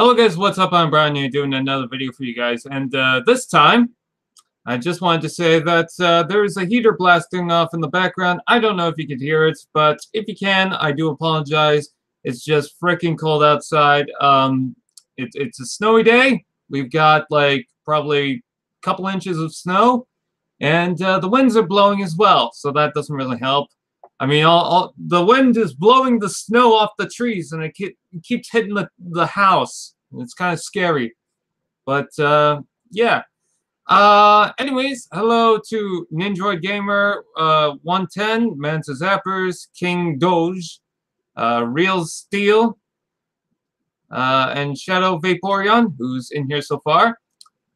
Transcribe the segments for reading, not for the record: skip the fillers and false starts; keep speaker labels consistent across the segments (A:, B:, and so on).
A: Hello guys, what's up? I'm Brian here doing another video for you guys, and this time I just wanted to say that there's a heater blasting off in the background. I don't know if you could hear it, but if you can, I do apologize. It's just freaking cold outside. It's a snowy day. We've got like probably a couple inches of snow, and the winds are blowing as well, so that doesn't really help. I mean, the wind is blowing the snow off the trees, and it keeps hitting the house. It's kind of scary. But, yeah. Anyways, hello to Ninjoid Gamer 110, Mansa Zappers, King Doge, Real Steel, and Shadow Vaporeon, who's in here so far.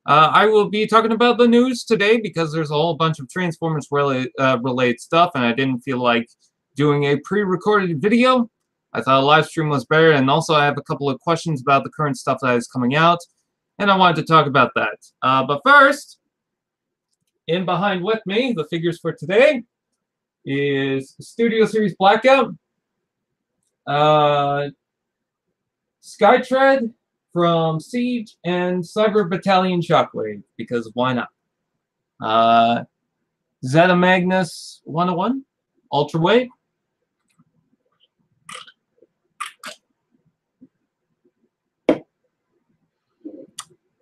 A: I will be talking about the news today because there's a whole bunch of Transformers related stuff, and I didn't feel like doing a pre-recorded video. I thought a live stream was better, and also I have a couple of questions about the current stuff that is coming out, and I wanted to talk about that. But first, in behind with me, the figures for today is Studio Series Blackout, Skytread from Siege, and Cyber Battalion Shockwave, because why not? Zeta Magnus 101, Ultra Wave.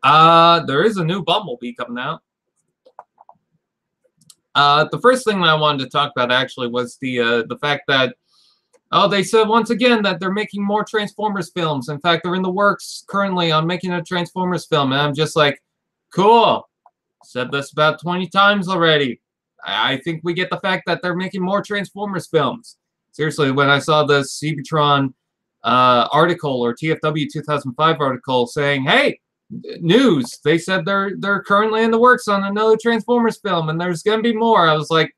A: There is a new Bumblebee coming out. The first thing that I wanted to talk about actually was the fact that they said once again that they're making more Transformers films. In fact, they're in the works currently on making a Transformers film, and I'm just like, cool. Said this about 20 times already. I think we get the fact that they're making more Transformers films. Seriously, when I saw the Cibitron article, or TFW 2005 article, saying, hey, news, they said they're currently in the works on another Transformers film, and there's gonna be more. I was like,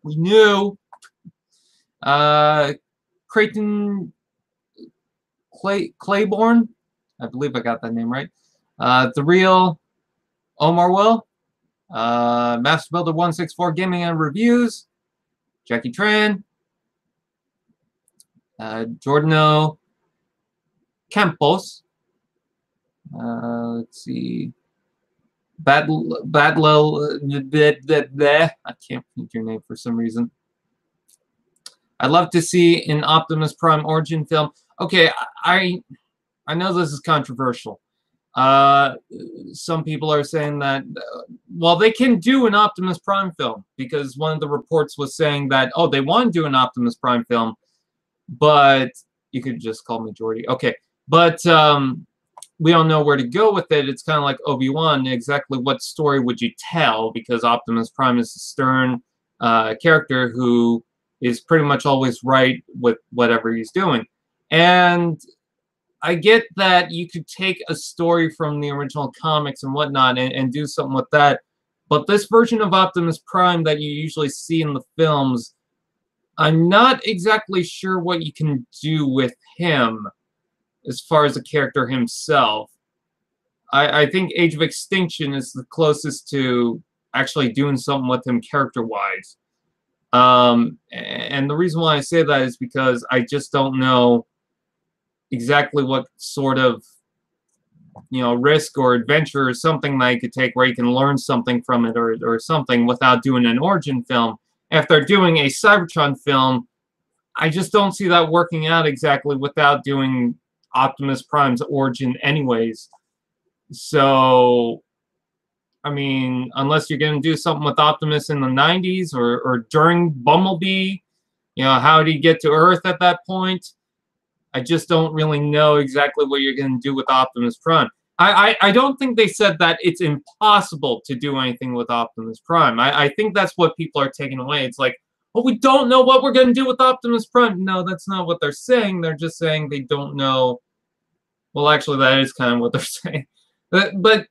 A: we knew. Creighton Claiborne, I believe I got that name right. The Real Omar Will, Master Builder 164 Gaming and Reviews, Jackie Tran, Giordano Campos. Let's see. Badlow. I can't think your name for some reason. I'd love to see an Optimus Prime origin film. Okay, I know this is controversial. Some people are saying that, well, they can do an Optimus Prime film, because one of the reports was saying that, oh, they want to do an Optimus Prime film, but you could just call me Jordy. Okay, but we don't know where to go with it. It's kind of like Obi-Wan. Exactly what story would you tell? Because Optimus Prime is a stern character who is pretty much always right with whatever he's doing. And I get that you could take a story from the original comics and whatnot and do something with that. But this version of Optimus Prime that you usually see in the films, I'm not exactly sure what you can do with him as far as the character himself. I think Age of Extinction is the closest to actually doing something with him character-wise. And the reason why I say that is because I just don't know exactly what sort of, risk or adventure or something that you could take where you can learn something from it or something without doing an origin film. After doing a Cybertron film, I just don't see that working out exactly without doing Optimus Prime's origin anyways. So, I mean, unless you're going to do something with Optimus in the 90s or during Bumblebee, how did he get to Earth at that point? I just don't really know exactly what you're going to do with Optimus Prime. I don't think they said that it's impossible to do anything with Optimus Prime. I think that's what people are taking away. It's like, well, we don't know what we're going to do with Optimus Prime. No, that's not what they're saying. They're just saying they don't know. Well, actually, that is kind of what they're saying. But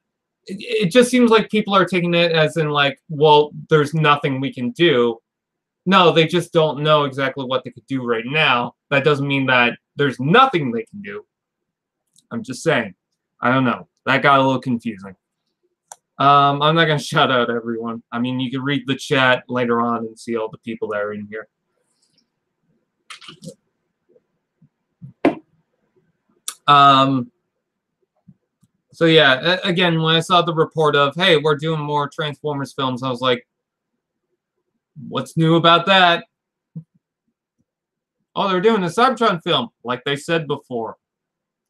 A: it just seems like people are taking it as in like, well, there's nothing we can do. No, they just don't know exactly what they could do right now. That doesn't mean that there's nothing they can do. I'm just saying. I don't know. That got a little confusing. I'm not going to shout out everyone. I mean, you can read the chat later on and see all the people that are in here. So yeah, again, when I saw the report of, hey, we're doing more Transformers films, I was like, what's new about that? Oh, they're doing a Cybertron film, like they said before.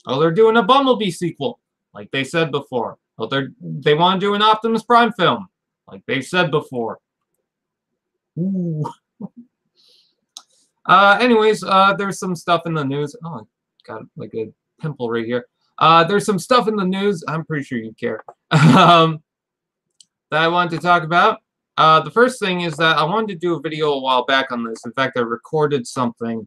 A: Oh, they're doing a Bumblebee sequel, like they said before. Oh, they want to do an Optimus Prime film, like they said before. Ooh. Anyways, there's some stuff in the news. Oh, I got like a pimple right here. There's some stuff in the news. I'm pretty sure you care. That I wanted to talk about. The first thing is that I wanted to do a video a while back on this. In fact, I recorded something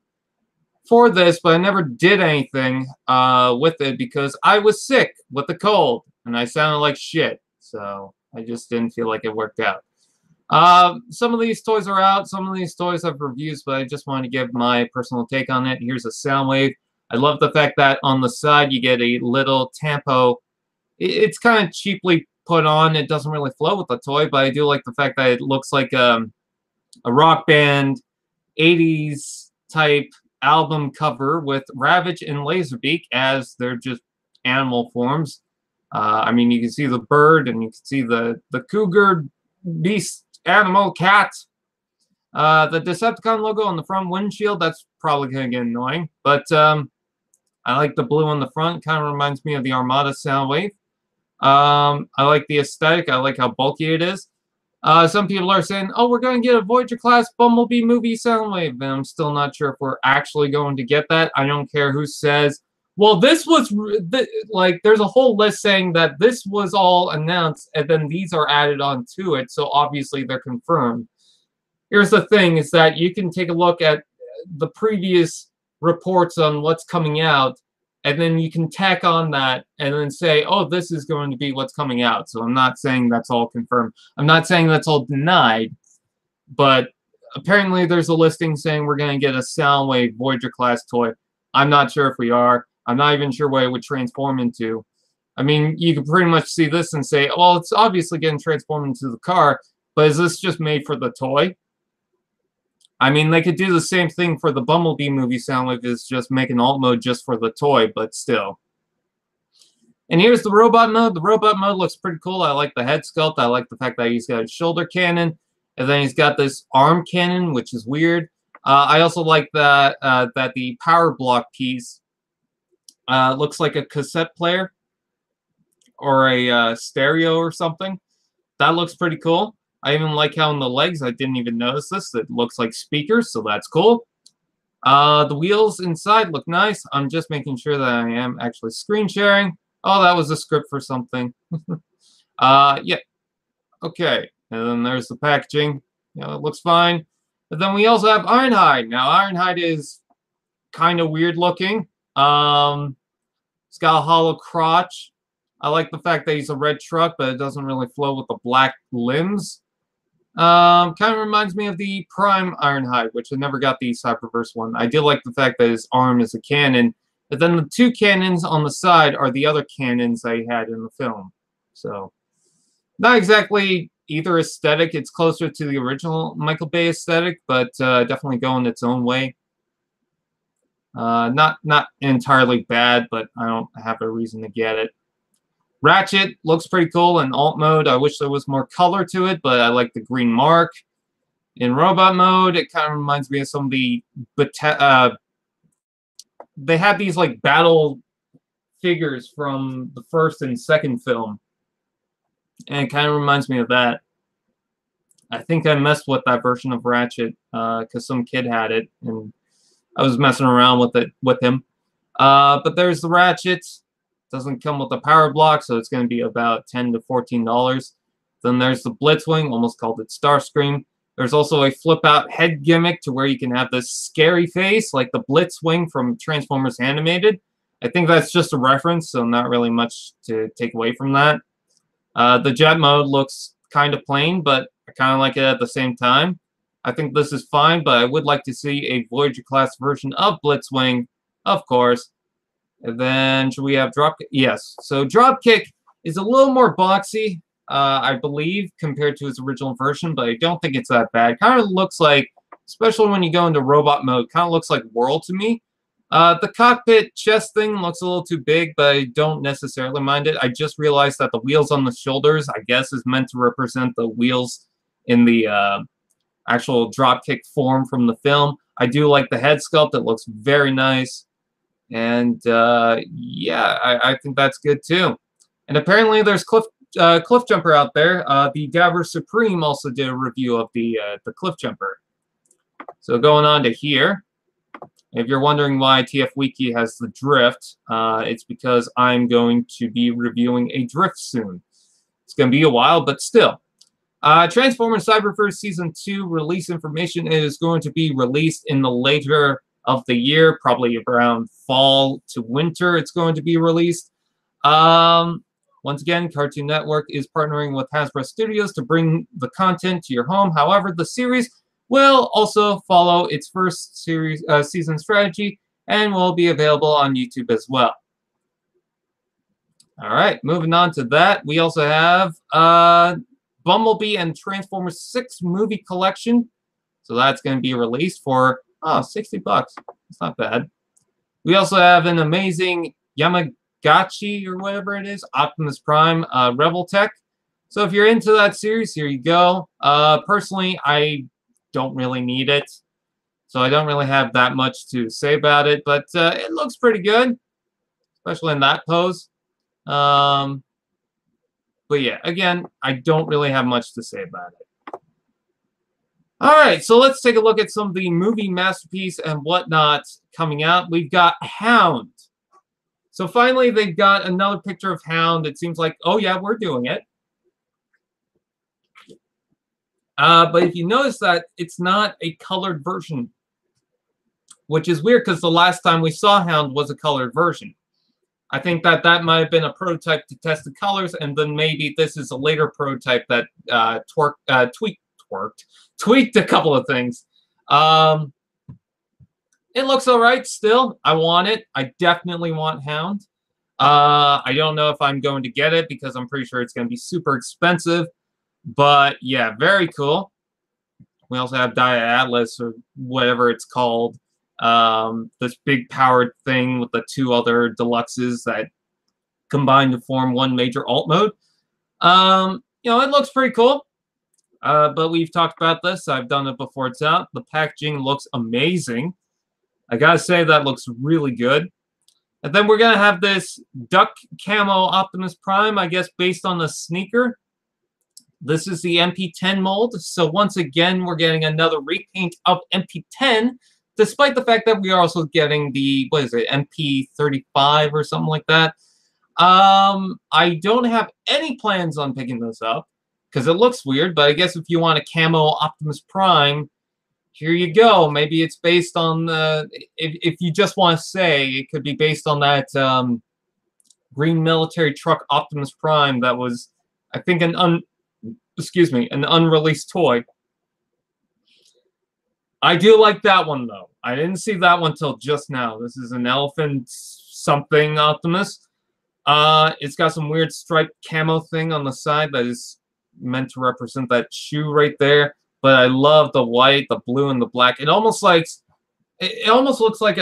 A: for this, but I never did anything with it because I was sick with a cold and I sounded like shit. So I just didn't feel like it worked out. Some of these toys are out. Some of these toys have reviews, but I just wanted to give my personal take on it. Here's a Soundwave. I love the fact that on the side you get a little tampo. It's kind of cheaply put on. It doesn't really flow with the toy, but I do like the fact that it looks like a rock band 80s type album cover with Ravage and Laserbeak as they're just animal forms. I mean, you can see the bird and you can see the cougar, beast, animal, cat. The Decepticon logo on the front windshield, that's probably going to get annoying. But I like the blue on the front. Kind of reminds me of the Armada Soundwave. I like the aesthetic. I like how bulky it is. Some people are saying, oh, we're going to get a Voyager-class Bumblebee movie Soundwave. And I'm still not sure if we're actually going to get that. I don't care who says, well, this was, like, there's a whole list saying that this was all announced, and then these are added on to it, so obviously they're confirmed. Here's the thing, is that you can take a look at the previous reports on what's coming out, and then you can tack on that and then say, oh, this is going to be what's coming out. So I'm not saying that's all confirmed. I'm not saying that's all denied, but apparently there's a listing saying we're going to get a Soundwave Voyager-class toy. I'm not sure if we are. I'm not even sure what it would transform into. I mean, you can pretty much see this and say, well, it's obviously getting transformed into the car, but is this just made for the toy? I mean, they could do the same thing for the Bumblebee movie Soundwave, is just make an alt mode just for the toy, but still. And here's the robot mode. The robot mode looks pretty cool. I like the head sculpt. I like the fact that he's got a shoulder cannon, and then he's got this arm cannon, which is weird. I also like that that the power block piece looks like a cassette player or a stereo or something. That looks pretty cool. I even like how in the legs, I didn't even notice this, it looks like speakers, so that's cool. The wheels inside look nice. I'm just making sure that I am actually screen sharing. Oh, that was a script for something. Yeah. Okay. And then there's the packaging. You know, it looks fine. But then we also have Ironhide. Now, Ironhide is kind of weird looking. It's got a hollow crotch. I like the fact that he's a red truck, but it doesn't really flow with the black limbs. Kind of reminds me of the Prime Ironhide, which I never got the Cyberverse one. I do like the fact that his arm is a cannon, but then the two cannons on the side are the other cannons I had in the film. So, not exactly either aesthetic. It's closer to the original Michael Bay aesthetic, but definitely going its own way. Not entirely bad, but I don't have a reason to get it. Ratchet looks pretty cool in alt mode. I wish there was more color to it, but I like the green mark. In robot mode, it kind of reminds me of some of the... they have these like battle figures from the first and second film. And it kind of reminds me of that. I think I messed with that version of Ratchet because some kid had it, and I was messing around with it with him. But there's the Ratchet. Doesn't come with a power block, so it's going to be about $10 to $14. Then there's the Blitzwing, almost called it Starscream. There's also a flip-out head gimmick to where you can have this scary face, like the Blitzwing from Transformers Animated. I think that's just a reference, so not really much to take away from that. The jet mode looks kind of plain, but I kind of like it at the same time. I think this is fine, but I would like to see a Voyager-class version of Blitzwing, of course. And then, should we have Dropkick? Yes. So Dropkick is a little more boxy, I believe, compared to his original version, but I don't think it's that bad. Kind of looks like, especially when you go into robot mode, kind of looks like Whirl to me. The cockpit chest thing looks a little too big, but I don't necessarily mind it. I just realized that the wheels on the shoulders, I guess, is meant to represent the wheels in the actual Dropkick form from the film. I do like the head sculpt. It looks very nice. And yeah, I think that's good too. And apparently there's Cliff Jumper out there. The Dabber Supreme also did a review of the Cliff Jumper. So going on to here. If you're wondering why TF Wiki has the drift, it's because I'm going to be reviewing a drift soon. It's going to be a while, but still. Transformers Cyberverse Season 2 release information is going to be released in the later of the year, probably around fall to winter it's going to be released. Once again, Cartoon Network is partnering with Hasbro Studios to bring the content to your home. However, the series will also follow its first season strategy and will be available on YouTube as well. All right, moving on to that, we also have Bumblebee and Transformers 6 movie collection. So that's going to be released for, oh, 60 bucks. It's not bad. We also have an amazing Yamaguchi, or whatever it is, Optimus Prime Rebel Tech. So if you're into that series, here you go. Personally, I don't really need it. So I don't really have that much to say about it. But it looks pretty good, especially in that pose. But yeah, again, I don't really have much to say about it. Alright, so let's take a look at some of the movie Masterpiece and whatnot coming out. We've got Hound. So finally, they've got another picture of Hound. It seems like, oh yeah, we're doing it. But if you notice that, it's not a colored version. Which is weird, because the last time we saw Hound was a colored version. I think that that might have been a prototype to test the colors, and then maybe this is a later prototype that tweaked a couple of things. It looks alright still. I want it. I definitely want Hound. I don't know if I'm going to get it because I'm pretty sure it's going to be super expensive. But yeah, very cool. We also have Dia Atlas, or whatever it's called. This big powered thing with the two other deluxes that combine to form one major alt mode. You know, it looks pretty cool. But we've talked about this. I've done it before it's out. The packaging looks amazing. I gotta say, that looks really good. And then we're gonna have this duck camo Optimus Prime, I guess, based on the sneaker. This is the MP10 mold. So once again, we're getting another repaint of MP10, despite the fact that we are also getting the, what is it, MP35 or something like that. I don't have any plans on picking this up, because it looks weird, but I guess if you want a camo Optimus Prime, here you go. Maybe it's based on the, if you just want to say, it could be based on that green military truck Optimus Prime that was, I think, an unreleased toy. I do like that one, though. I didn't see that one till just now. This is an elephant something Optimus. It's got some weird striped camo thing on the side that is meant to represent that shoe right there. But I love the white, the blue, and the black. It almost looks like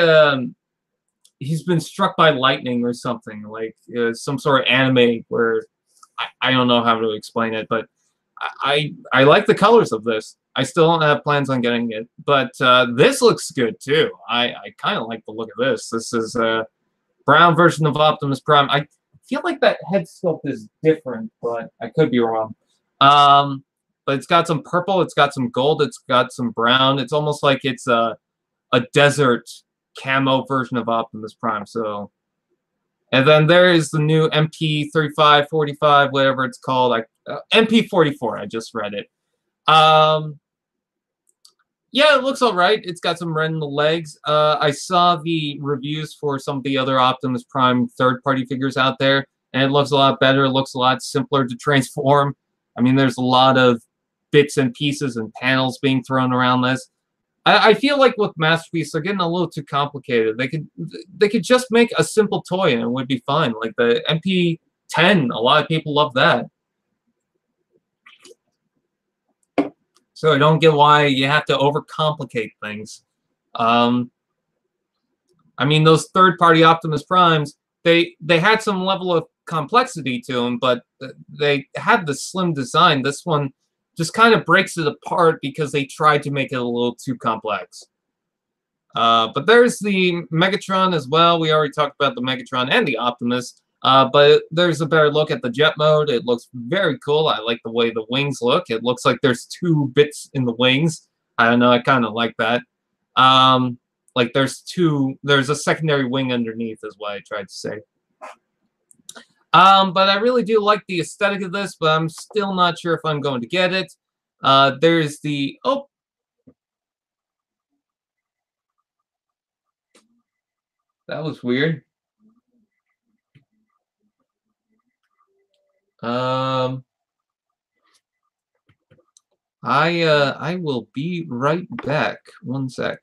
A: he's been struck by lightning or something, like some sort of anime where I don't know how to explain it, but I like the colors of this. I still don't have plans on getting it, but this looks good too. I kind of like the look of this. This is a brown version of Optimus Prime. I feel like that head sculpt is different, but I could be wrong. But it's got some purple, it's got some gold, it's got some brown. It's almost like it's a desert camo version of Optimus Prime. So, and then there is the new MP35, 45, whatever it's called. MP44. I just read it. Yeah, it looks all right. It's got some red in the legs. I saw the reviews for some of the other Optimus Prime third-party figures out there, and it looks a lot better. It looks a lot simpler to transform. I mean, there's a lot of bits and pieces and panels being thrown around this. I feel like with Masterpiece, they're getting a little too complicated. They could just make a simple toy and it would be fine. Like the MP10, a lot of people love that. So I don't get why you have to overcomplicate things. I mean, those third-party Optimus Primes, they had some level of complexity to them, but they had the slim design. This one just kind of breaks it apart because they tried to make it a little too complex. But there's the Megatron as well. We already talked about the Megatron and the Optimus. But there's a better look at the jet mode. It looks very cool. I like the way the wings look. It looks like there's 2 bits in the wings. I don't know. I kind of like that. Like there's a secondary wing underneath is what I tried to say. But I really do like the aesthetic of this, but I'm still not sure if I'm going to get it. There's the, oh. That was weird. I will be right back. One sec.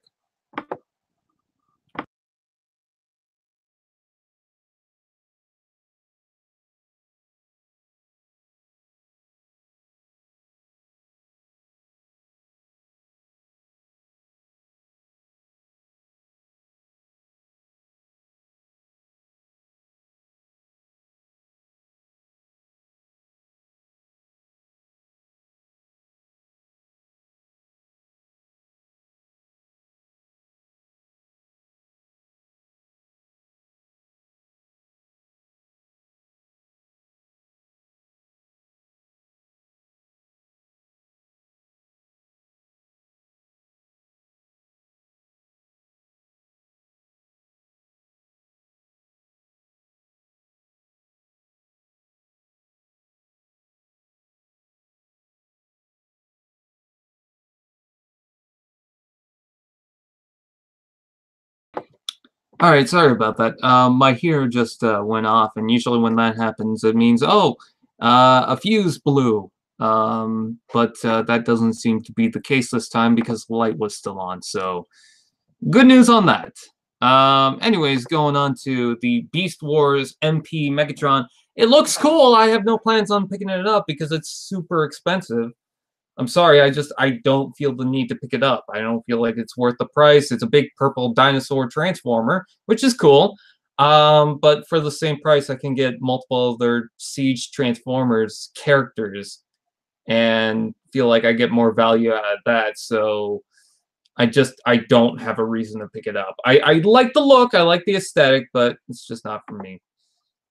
A: All right, sorry about that. My heater just went off, and usually when that happens, it means, oh, a fuse blew. But that doesn't seem to be the case this time because the light was still on, so good news on that. Anyways, going on to the Beast Wars MP Megatron. It looks cool. I have no plans on picking it up because it's super expensive. I'm sorry, I don't feel the need to pick it up. I don't feel like it's worth the price. It's a big purple dinosaur transformer, which is cool. But for the same price, I can get multiple other Siege Transformers characters and feel like I get more value out of that. So I don't have a reason to pick it up. I like the look, I like the aesthetic, but it's just not for me.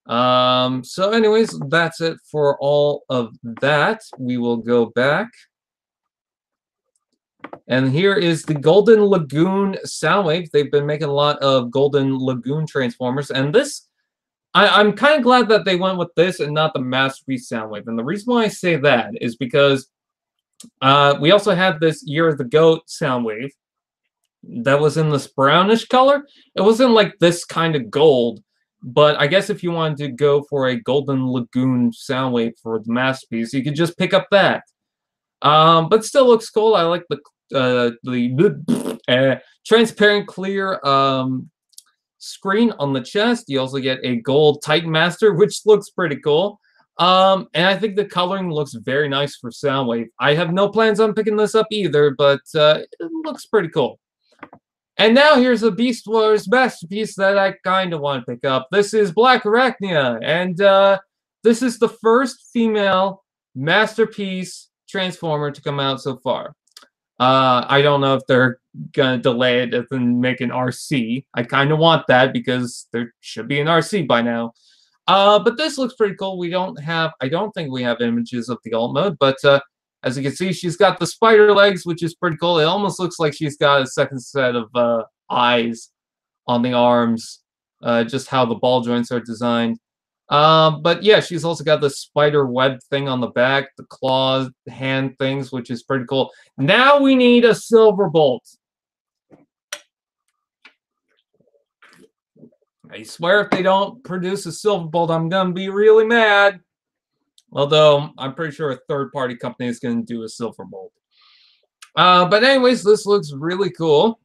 A: So anyways, that's it for all of that. We will go back. And here is the Golden Lagoon Soundwave. They've been making a lot of Golden Lagoon Transformers. And this, I'm kind of glad that they went with this and not the Masterpiece Soundwave. And the reason why I say that is because we also had this Year of the Goat Soundwave that was in this brownish color. It wasn't like this kind of gold. But I guess if you wanted to go for a Golden Lagoon Soundwave for the Masterpiece, you could just pick up that. But still looks cool. I like the transparent clear screen on the chest. You also get a gold Titan Master, which looks pretty cool. And I think the coloring looks very nice for Soundwave. I have no plans on picking this up either, but it looks pretty cool. And now here's a Beast Wars Masterpiece that I kind of want to pick up. This is Blackarachnia, and this is the first female Masterpiece Transformer to come out so far. I don't know if they're gonna delay it and make an RC. I kind of want that because there should be an RC by now. But this looks pretty cool. I don't think we have images of the alt mode, but as you can see, she's got the spider legs, which is pretty cool. It almost looks like she's got a second set of eyes on the arms, just how the ball joints are designed. But yeah, she's also got the spider web thing on the back, the claws, hand things, which is pretty cool. Now we need a Silverbolt. I swear if they don't produce a Silverbolt, I'm going to be really mad. Although, I'm pretty sure a third-party company is going to do a Silverbolt. But anyways, this looks really cool.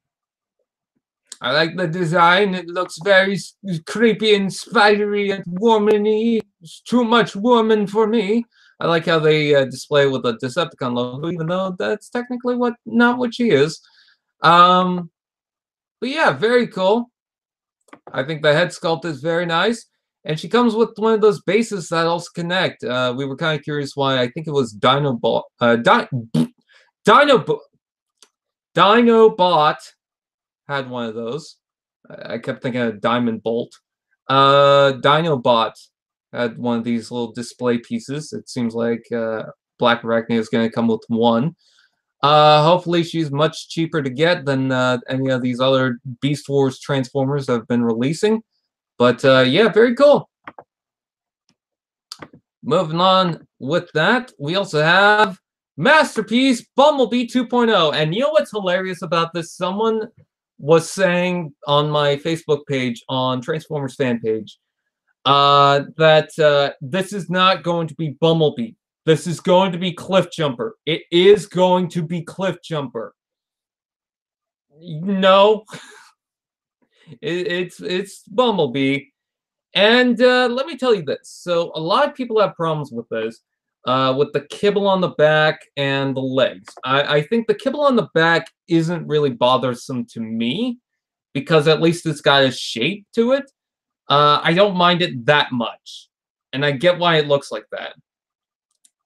A: I like the design. It looks very creepy and spidery and womany. It's too much woman for me. I like how they display with a Decepticon logo, even though that's technically not what she is. But yeah, very cool. I think the head sculpt is very nice. And she comes with one of those bases that also connect. We were kind of curious why. I think it was Dinobot had one of those. I kept thinking of Diamond Bolt. Dinobot had one of these little display pieces. It seems like Blackarachnia is going to come with one. Hopefully she's much cheaper to get than any of these other Beast Wars Transformers that have been releasing. But yeah, very cool. Moving on with that, we also have Masterpiece Bumblebee 2.0. And you know what's hilarious about this? Someone was saying on my Facebook page, on Transformers fan page, that this is not going to be Bumblebee. This is going to be Cliff Jumper. It is going to be Cliff Jumper. No. It's Bumblebee. And let me tell you this. So a lot of people have problems with this, with the kibble on the back and the legs. I think the kibble on the back isn't really bothersome to me, because at least it's got a shape to it. I don't mind it that much. And I get why it looks like that.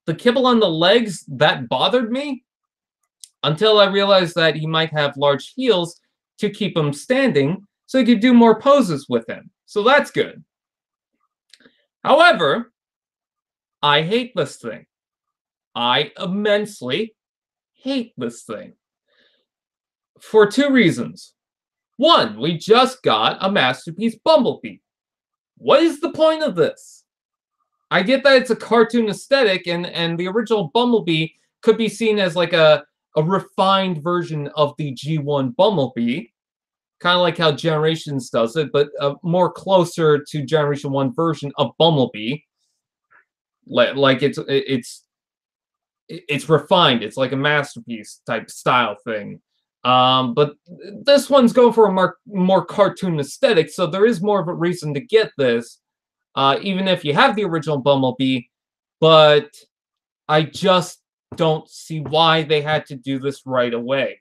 A: The kibble on the legs, that bothered me until I realized that he might have large heels to keep him standing, so you could do more poses with him. So that's good. However, I hate this thing. I immensely hate this thing. For two reasons. One, we just got a Masterpiece Bumblebee. What is the point of this? I get that it's a cartoon aesthetic, and the original Bumblebee could be seen as like a refined version of the G1 Bumblebee. Kind of like how Generations does it, but more closer to Generation 1 version of Bumblebee. Like it's refined. It's like a Masterpiece type style thing. But this one's going for a more cartoon aesthetic, so there is more of a reason to get this, even if you have the original Bumblebee. But I just don't see why they had to do this right away.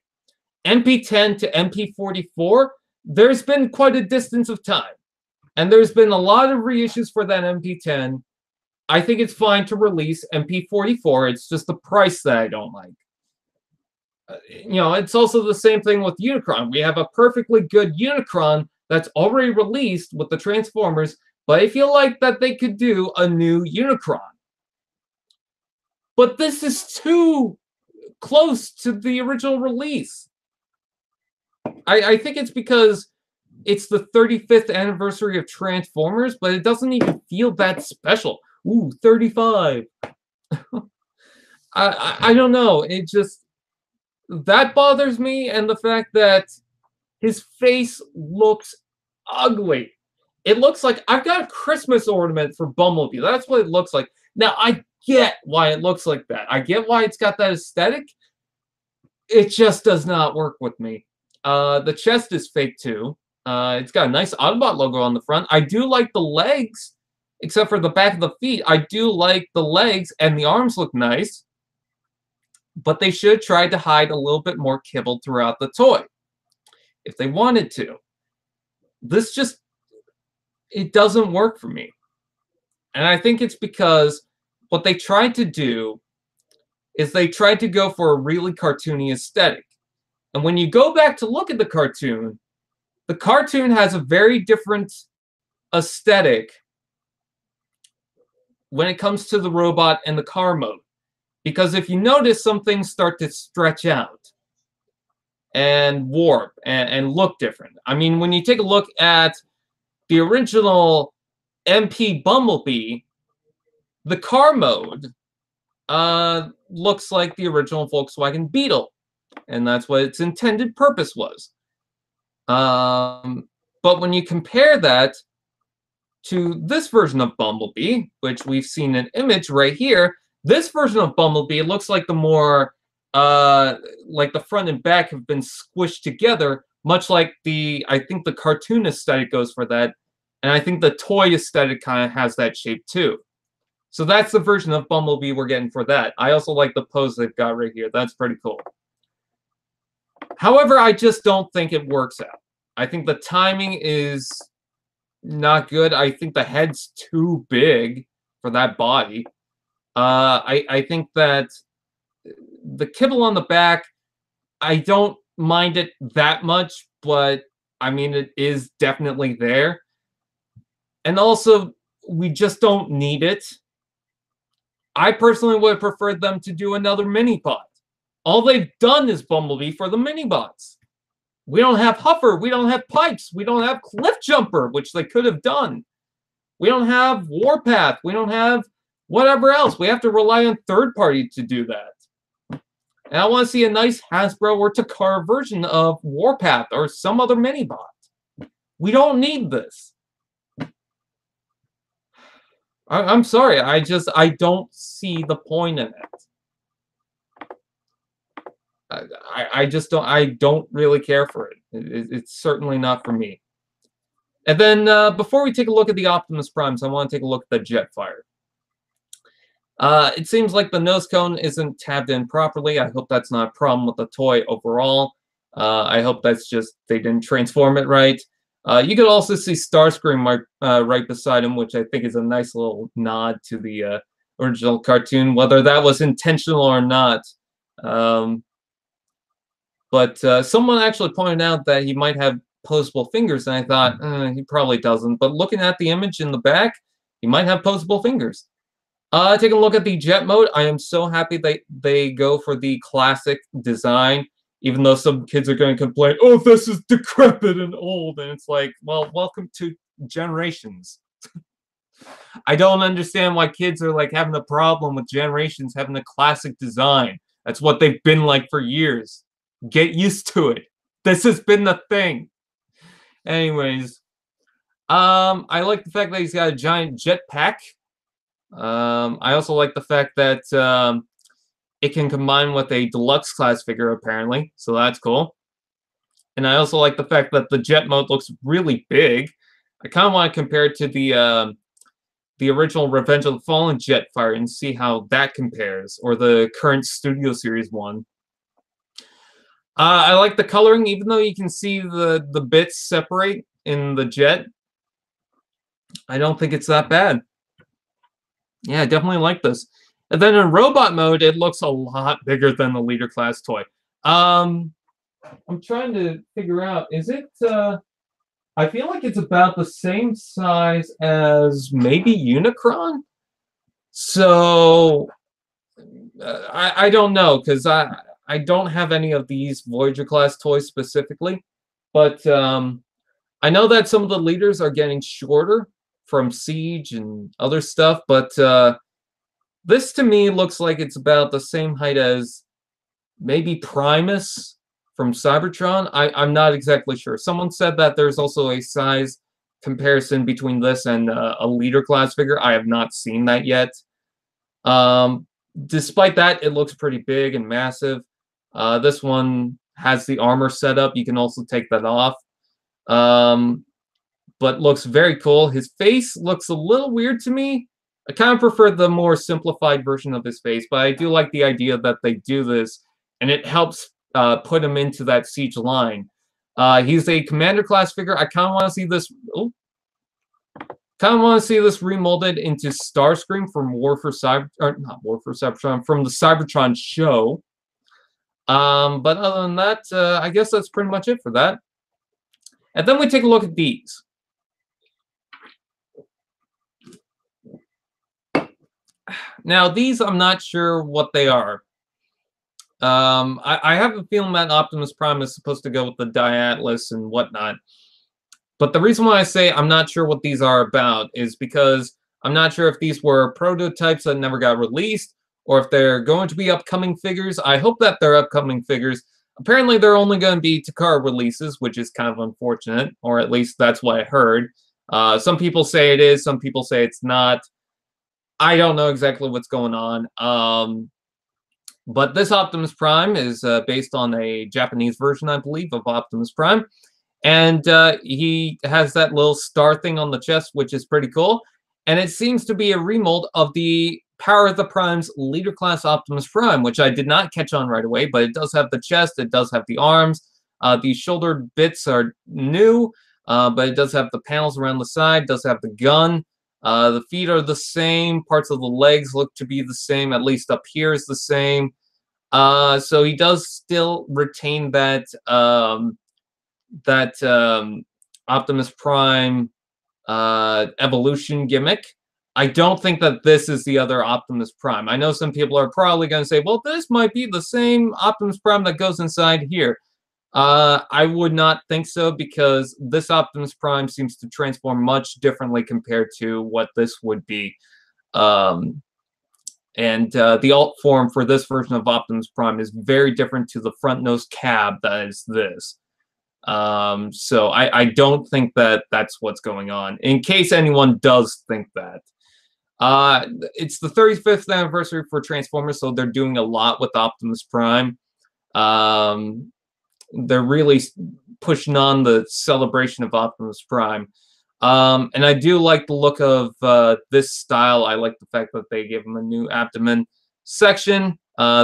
A: MP10 to MP44, there's been quite a distance of time. And there's been a lot of reissues for that MP10. I think it's fine to release MP44. It's just the price that I don't like. You know, it's also the same thing with Unicron. We have a perfectly good Unicron that's already released with the Transformers, but I feel like that they could do a new Unicron. But this is too close to the original release. I think it's because it's the 35th anniversary of Transformers, but it doesn't even feel that special. Ooh, 35. I don't know. It just... that bothers me, and the fact that his face looks ugly. It looks like I've got a Christmas ornament for Bumblebee. That's what it looks like. Now, I get why it looks like that. I get why it's got that aesthetic. It just does not work with me. The chest is fake too. It's got a nice Autobot logo on the front. I do like the legs, except for the back of the feet. I do like the legs, and the arms look nice. But they should try to hide a little bit more kibble throughout the toy, if they wanted to. This just, it doesn't work for me. And I think it's because what they tried to do is they tried to go for a really cartoony aesthetic. And when you go back to look at the cartoon has a very different aesthetic when it comes to the robot and the car mode. Because if you notice, some things start to stretch out and warp and look different. I mean, when you take a look at the original MP Bumblebee, the car mode looks like the original Volkswagen Beetle. And that's what its intended purpose was. But when you compare that to this version of Bumblebee, which we've seen an image right here, this version of Bumblebee looks like the more, like the front and back have been squished together, much like I think the cartoon aesthetic goes for that, and I think the toy aesthetic kind of has that shape too. So that's the version of Bumblebee we're getting for that. I also like the pose they've got right here. That's pretty cool. However, I just don't think it works out. I think the timing is not good. I think the head's too big for that body. I think that the kibble on the back, I don't mind it that much, but I mean, it is definitely there. And also, we just don't need it. I personally would have preferred them to do another mini-bot. All they've done is Bumblebee for the mini-bots. We don't have Huffer, we don't have Pipes, we don't have Cliff Jumper, which they could have done. We don't have Warpath, we don't have whatever else. We have to rely on third party to do that. And I want to see a nice Hasbro or Takara version of Warpath or some other mini-bot. We don't need this. I'm sorry, I don't see the point in it. I don't really care for it. It's certainly not for me. And then before we take a look at the Optimus Primes, I want to take a look at the Jetfire. It seems like the nose cone isn't tabbed in properly. I hope that's not a problem with the toy overall. I hope that's just they didn't transform it right. You could also see Starscream right beside him, which I think is a nice little nod to the original cartoon, whether that was intentional or not. But someone actually pointed out that he might have posable fingers, and I thought, he probably doesn't. But looking at the image in the back, he might have posable fingers. Taking a look at the jet mode, I am so happy they go for the classic design, even though some kids are going to complain, oh, this is decrepit and old. And it's like, well, welcome to Generations. I don't understand why kids are like having a problem with Generations having a classic design. That's what they've been like for years. Get used to it. This has been the thing. Anyways, I like the fact that he's got a giant jetpack. I also like the fact that it can combine with a deluxe class figure, apparently, so that's cool. And I also like the fact that the jet mode looks really big. I kind of want to compare it to the original Revenge of the Fallen Jetfire and see how that compares, or the current Studio Series one. I like the coloring, even though you can see the bits separate in the jet. I don't think it's that bad. Yeah, I definitely like this. And then in robot mode, it looks a lot bigger than the leader class toy. I'm trying to figure out, is it, I feel like it's about the same size as maybe Unicron? So, I don't know, because I don't have any of these Voyager class toys specifically, but I know that some of the leaders are getting shorter from Siege and other stuff, but this to me looks like it's about the same height as maybe Primus from Cybertron. I'm not exactly sure. Someone said that there's also a size comparison between this and a leader class figure. I have not seen that yet. Despite that, it looks pretty big and massive. This one has the armor set up. You can also take that off. But looks very cool. His face looks a little weird to me. I kind of prefer the more simplified version of his face, but I do like the idea that they do this, and it helps put him into that Siege line. He's a Commander class figure. I kind of want to see this. Kind of want to see this remolded into Starscream from Cybertron, from the Cybertron show. But other than that, I guess that's pretty much it for that. And then we take a look at these. Now, these I'm not sure what they are. I have a feeling that Optimus Prime is supposed to go with the Diatlas and whatnot. But the reason why I say I'm not sure what these are about is because I'm not sure if these were prototypes that never got released, or if they're going to be upcoming figures. I hope that they're upcoming figures. Apparently, they're only going to be Takara releases, which is kind of unfortunate, or at least that's what I heard. Some people say it is, some people say it's not. I don't know exactly what's going on. But this Optimus Prime is based on a Japanese version, I believe, of Optimus Prime. And he has that little star thing on the chest, which is pretty cool. And it seems to be a remold of the Power of the Prime's Leader Class Optimus Prime, which I did not catch on right away, but it does have the chest, it does have the arms. The shoulder bits are new. but it does have the panels around the side, does have the gun. The feet are the same, parts of the legs look to be the same, at least up here is the same. So he does still retain that Optimus Prime evolution gimmick. I don't think that this is the other Optimus Prime. I know some people are probably going to say, well, this might be the same Optimus Prime that goes inside here. I would not think so, because this Optimus Prime seems to transform much differently compared to what this would be. The alt form for this version of Optimus Prime is very different to the front nose cab that is this. So I don't think that that's what's going on, in case anyone does think that. It's the 35th anniversary for Transformers, so they're doing a lot with Optimus Prime. They're really pushing on the celebration of Optimus Prime. And I do like the look of this style. I like the fact that they gave him a new abdomen section.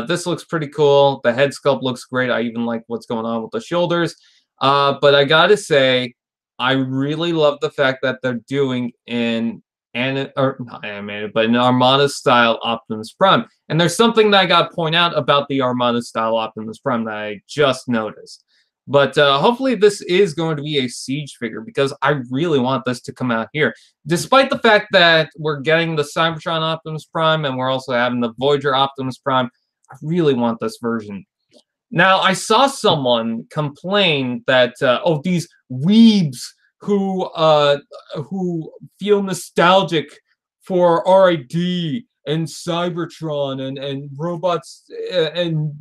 A: This looks pretty cool. The head sculpt looks great. I even like what's going on with the shoulders. But I gotta say, I really love the fact that they're doing not animated, but an Armada style Optimus Prime. And there's something that I gotta point out about the Armada style Optimus Prime that I just noticed. But hopefully this is going to be a Siege figure, because I really want this to come out here. Despite the fact that we're getting the Cybertron Optimus Prime and we're also having the Voyager Optimus Prime, I really want this version. Now, I saw someone complain that, oh, these weebs who feel nostalgic for RID and Cybertron and robots and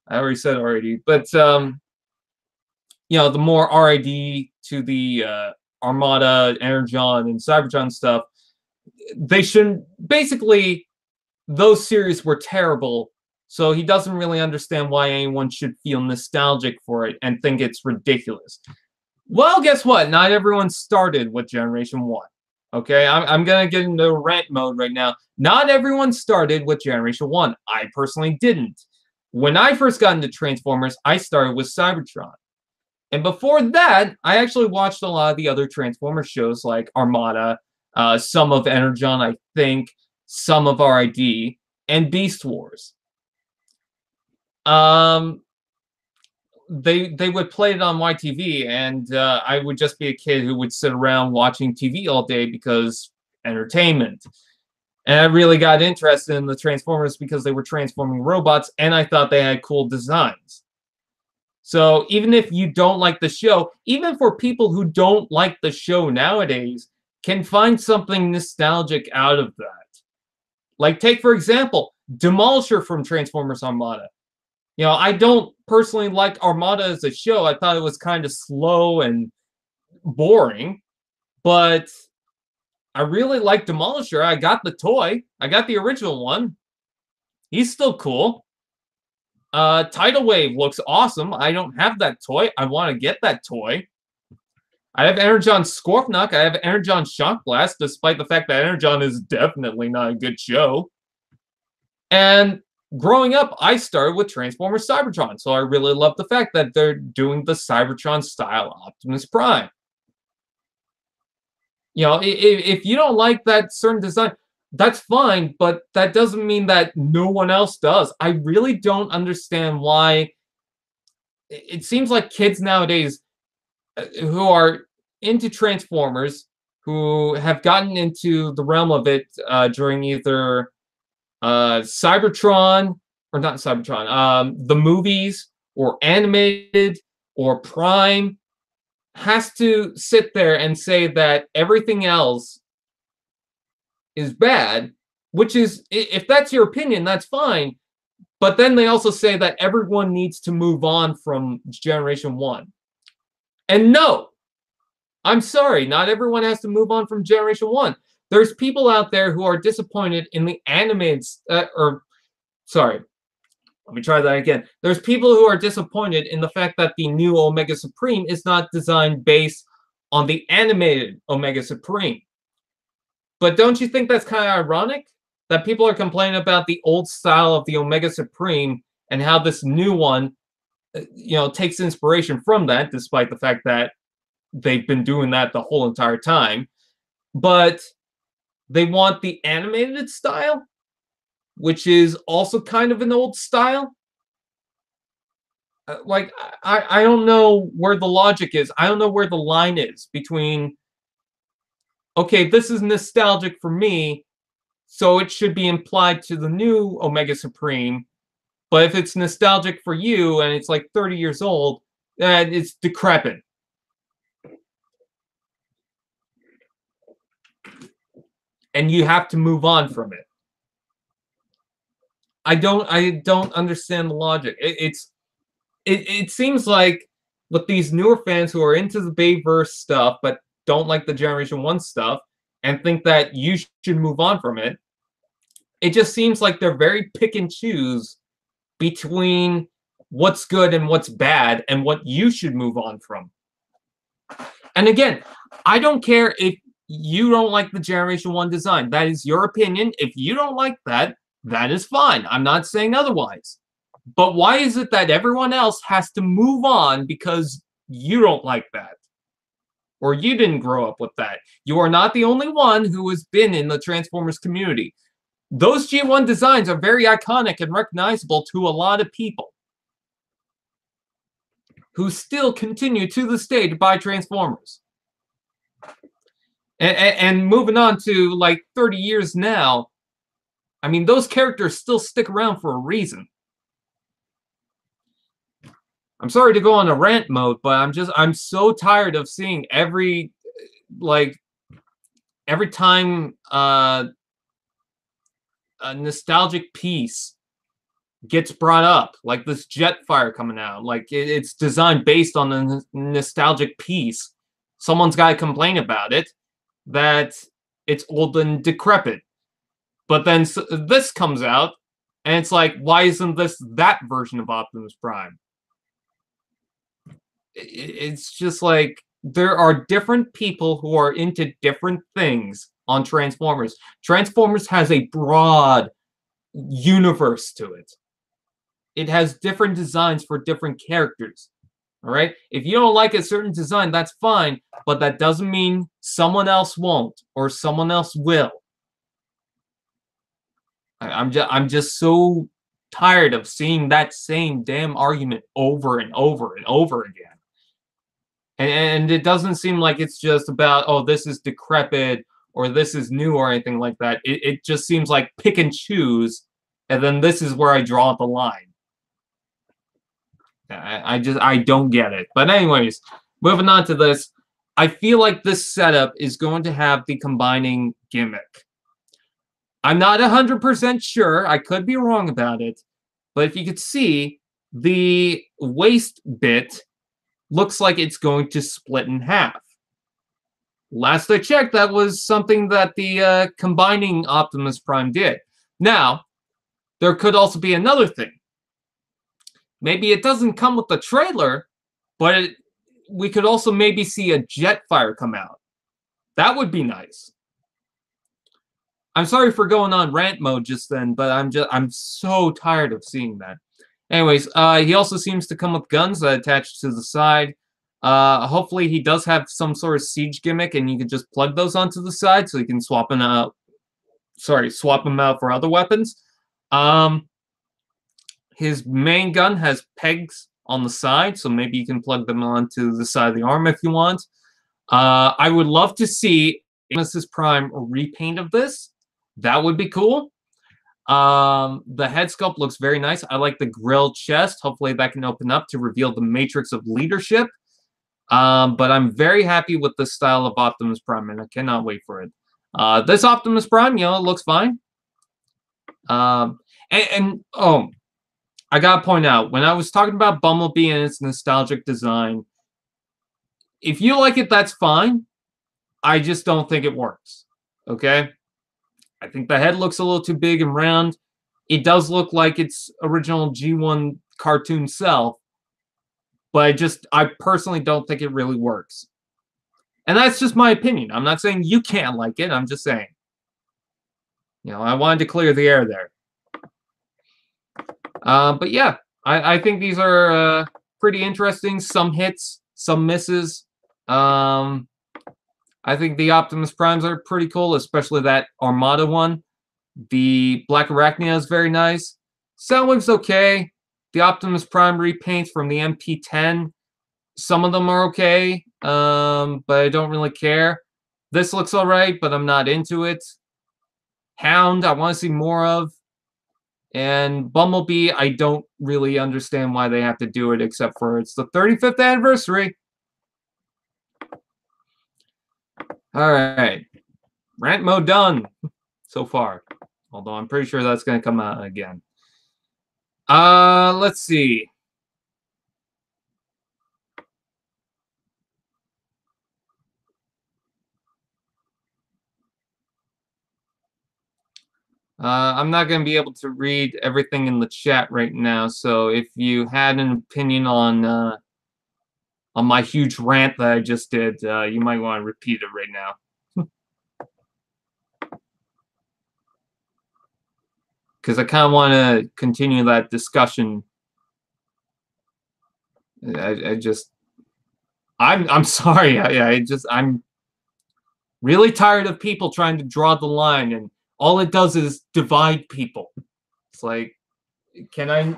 A: I already said RID, but you know, the more RID to the Armada, Energon, and Cybertron stuff, they shouldn't. Basically, those series were terrible. So he doesn't really understand why anyone should feel nostalgic for it and think it's ridiculous. Well, guess what? Not everyone started with Generation 1. Okay, I'm going to get into rant mode right now. Not everyone started with Generation 1. I personally didn't. When I first got into Transformers, I started with Cybertron. And before that, I actually watched a lot of the other Transformers shows like Armada, some of Energon, I think, some of RID, and Beast Wars. They would play it on YTV, and I would just be a kid who would sit around watching TV all day because entertainment. And I really got interested in the Transformers because they were transforming robots, and I thought they had cool designs. So even if you don't like the show, even for people who don't like the show nowadays, can find something nostalgic out of that. Like, take, for example, Demolisher from Transformers Armada. You know, I don't personally like Armada as a show. I thought it was kind of slow and boring. But I really like Demolisher. I got the toy. I got the original one. He's still cool. Tidal Wave looks awesome. I don't have that toy. I want to get that toy. I have Energon Scorpnuk. I have Energon Shock Blast, despite the fact that Energon is definitely not a good show. And growing up, I started with Transformers Cybertron, so I really love the fact that they're doing the Cybertron-style Optimus Prime. You know, if you don't like that certain design, that's fine, but that doesn't mean that no one else does. I really don't understand why. It seems like kids nowadays who are into Transformers, who have gotten into the realm of it during either Cybertron, or not Cybertron, the movies, or animated, or Prime, has to sit there and say that everything else is bad, which is, if that's your opinion, that's fine. But then they also say that everyone needs to move on from Generation 1. And no, I'm sorry, not everyone has to move on from Generation 1. There's people out there who are disappointed in the animated, sorry, let me try that again. There's people who are disappointed in the fact that the new Omega Supreme is not designed based on the animated Omega Supreme. But don't you think that's kind of ironic? That people are complaining about the old style of the Omega Supreme and how this new one, you know, takes inspiration from that, despite the fact that they've been doing that the whole entire time. But they want the animated style, which is also kind of an old style. Like, I don't know where the logic is. I don't know where the line is between, okay, this is nostalgic for me, so it should be implied to the new Omega Supreme. But if it's nostalgic for you and it's like 30 years old, then it's decrepit. And you have to move on from it. I don't understand the logic. It seems like with these newer fans who are into the Bayverse stuff but don't like the Generation 1 stuff and think that you should move on from it, it just seems like they're very pick and choose between what's good and what's bad and what you should move on from. And again, I don't care if you don't like the Generation 1 design. That is your opinion. If you don't like that, that is fine. I'm not saying otherwise. But why is it that everyone else has to move on because you don't like that? Or you didn't grow up with that? You are not the only one who has been in the Transformers community. Those G1 designs are very iconic and recognizable to a lot of people who still continue to this day to buy Transformers. And moving on to like 30 years now, I mean, those characters still stick around for a reason. I'm sorry to go on a rant mode, but I'm so tired of seeing every time a nostalgic piece gets brought up, like this Jetfire coming out, like it's designed based on a nostalgic piece. Someone's got to complain about it, that it's old and decrepit. But then this comes out, and it's like, why isn't this that version of Optimus Prime? It's just like, there are different people who are into different things on Transformers. Transformers has a broad universe to it. It has different designs for different characters. All right? If you don't like a certain design, that's fine, but that doesn't mean someone else won't or someone else will. I'm just so tired of seeing that same damn argument over and over and over again. And it doesn't seem like it's just about, oh, this is decrepit or this is new or anything like that. It just seems like pick and choose, and then this is where I draw the line. I don't get it. But anyways, moving on to this, I feel like this setup is going to have the combining gimmick. I'm not 100% sure. I could be wrong about it. But if you could see, the waist bit looks like it's going to split in half. Last I checked, that was something that the combining Optimus Prime did. Now, there could also be another thing. Maybe it doesn't come with the trailer, but we could also maybe see a Jetfire come out. That would be nice. I'm sorry for going on rant mode just then, but I'm so tired of seeing that. Anyways, he also seems to come with guns that attach to the side. Hopefully he does have some sort of siege gimmick, and you can just plug those onto the side so you can swap them out. Swap them out for other weapons. His main gun has pegs on the side, so maybe you can plug them onto the side of the arm if you want. I would love to see Optimus Prime repaint of this. That would be cool. The head sculpt looks very nice. I like the grilled chest. Hopefully that can open up to reveal the matrix of leadership. But I'm very happy with the style of Optimus Prime, and I cannot wait for it. This Optimus Prime, you know, it looks fine. Oh, I gotta point out, when I was talking about Bumblebee and its nostalgic design, if you like it, that's fine. I just don't think it works. Okay? I think the head looks a little too big and round. It does look like its original G1 cartoon self, but I personally don't think it really works. And that's just my opinion. I'm not saying you can't like it. I'm just saying. You know, I wanted to clear the air there. But yeah, I think these are pretty interesting. Some hits, some misses. I think the Optimus Primes are pretty cool, especially that Armada one. The Blackarachnia is very nice. Soundwave's okay. The Optimus Prime repaints from the MP10, some of them are okay, but I don't really care. This looks alright, but I'm not into it. Hound, I want to see more of. And Bumblebee, I don't really understand why they have to do it, except for it's the 35th anniversary. Alright. Rant mode done so far. Although I'm pretty sure that's going to come out again. Let's see. I'm not going to be able to read everything in the chat right now, so if you had an opinion on my huge rant that I just did, you might want to repeat it right now. Because I kind of want to continue that discussion. I'm sorry. I'm really tired of people trying to draw the line, and all it does is divide people. It's like, can I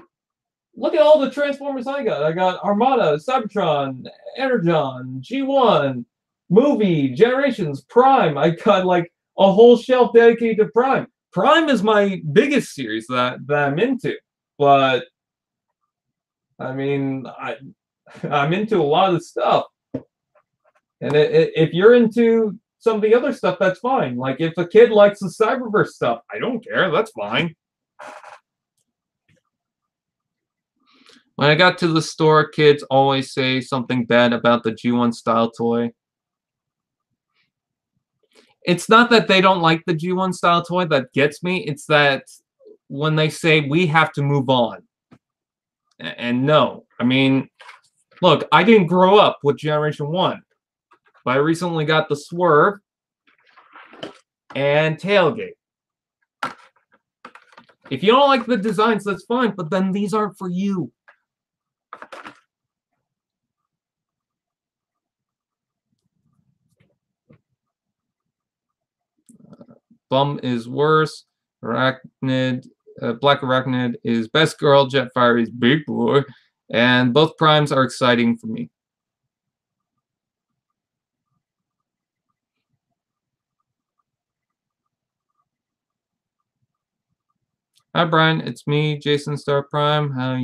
A: look at all the Transformers I got? I got Armada, Cybertron, Energon, G1, Movie, Generations, Prime. I got like a whole shelf dedicated to Prime. Prime is my biggest series that I'm into, but I mean, I'm into a lot of the stuff, and if you're into some of the other stuff, that's fine. Like if a kid likes the Cyberverse stuff, I don't care. That's fine. When I got to the store, kids always say something bad about the G1 style toy. It's not that they don't like the G1 style toy that gets me. It's that when they say we have to move on. And no, I mean, look, I didn't grow up with Generation 1. But I recently got the Swerve and Tailgate. If you don't like the designs, that's fine, but then these aren't for you. Bum is worse. Arachnid, Blackarachnia is best girl. Jetfire is big boy. And both primes are exciting for me. Hi, Brian. It's me, Jason Star Prime. How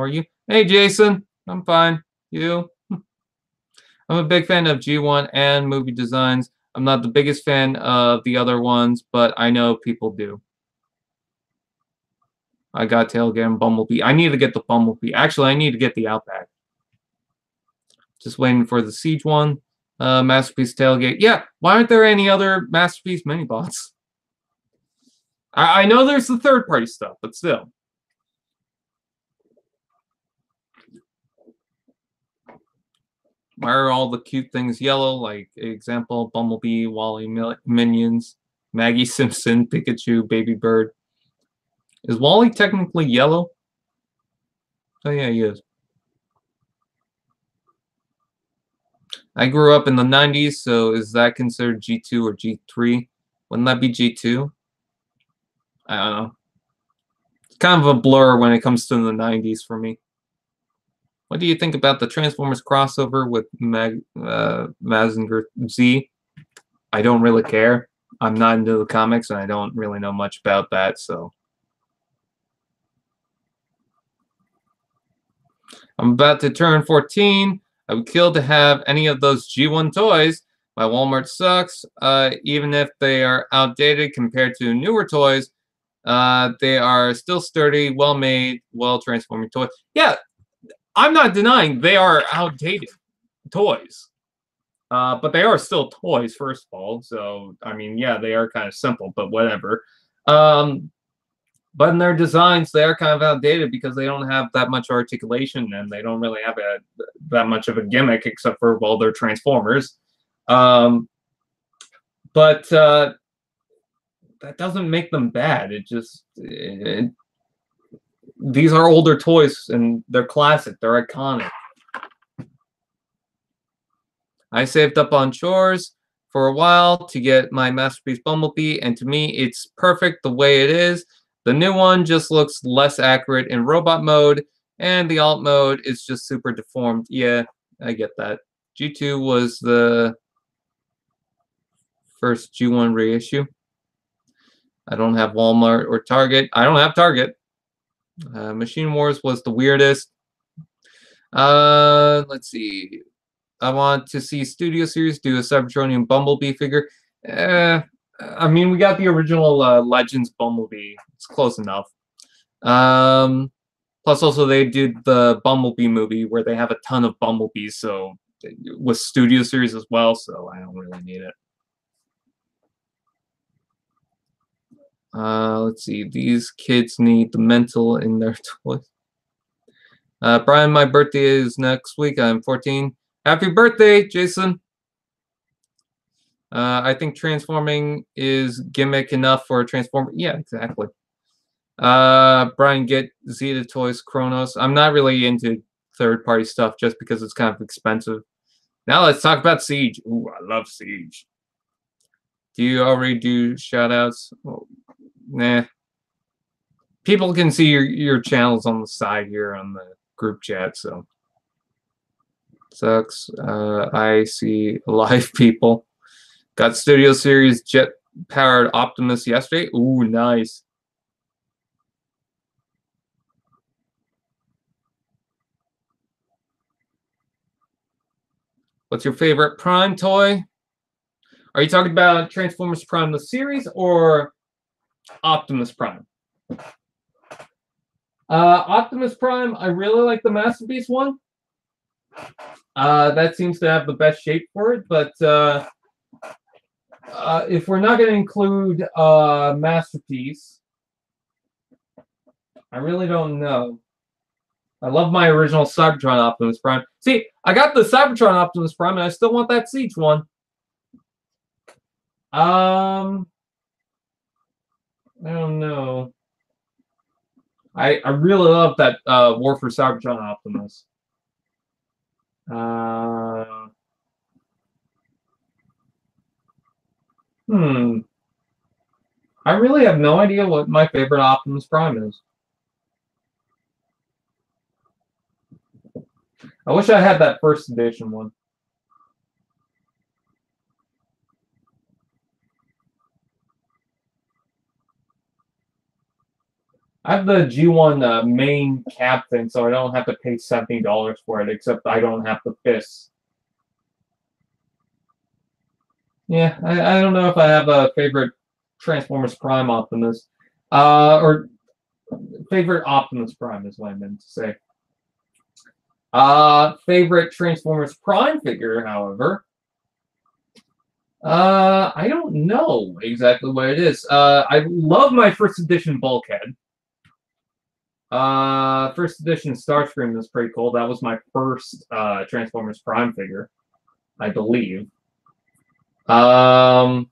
A: are you? Hey, Jason. I'm fine. You? I'm a big fan of G1 and movie designs. I'm not the biggest fan of the other ones, but I know people do. I got Tailgate and Bumblebee. I need to get the Bumblebee. Actually, I need to get the Outback. Just waiting for the Siege one. Masterpiece Tailgate. Yeah, why aren't there any other Masterpiece mini-bots? I know there's the third-party stuff, but still. Why are all the cute things yellow? Like, example, Bumblebee, Wally Minions, Maggie Simpson, Pikachu, Baby Bird. Is Wally technically yellow? Oh, yeah, he is. I grew up in the 90s, so is that considered G2 or G3? Wouldn't that be G2? I don't know. It's kind of a blur when it comes to the 90s for me. What do you think about the Transformers crossover with Mazinger Z? I don't really care. I'm not into the comics, and I don't really know much about that, so. I'm about to turn 14. I would kill to have any of those G1 toys. My Walmart sucks. Even if they are outdated compared to newer toys, they are still sturdy, well-made, well-transforming toys. Yeah, I'm not denying they are outdated toys. But they are still toys, first of all. So, I mean, yeah, they are kind of simple, but whatever. But in their designs, they are kind of outdated because they don't have that much articulation and they don't really have that much of a gimmick except for, well, they're Transformers. But that doesn't make them bad. It just... these are older toys and they're classic. They're iconic. I saved up on chores for a while to get my Masterpiece Bumblebee, and to me, it's perfect the way it is. The new one just looks less accurate in robot mode, and the alt mode is just super deformed. Yeah, I get that. G2 was the first G1 reissue. I don't have Walmart or Target. I don't have Target. Machine Wars was the weirdest. Let's see. I want to see Studio Series do a Cybertronian Bumblebee figure. I mean, we got the original Legends Bumblebee. It's close enough. Plus, also, they did the Bumblebee movie where they have a ton of Bumblebees, so with Studio Series as well, so I don't really need it. Let's see. These kids need the mental in their toys. Brian, my birthday is next week. I'm 14. Happy birthday, Jason. I think transforming is gimmick enough for a transformer. Yeah, exactly. Brian, get Zeta Toys Kronos. I'm not really into third-party stuff just because it's kind of expensive. Now let's talk about Siege. Ooh, I love Siege. Do you already do shout-outs? Oh, nah. People can see your channels on the side here on the group chat, so. Sucks. I see live people. Got Studio Series jet-powered Optimus yesterday. Ooh, nice. What's your favorite Prime toy? Are you talking about Transformers Prime the series or Optimus Prime? Optimus Prime, I really like the Masterpiece one. That seems to have the best shape for it, but if we're not going to include Masterpiece, I really don't know. I love my original Cybertron Optimus Prime. See, I got the Cybertron Optimus Prime, and I still want that Siege one. I don't know. I really love that War for Cybertron Optimus. I really have no idea what my favorite Optimus Prime is. I wish I had that first edition one. I have the G1 main cab thing, so I don't have to pay $70 for it, except I don't have the fists. Yeah, I don't know if I have a favorite Transformers Prime Optimus. Or favorite Optimus Prime is what I meant to say. Favorite Transformers Prime figure, however. I don't know exactly what it is. I love my first edition Bulkhead. First edition Starscream is pretty cool. That was my first Transformers Prime figure, I believe. I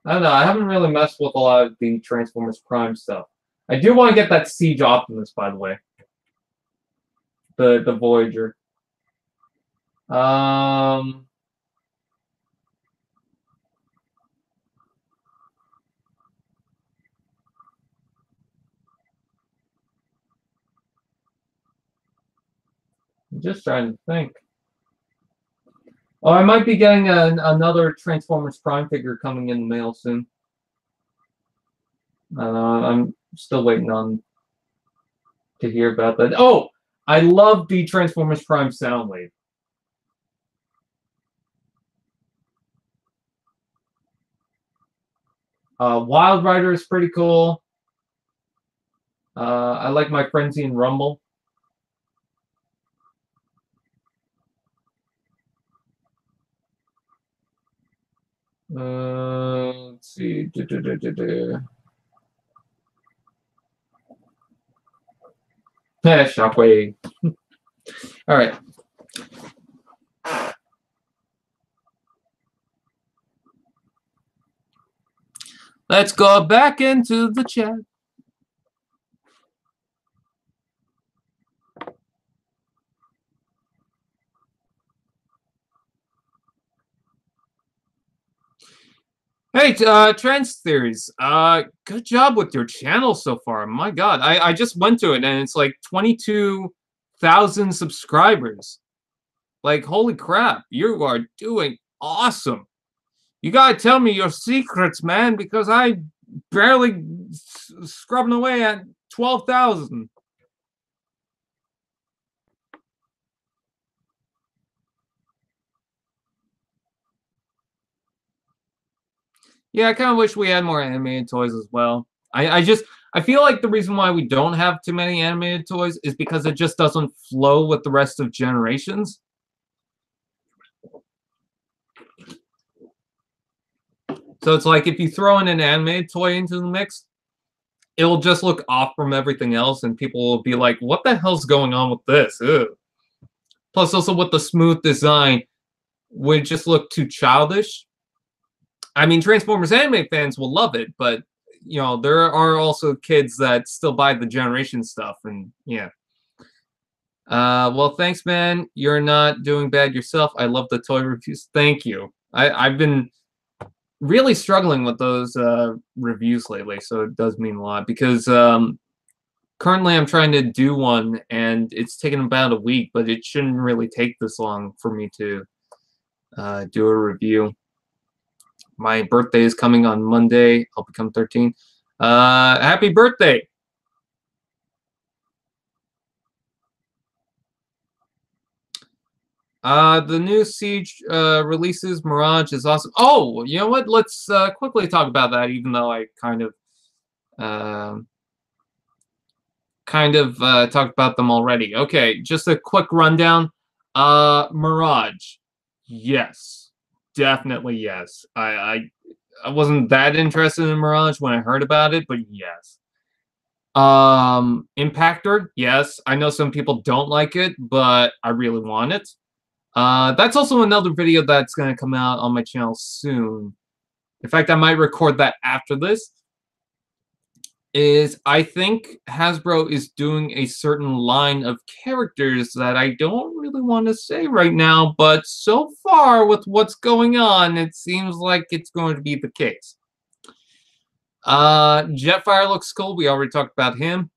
A: don't know. I haven't really messed with a lot of the Transformers Prime stuff. I do want to get that Siege Optimus, by the way. The Voyager. I'm just trying to think. Oh, I might be getting another Transformers Prime figure coming in the mail soon. I'm still waiting to hear about that. Oh, I love the Transformers Prime Soundwave. Wild Rider is pretty cool. I like my Frenzy and Rumble. Let's see. Yeah, Shockwave. All right. Let's go back into the chat. Hey, Trans Theories, good job with your channel so far. My God, I just went to it and it's like 22,000 subscribers. Like, holy crap, you are doing awesome. You gotta tell me your secrets, man, because I barely scrubbing away at 12,000. Yeah, I kind of wish we had more animated toys as well. I feel like the reason why we don't have too many animated toys is because it just doesn't flow with the rest of generations. So it's like if you throw in an animated toy into the mix, it'll just look off from everything else, and people will be like, "What the hell's going on with this?" Ew. Plus, also with the smooth design, would just look too childish. I mean, Transformers anime fans will love it, but you know, there are also kids that still buy the generation stuff, and yeah. Well, thanks, man. You're not doing bad yourself. I love the toy reviews. Thank you. I've been really struggling with those reviews lately, so it does mean a lot because currently I'm trying to do one, and it's taken about a week, but it shouldn't really take this long for me to do a review. My birthday is coming on Monday. I'll become 13. Happy birthday! The new Siege releases, Mirage is awesome. Oh, you know what? Let's quickly talk about that, even though I kind of talked about them already. Okay, just a quick rundown. Mirage. Yes. Definitely yes. I wasn't that interested in Mirage when I heard about it, but yes. Impactor, yes. I know some people don't like it, but I really want it. That's also another video that's going to come out on my channel soon. In fact, I might record that after this. I think Hasbro is doing a certain line of characters that I don't really want to say right now, but so far with what's going on, it seems like it's going to be the case. Jetfire looks cool. We already talked about him.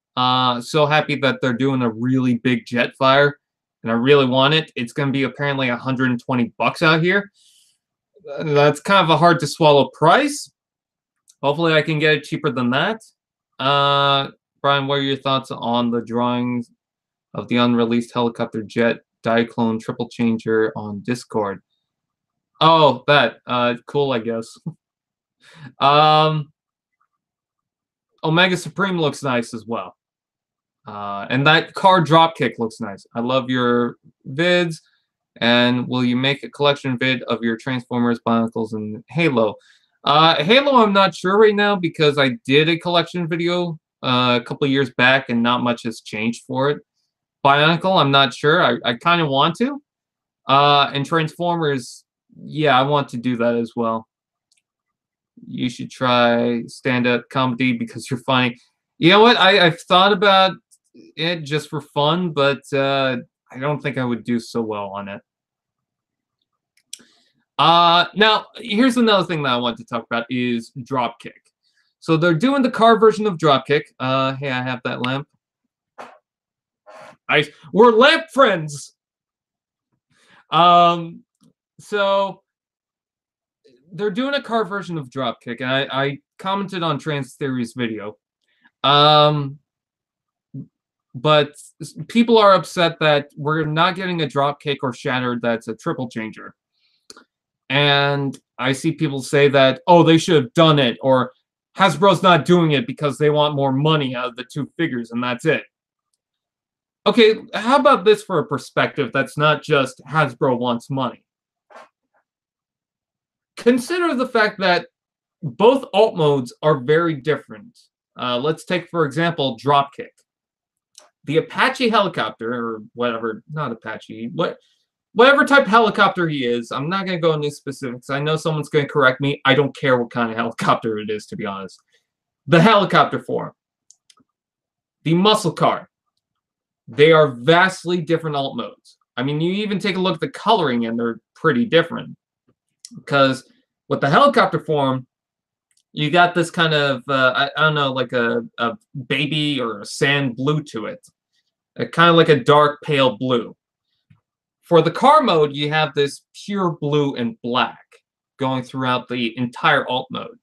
A: So happy that they're doing a really big Jetfire, and I really want it. It's going to be apparently 120 bucks out here. That's kind of a hard to swallow price. Hopefully I can get it cheaper than that. Brian, what are your thoughts on the drawings of the unreleased helicopter jet Diaclone triple changer on Discord? Oh, that. Cool, I guess. Omega Supreme looks nice as well. And that car Dropkick looks nice. I love your vids. And will you make a collection vid of your Transformers, Bionicles, and Halo? Halo, I'm not sure right now because I did a collection video a couple of years back and not much has changed for it. Bionicle, I'm not sure. I kind of want to. And Transformers, yeah, I want to do that as well. You should try stand-up comedy because you're funny. You know what? I've thought about it just for fun, but I don't think I would do so well on it. Now, here's another thing that I want to talk about is Dropkick. So they're doing the car version of Dropkick. Hey, I have that lamp. We're lamp friends! So they're doing a car version of Dropkick, and I commented on Trans Theory's video. But people are upset that we're not getting a Dropkick or Shattered that's a triple changer. And I see people say that, oh, they should have done it, or Hasbro's not doing it because they want more money out of the two figures, and that's it. Okay, how about this for a perspective that's not just Hasbro wants money? Consider the fact that both alt modes are very different. Let's take, for example, Dropkick. The Apache helicopter, or whatever, not Apache, whatever type helicopter he is, I'm not going to go into specifics. I know someone's going to correct me. I don't care what kind of helicopter it is, to be honest. The helicopter form. The muscle car. They are vastly different alt modes. I mean, you even take a look at the coloring, and they're pretty different. Because with the helicopter form, You got this kind of, I don't know, like a baby or a sand blue to it. Kind of like a dark pale blue. For the car mode, you have this pure blue and black going throughout the entire alt mode.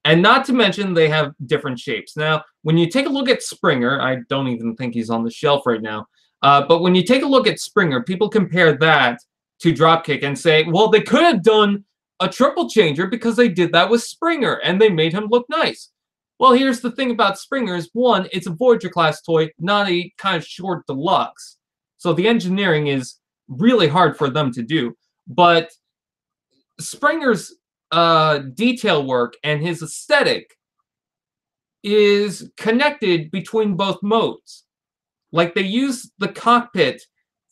A: And not to mention, they have different shapes. Now, when you take a look at Springer, I don't even think he's on the shelf right now, but when you take a look at Springer, people compare that to Dropkick and say, well, they could have done a triple changer because they did that with Springer and they made him look nice. Well, here's the thing about Springer is, one, it's a Voyager class toy, not a kind of short deluxe. So the engineering is really hard for them to do. But Springer's detail work and his aesthetic is connected between both modes. Like, they use the cockpit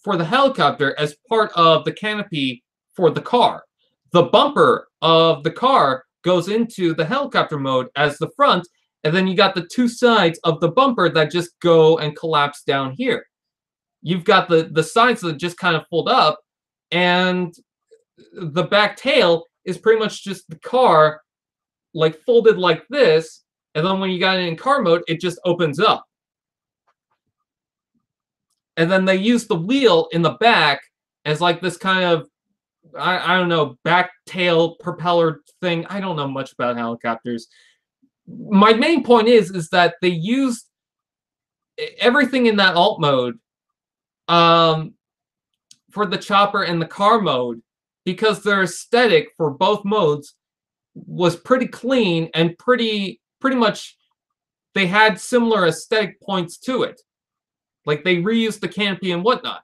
A: for the helicopter as part of the canopy for the car. The bumper of the car goes into the helicopter mode as the front, and then you got the two sides of the bumper that just go and collapse down here. You've got the sides that just kind of fold up, and the back tail is pretty much just the car, like, folded like this, and then when you got it in car mode, it just opens up. And then they use the wheel in the back as like this kind of, I don't know, back tail propeller thing. I don't know much about helicopters. My main point is that they used everything in that alt mode for the chopper and the car mode, because their aesthetic for both modes was pretty clean and pretty much they had similar aesthetic points to it. Like, they reused the canopy and whatnot.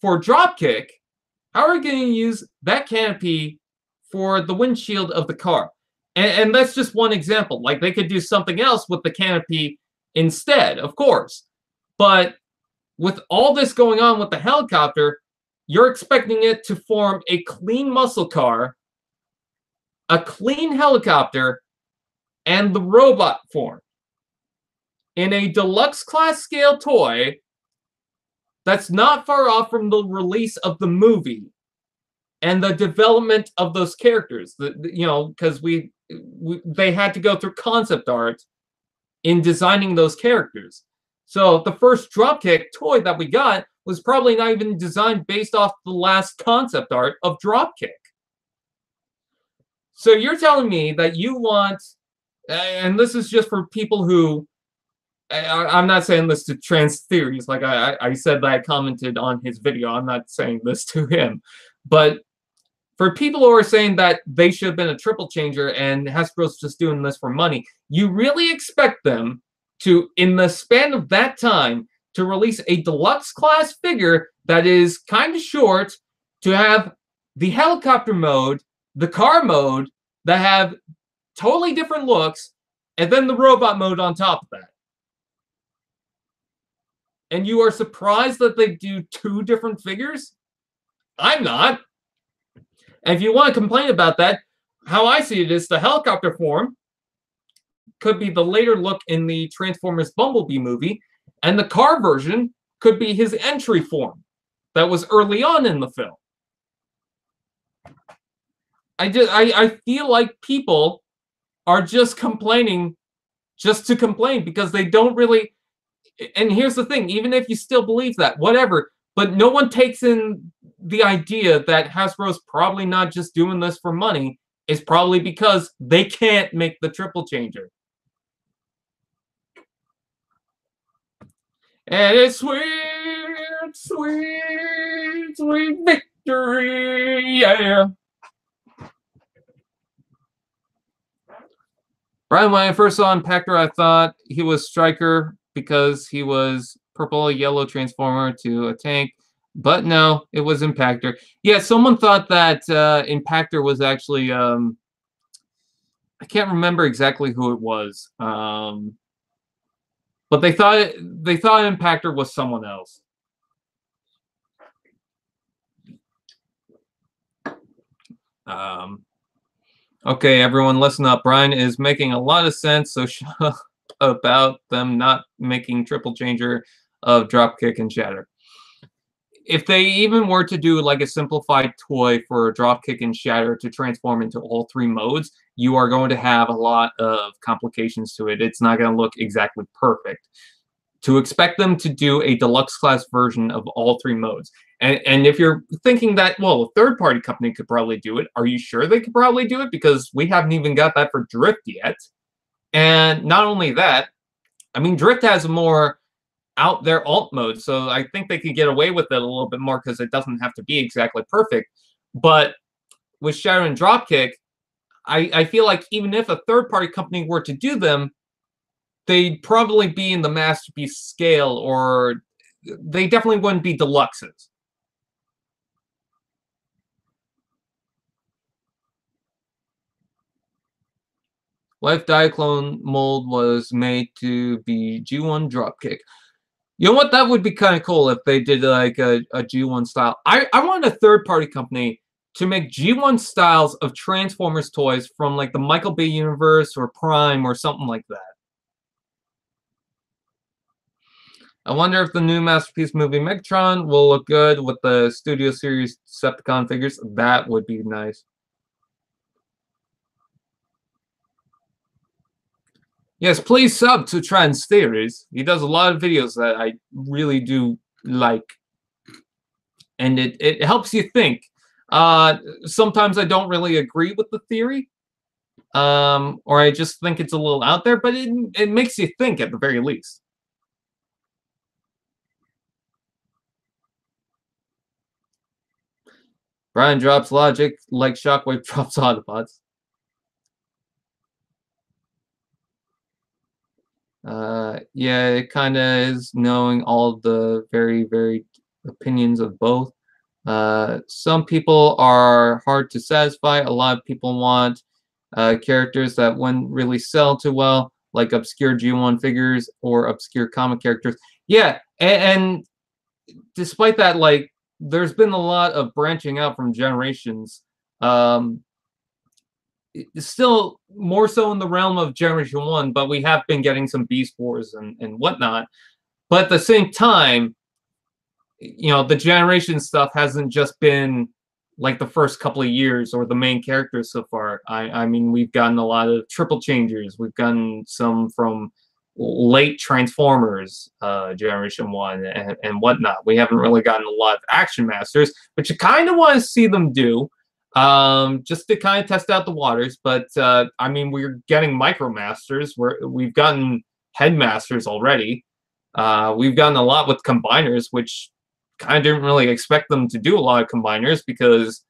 A: For Dropkick, how are we going to use that canopy for the windshield of the car? And that's just one example. Like, they could do something else with the canopy instead, of course. But with all this going on with the helicopter, you're expecting it to form a clean muscle car, a clean helicopter, and the robot form in a deluxe class scale toy that's not far off from the release of the movie and the development of those characters. You know, because they had to go through concept art in designing those characters. So the first Dropkick toy that we got was probably not even designed based off the last concept art of Dropkick. So you're telling me that you want, and this is just for people who, I'm not saying this to Trans Theories, like I said that I commented on his video, I'm not saying this to him, but for people who are saying that they should have been a triple changer and Hasbro's just doing this for money, you really expect them to, in the span of that time, to release a deluxe class figure that is kind of short, to have the helicopter mode, the car mode, that have totally different looks, and then the robot mode on top of that. And you are surprised that they do two different figures? I'm not. And if you want to complain about that, how I see it is the helicopter form could be the later look in the Transformers Bumblebee movie, and the car version could be his entry form that was early on in the film. I feel like people are just complaining just to complain, because they don't really. And here's the thing, even if you still believe that, whatever, but no one takes in the idea that Hasbro's probably not just doing this for money. It's probably because they can't make the triple changer. And it's sweet, sweet, sweet victory, yeah. Brian, when I first saw Impactor, I thought he was Stryker because he was purple, yellow transformer to a tank. But no, it was Impactor. Yeah, someone thought that Impactor was actually... I can't remember exactly who it was. But they thought Impactor was someone else. Okay, everyone, listen up. Brian is making a lot of sense, so shut up about them not making triple changer of Dropkick and Shatter. if they even were to do like a simplified toy for Dropkick and Shatter to transform into all 3 modes, you are going to have a lot of complications to it. It's not going to look exactly perfect. To expect them to do a deluxe class version of all 3 modes. And if you're thinking that, well, a third-party company could probably do it, are you sure they could probably do it? Because we haven't even got that for Drift yet. And not only that, I mean, Drift has a more out there alt mode, so I think they could get away with it a little bit more because it doesn't have to be exactly perfect. But with Shadow and Dropkick, I feel like even if a third-party company were to do them, they'd probably be in the Masterpiece scale, or they definitely wouldn't be deluxes. Life Diaclone mold was made to be G1 Dropkick. You know what? That would be kind of cool if they did like a G1 style. I want a third-party company to make G1 styles of Transformers toys from like the Michael Bay universe or Prime or something like that. I wonder if the new Masterpiece movie Megatron will look good with the Studio Series Decepticon figures. That would be nice. Yes, please sub to Trans Theories. He does a lot of videos that I really do like. And it helps you think. Sometimes I don't really agree with the theory. Or I just think it's a little out there, but it makes you think at the very least. Brian drops logic like Shockwave drops Autobots. Yeah, it kind of is knowing all the very varied opinions of both. Some people are hard to satisfy. A lot of people want characters that wouldn't really sell too well, like obscure G1 figures or obscure comic characters. Yeah, and despite that, like, there's been a lot of branching out from generations. It's still more so in the realm of Generation 1, but we have been getting some Beast Wars and whatnot. But at the same time, you know, the generation stuff hasn't just been like the first couple of years or the main characters so far. I mean, we've gotten a lot of triple changers. We've gotten some from late Transformers, Generation 1 and whatnot. We haven't really gotten a lot of Action Masters, but you kind of want to see them do. Just to kind of test out the waters, but I mean, we're getting Micromasters. We've gotten Headmasters already. We've gotten a lot with Combiners, which kind of didn't really expect them to do a lot of Combiners because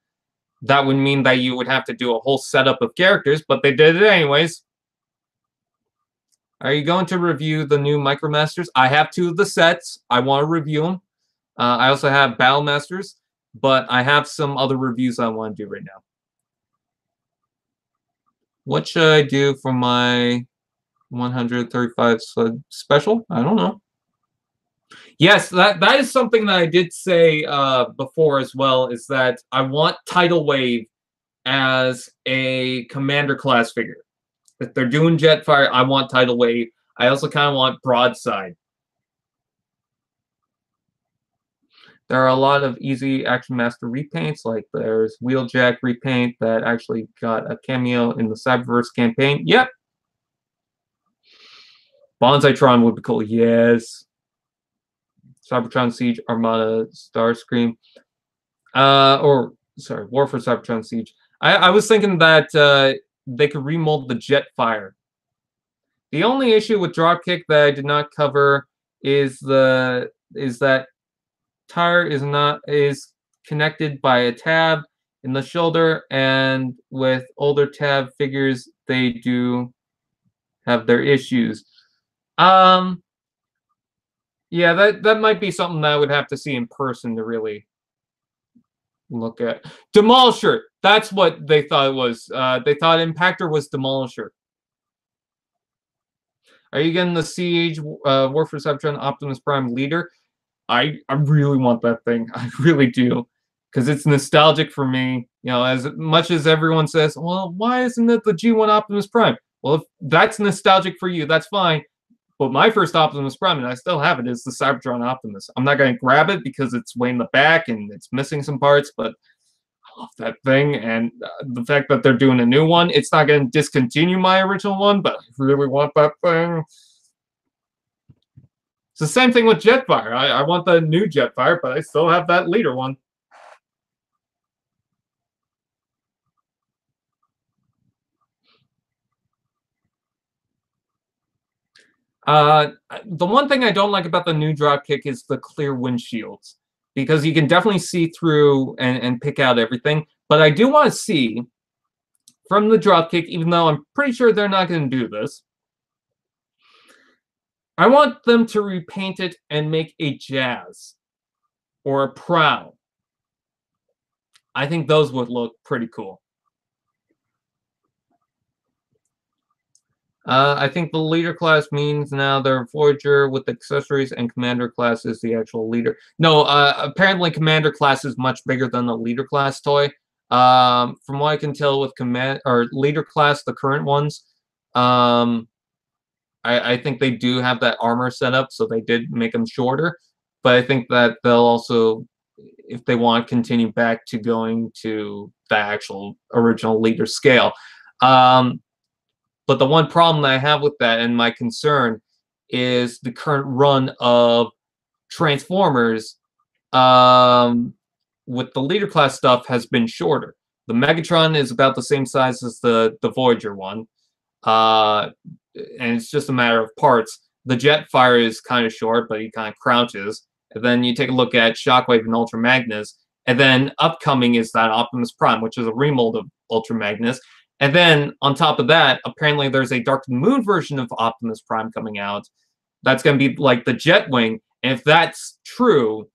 A: that would mean that you would have to do a whole setup of characters, but they did it anyways. Are you going to review the new Micromasters? I have 2 of the sets. I want to review them. I also have Battlemasters. But I have some other reviews I want to do right now. What should I do for my 135 special? I don't know. Yes, that is something that I did say before as well, is that I want Tidal Wave as a Commander class figure. If they're doing Jetfire, I want Tidal Wave. I also kind of want Broadside. There are a lot of easy Action Master repaints, like there's Wheeljack repaint that actually got a cameo in the Cyberverse campaign. Yep. Bonsaitron would be cool. Yes. Cybertron Siege, Armada, Starscream. War for Cybertron Siege. I was thinking that they could remold the Jetfire. The only issue with Dropkick that I did not cover is that tire is connected by a tab in the shoulder, and with older tab figures they do have their issues. Yeah, that might be something that I would have to see in person to really look at. Demolisher, that's what they thought it was. They thought Impactor was Demolisher. Are you getting the Siege War for Cybertron Optimus Prime leader? I really want that thing. I really do. Because it's nostalgic for me. You know, as much as everyone says, well, why isn't it the G1 Optimus Prime? Well, if that's nostalgic for you, that's fine. But my first Optimus Prime, and I still have it, is the Cybertron Optimus. I'm not going to grab it because it's way in the back and it's missing some parts, but I love that thing. And the fact that they're doing a new one, it's not going to discontinue my original one, but I really want that thing. It's the same thing with Jetfire. I want the new Jetfire, but I still have that leader one. The one thing I don't like about the new Dropkick is the clear windshields, because you can definitely see through and pick out everything. But I do want to see from the Dropkick, even though I'm pretty sure they're not going to do this, I want them to repaint it and make a Jazz or a Prowl. I think those would look pretty cool. I think the leader class means now they're Voyager with accessories, and commander class is the actual leader. No, apparently commander class is much bigger than the leader class toy. From what I can tell with leader class, the current ones, I think they do have that armor set up, so they did make them shorter. But I think that they'll also, if they want to continue back to going to the actual original leader scale. But the one problem that I have with that, and my concern, is the current run of Transformers with the leader class stuff has been shorter. The Megatron is about the same size as the Voyager one, and it's just a matter of parts. The Jetfire is kind of short, but he kind of crouches. And then you take a look at Shockwave and Ultra Magnus, and then upcoming is that Optimus Prime, which is a remold of Ultra Magnus. And then, on top of that, apparently there's a Dark Moon version of Optimus Prime coming out. That's going to be like the Jetwing. And if that's true,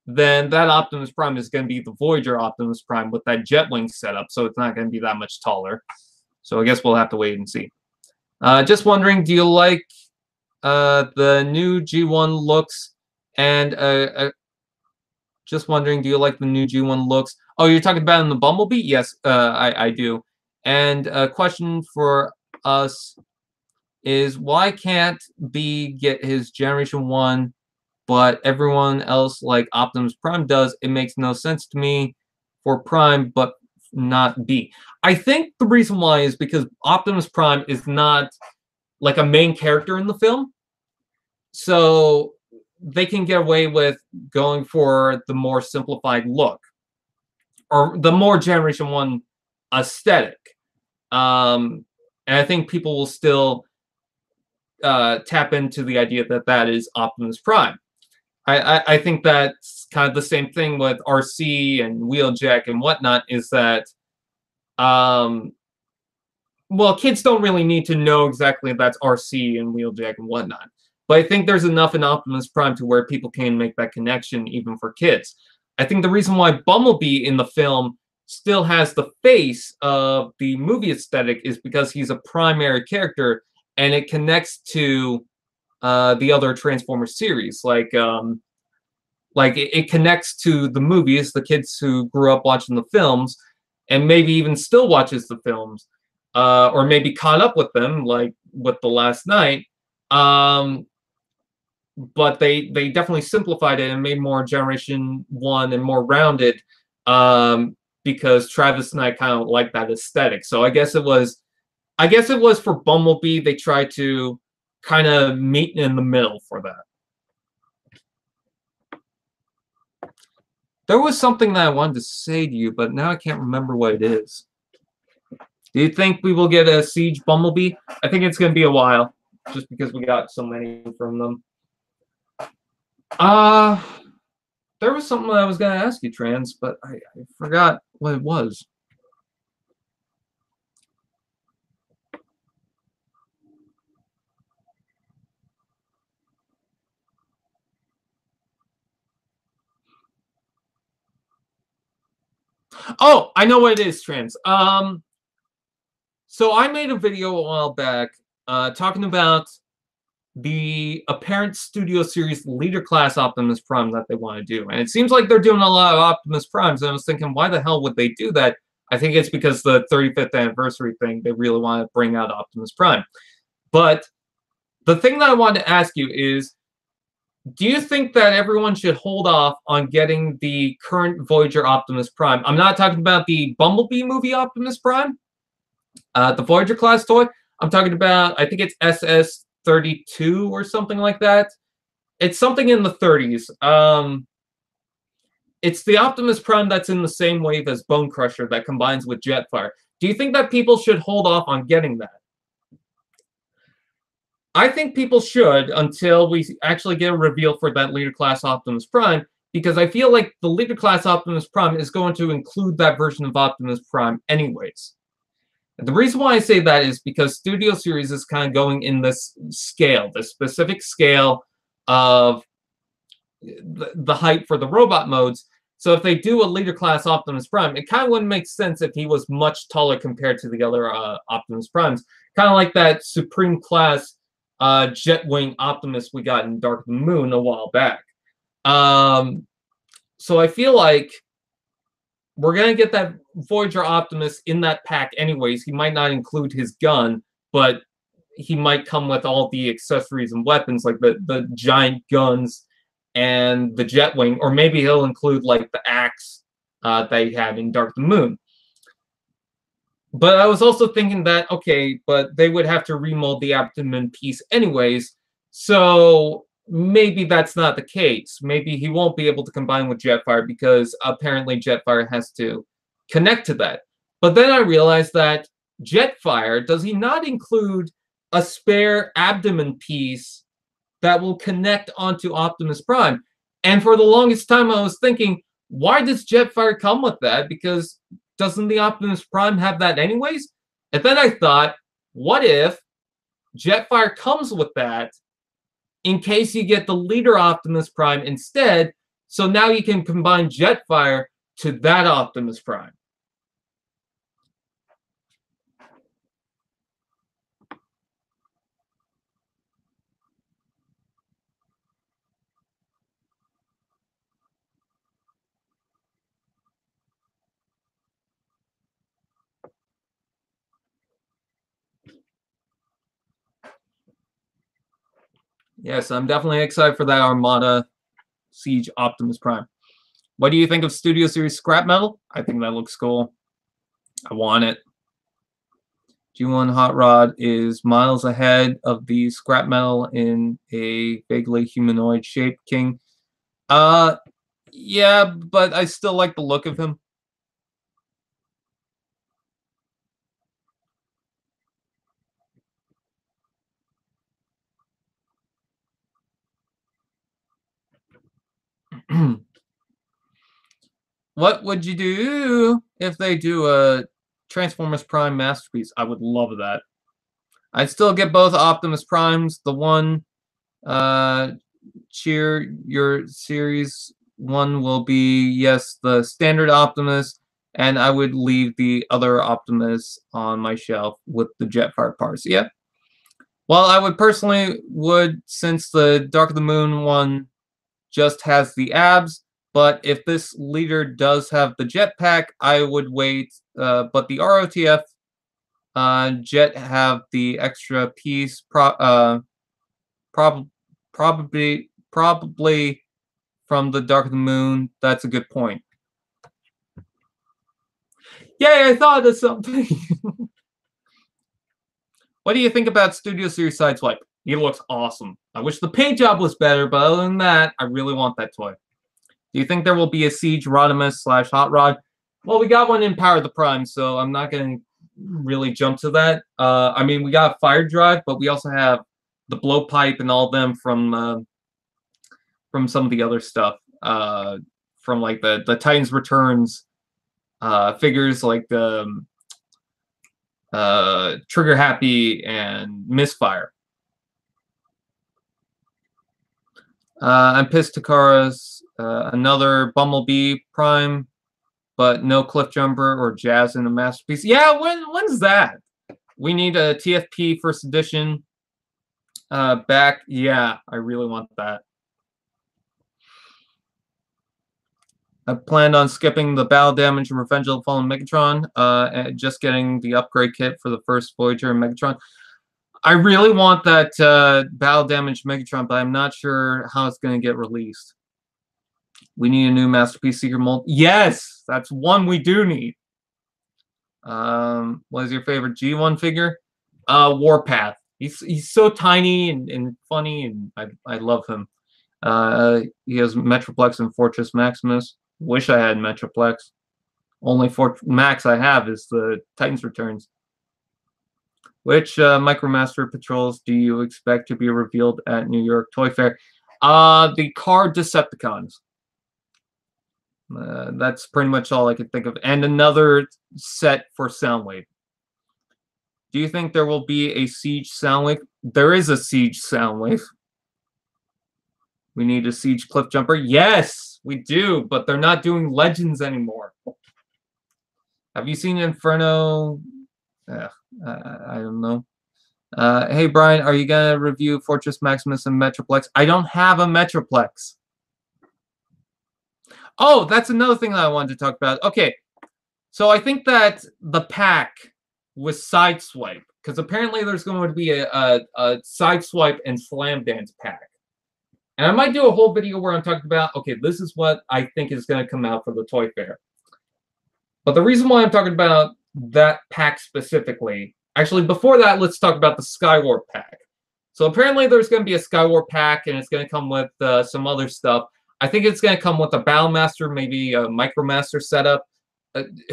A: then that Optimus Prime is going to be the Voyager Optimus Prime with that Jetwing setup. So it's not going to be that much taller. So I guess we'll have to wait and see. Just wondering, do you like the new G1 looks? And just wondering, do you like the new G1 looks? Oh, you're talking about in the Bumblebee? Yes, I do. And a question for us is, why can't B get his Generation 1, but everyone else like Optimus Prime does? It makes no sense to me for Prime, but not B. I think the reason why is because Optimus Prime is not like a main character in the film. So they can get away with going for the more simplified look, or the more Generation 1 aesthetic. And I think people will still tap into the idea that that is Optimus Prime. I think that's kind of the same thing with RC and Wheeljack and whatnot, is that, well, kids don't really need to know exactly that's RC and Wheeljack and whatnot. But I think there's enough in Optimus Prime to where people can make that connection even for kids. I think the reason why Bumblebee in the film still has the face of the movie aesthetic is because he's a primary character, and it connects to the other Transformers series. Like it connects to the movies, the kids who grew up watching the films, and maybe even still watches the films, or maybe caught up with them, like with The Last Night. But they definitely simplified it and made more Generation 1 and more rounded, because Travis and I kind of like that aesthetic. So I guess it was for Bumblebee, they tried to kind of meet in the middle for that. There was something that I wanted to say to you, but now I can't remember what it is. Do you think we will get a Siege Bumblebee? I think it's going to be a while, just because we got so many from them. There was something I was going to ask you, Trans, but I forgot what it was. Oh, I know what it is, Trans. So I made a video a while back talking about the apparent Studio Series Leader Class Optimus Prime that they want to do. And it seems like they're doing a lot of Optimus Primes, and I was thinking, why the hell would they do that? I think it's because the 35th anniversary thing, they really want to bring out Optimus Prime. But the thing that I wanted to ask you is, do you think that everyone should hold off on getting the current Voyager Optimus Prime? I'm not talking about the Bumblebee movie Optimus Prime, the Voyager class toy. I'm talking about, I think it's SS32 or something like that. It's something in the 30s. It's the Optimus Prime that's in the same wave as Bone Crusher that combines with Jetfire. Do you think that people should hold off on getting that? I think people should until we actually get a reveal for that Leader Class Optimus Prime, because I feel like the Leader Class Optimus Prime is going to include that version of Optimus Prime anyways. And the reason why I say that is because Studio Series is kind of going in this scale, this specific scale of the height for the robot modes. So if they do a Leader Class Optimus Prime, it kind of wouldn't make sense if he was much taller compared to the other Optimus Primes. Kind of like that Supreme Class Jetwing Optimus we got in Dark of the Moon a while back. So I feel like we're going to get that Voyager Optimus in that pack anyways. He might not include his gun, but he might come with all the accessories and weapons, like the giant guns and the Jetwing, or maybe he'll include like the axe that he had in Dark of the Moon. But I was also thinking that, okay, but they would have to remold the abdomen piece anyways, so maybe that's not the case. Maybe he won't be able to combine with Jetfire because apparently Jetfire has to connect to that. But then I realized that Jetfire, does he not include a spare abdomen piece that will connect onto Optimus Prime? And for the longest time I was thinking, why does Jetfire come with that? Because doesn't the Optimus Prime have that anyways? And then I thought, what if Jetfire comes with that in case you get the Leader Optimus Prime instead, so now you can combine Jetfire to that Optimus Prime. Yes, I'm definitely excited for that Armada Siege Optimus Prime. What do you think of Studio Series Scrap Metal? I think that looks cool. I want it. G1 Hot Rod is miles ahead of the Scrap Metal in a vaguely humanoid shaped king. Yeah, but I still like the look of him. What would you do if they do a Transformers Prime Masterpiece? I would love that. I'd still get both Optimus Primes. The one cheer your series one will be, yes, the standard Optimus, and I would leave the other Optimus on my shelf with the Jetfire parts. Yeah. Well, I would personally since the Dark of the Moon one just has the abs, but if this leader does have the jetpack, I would wait. But the ROTF jet have the extra piece, probably from the Dark of the Moon. That's a good point. Yay, I thought of something. What do you think about Studio Series Sideswipe? He looks awesome. I wish the paint job was better, but other than that, I really want that toy. Do you think there will be a Siege Rodimus / Hot Rod? Well, we got one in Power of the Prime, so I'm not going to really jump to that. I mean, we got Fire Drive, but we also have the Blowpipe and all of them from some of the other stuff. From like the Titans Returns figures, like the Trigger Happy and Misfire. I'm pissed Takara's another Bumblebee Prime, but no Cliff Jumper or Jazz in a Masterpiece. Yeah, when's that? We need a TFP first edition back. Yeah, I really want that. I planned on skipping the Battle Damage and Revenge of the Fallen Megatron, and just getting the upgrade kit for the first Voyager and Megatron. I really want that battle damage Megatron, but I'm not sure how it's going to get released. We need a new Masterpiece Secret Mold. Yes, that's one we do need. What is your favorite G1 figure? Warpath. He's so tiny and funny, and I love him. He has Metroplex and Fortress Maximus. Wish I had Metroplex. Only Max I have is the Titans Returns. Which Micromaster Patrols do you expect to be revealed at New York Toy Fair? The card Decepticons. That's pretty much all I could think of. And another set for Soundwave. Do you think there will be a Siege Soundwave? There is a Siege Soundwave. We need a Siege Cliff Jumper. Yes, we do, but they're not doing Legends anymore. Have you seen Inferno? I don't know. Hey, Brian, are you going to review Fortress Maximus and Metroplex? I don't have a Metroplex. Oh, that's another thing that I wanted to talk about. Okay, so I think that the pack was Sideswipe, because apparently there's going to be a Sideswipe and Slam Dance pack. And I might do a whole video where I'm talking about, okay, this is what I think is going to come out for the Toy Fair. But the reason why I'm talking about that pack specifically, actually before that, let's talk about the Skywar pack. So apparently there's going to be a Skywar pack, and it's going to come with some other stuff. I think it's going to come with a Battlemaster, maybe a Micromaster setup.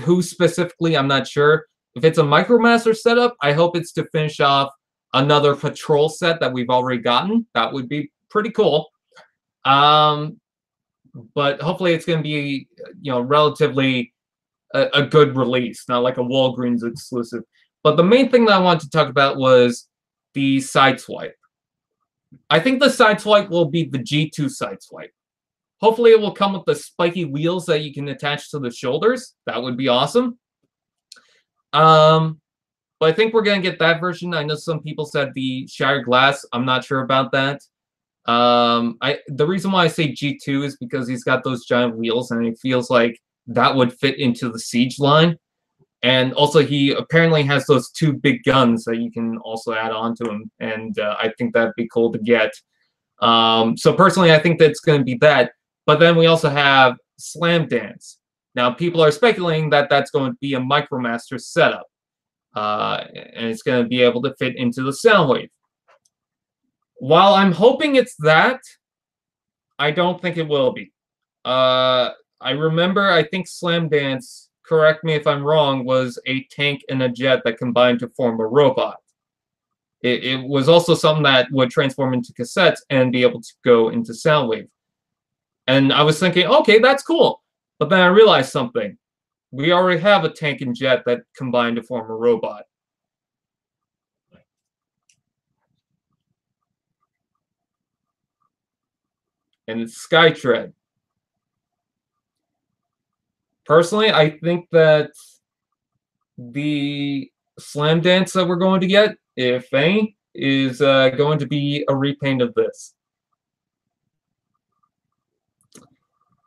A: Who specifically, I'm not sure. If it's a Micromaster setup, I hope it's to finish off another patrol set that we've already gotten. That would be pretty cool. But hopefully it's going to be, you know, relatively a good release, not like a Walgreens exclusive. But the main thing that I wanted to talk about was the Sideswipe. I think the Sideswipe will be the G2 Sideswipe. Hopefully it will come with the spiky wheels that you can attach to the shoulders. That would be awesome. But I think we're going to get that version. I know some people said the Shattered Glass. I'm not sure about that. The reason why I say G2 is because he's got those giant wheels, and it feels like that would fit into the Siege line. And also, he apparently has those two big guns that you can also add on to him, and I think that'd be cool to get. So personally, I think that's going to be that. But then we also have Slam Dance. Now, people are speculating that that's going to be a Micromaster setup, and it's going to be able to fit into the Soundwave. While I'm hoping it's that, I don't think it will be. I remember, I think Slam Dance, correct me if I'm wrong, was a tank and a jet that combined to form a robot. It was also something that would transform into cassettes and be able to go into Soundwave. And I was thinking, okay, that's cool. But then I realized something. We already have a tank and jet that combined to form a robot. And it's Skytread. Personally, I think that the Slam Dance that we're going to get, if any, is going to be a repaint of this.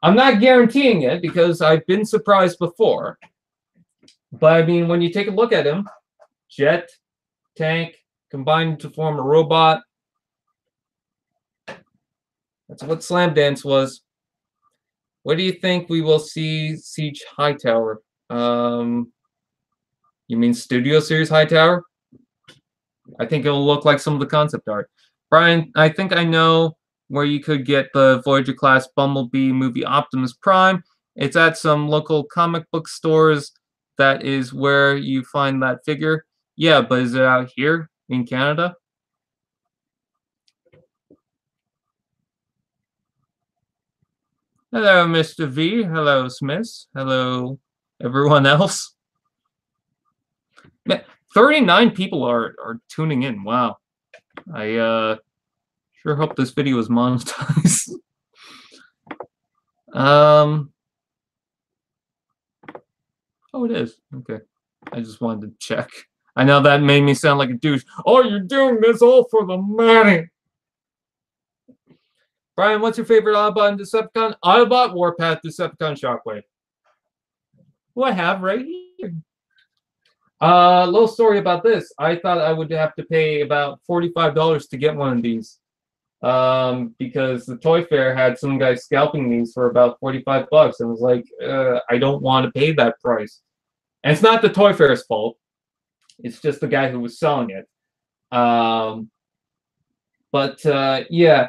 A: I'm not guaranteeing it because I've been surprised before. But I mean, when you take a look at him, jet, tank, combined to form a robot. That's what Slam Dance was. What do you think we will see Siege Hightower? You mean Studio Series Hightower? I think it'll look like some of the concept art. Brian, I think I know where you could get the Voyager class Bumblebee movie Optimus Prime. It's at some local comic book stores. That is where you find that figure. Yeah, but is it out here in Canada? Hello, Mr. V. Hello, Smith. Hello, everyone else. Man, 39 people are tuning in. Wow. I sure hope this video is monetized. Oh, it is. Okay. I just wanted to check. I know that made me sound like a douche. Oh, you're doing this all for the money. Brian, what's your favorite Autobot and Decepticon? Autobot, Warpath, Decepticon, Shockwave. Who I have right here. Little story about this. I thought I would have to pay about $45 to get one of these. Because the Toy Fair had some guy scalping these for about 45 bucks. And I was like, I don't want to pay that price. And it's not the Toy Fair's fault. It's just the guy who was selling it. Yeah,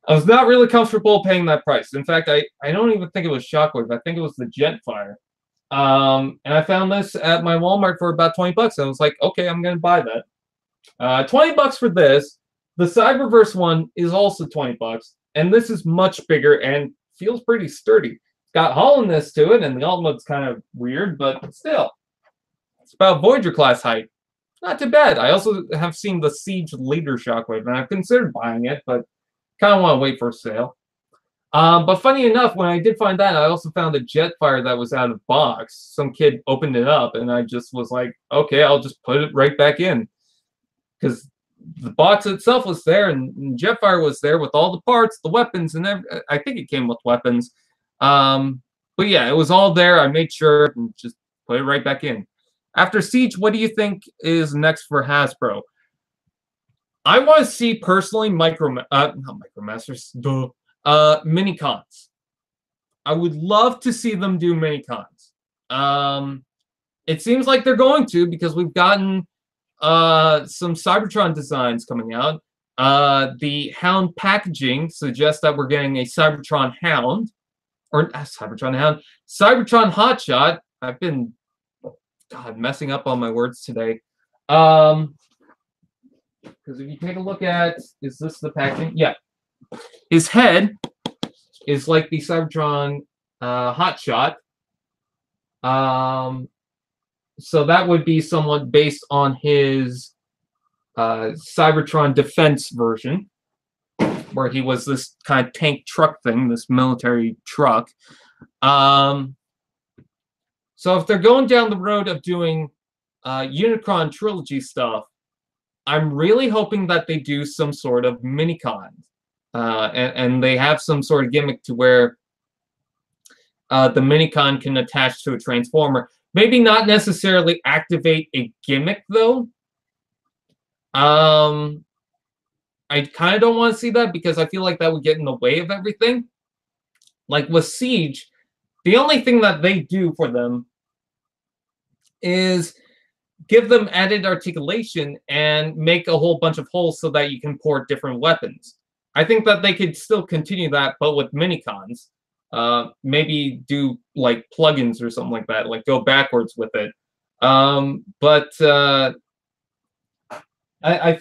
A: I was not really comfortable paying that price. In fact, I don't even think it was Shockwave. I think it was the Jetfire. And I found this at my Walmart for about 20 bucks. I was like, okay, I'm going to buy that. 20 bucks for this. The Cyberverse one is also 20 bucks. And this is much bigger and feels pretty sturdy. It's got hollowness to it, and the Ultimate's kind of weird, but still. It's about Voyager class height. Not too bad. I also have seen the Siege Leader Shockwave, and I've considered buying it, but kind of want to wait for a sale. But funny enough, when I did find that, I also found a Jetfire that was out of box. Some kid opened it up, and I just was like, okay, I'll just put it right back in. Because the box itself was there, and Jetfire was there with all the parts, the weapons, and I think it came with weapons. But yeah, it was all there. I made sure and just put it right back in. After Siege, what do you think is next for Hasbro? I want to see personally not Micromasters, mini-cons. I would love to see them do mini-cons. It seems like they're going to, because we've gotten some Cybertron designs coming out. The Hound packaging suggests that we're getting a Cybertron Hound, or Cybertron Hound, Cybertron Hotshot. I've been messing up on my words today. Because if you take a look at, is this the packaging? Yeah. His head is like the Cybertron Hotshot. So that would be somewhat based on his Cybertron Defense version, where he was this kind of tank truck thing, this military truck. So if they're going down the road of doing Unicron trilogy stuff, I'm really hoping that they do some sort of mini-con. And they have some sort of gimmick to where the mini-con can attach to a Transformer. Maybe not necessarily activate a gimmick, though. I kind of don't want to see that, because I feel like that would get in the way of everything. Like with Siege, the only thing that they do for them is give them added articulation and make a whole bunch of holes so that you can port different weapons. I think that they could still continue that, but with mini-cons. Maybe do like plugins or something like that, like go backwards with it. I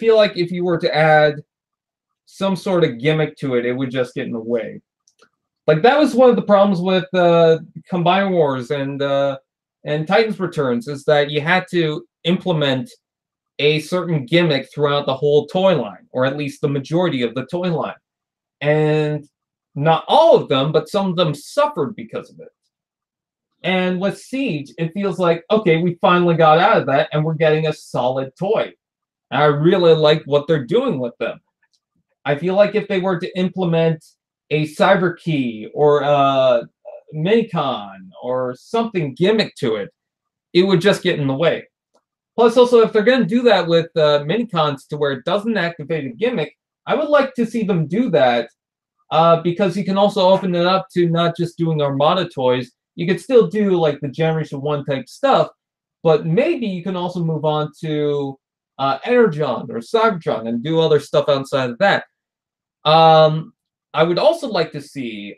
A: feel like if you were to add some sort of gimmick to it, it would just get in the way. Like that was one of the problems with Combine Wars and Titans Returns, is that you had to implement a certain gimmick throughout the whole toy line, or at least the majority of the toy line. And not all of them, but some of them suffered because of it. And with Siege, it feels like, okay, we finally got out of that, and we're getting a solid toy. And I really like what they're doing with them. I feel like if they were to implement a Cyber Key or a Minicon or something gimmick to it, it would just get in the way. Plus, also, if they're going to do that with Minicons to where it doesn't activate a gimmick, I would like to see them do that, because you can also open it up to not just doing Armada toys. You could still do like the Generation 1 type stuff, but maybe you can also move on to Energon or Cybertron and do other stuff outside of that. I would also like to see,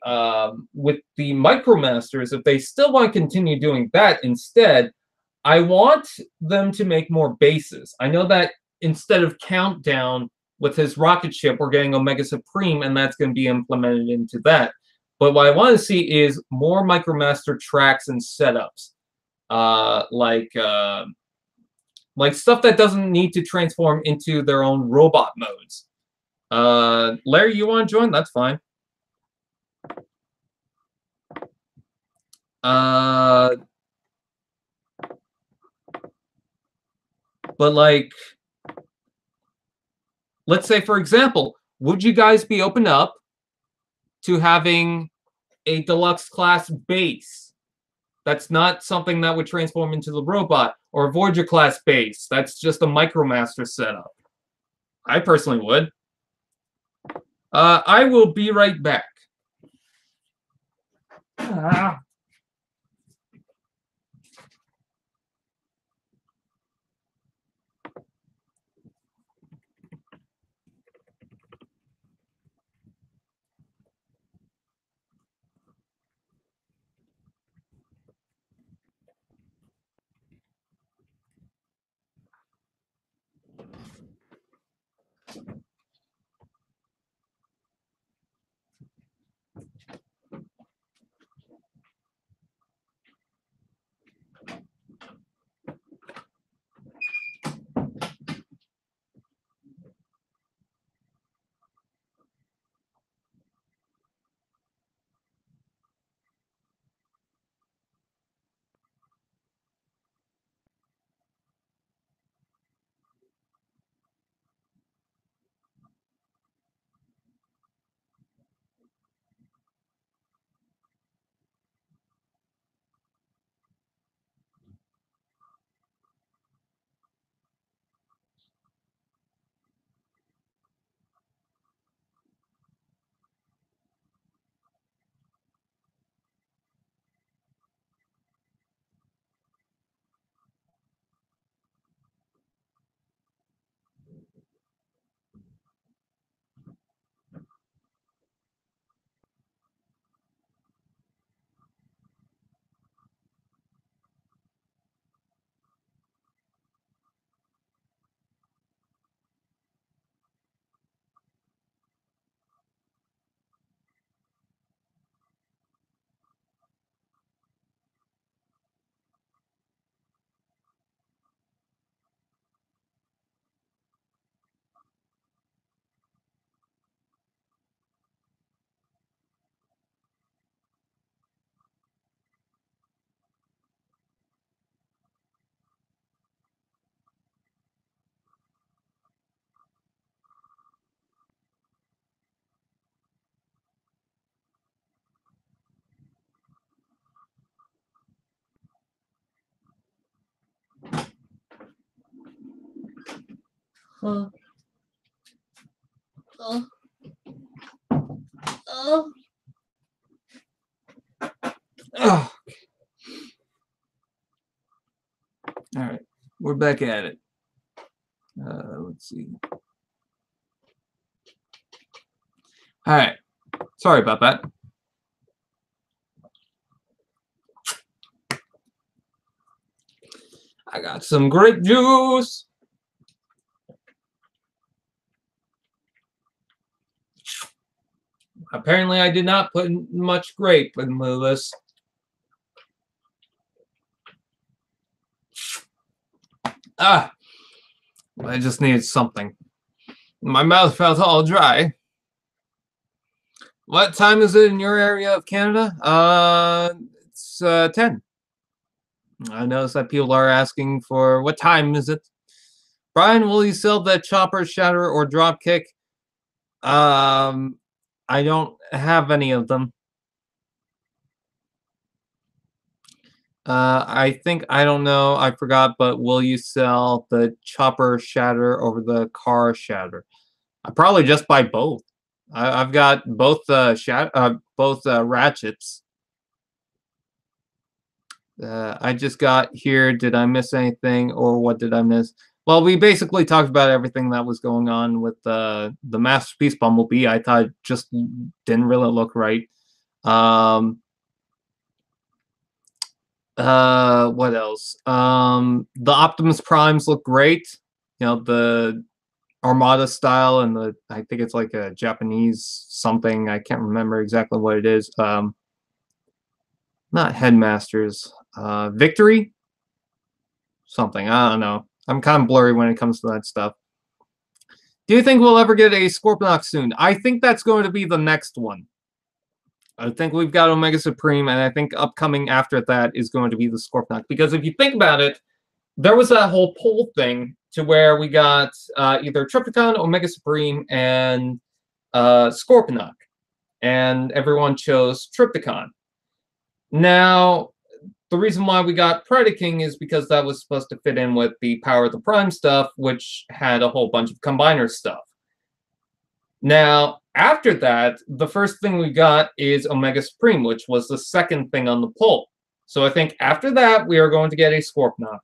A: with the Micromasters, if they still want to continue doing that instead, I want them to make more bases. I know that instead of Countdown with his rocket ship, we're getting Omega Supreme, and that's going to be implemented into that. But what I want to see is more Micromaster tracks and setups, like stuff that doesn't need to transform into their own robot modes. Larry, you want to join? That's fine. But like, let's say, for example, would you guys be open up to having a deluxe class base that's not something that would transform into the robot, or a Voyager class base. That's just a Micromaster setup. I personally would. I will be right back. Oh. Oh. Oh. Oh. All right, we're back at it. Let's see. All right, sorry about that. I got some grape juice. Apparently, I did not put much grape in the list. Ah, I just needed something. My mouth felt all dry. What time is it in your area of Canada? It's 10. I noticed that people are asking for what time is it. Brian, will you sell the Chopper, Shatter, or Dropkick? I don't have any of them. I think, I don't know, I forgot, but will you sell the Chopper Shatter over the Car Shatter? I probably just buy both. I've got both Ratchets. I just got here. Did I miss anything, or what did I miss? Well, we basically talked about everything that was going on with the Masterpiece Bumblebee. I thought it just didn't really look right. What else? The Optimus Primes look great. You know, the Armada style, and the, I think it's like a Japanese something. I can't remember exactly what it is. Not Headmasters. Victory? Something. I don't know. I'm kind of blurry when it comes to that stuff. Do you think we'll ever get a Scorponok soon? I think that's going to be the next one. I think we've got Omega Supreme, and I think upcoming after that is going to be the Scorponok. Because if you think about it, there was that whole poll thing to where we got either Trypticon, Omega Supreme, and Scorponok. And everyone chose Trypticon. Now, the reason why we got Predaking is because that was supposed to fit in with the Power of the Prime stuff, which had a whole bunch of combiner stuff. Now, after that, the first thing we got is Omega Supreme, which was the second thing on the poll. So I think after that, we are going to get a Scorponok.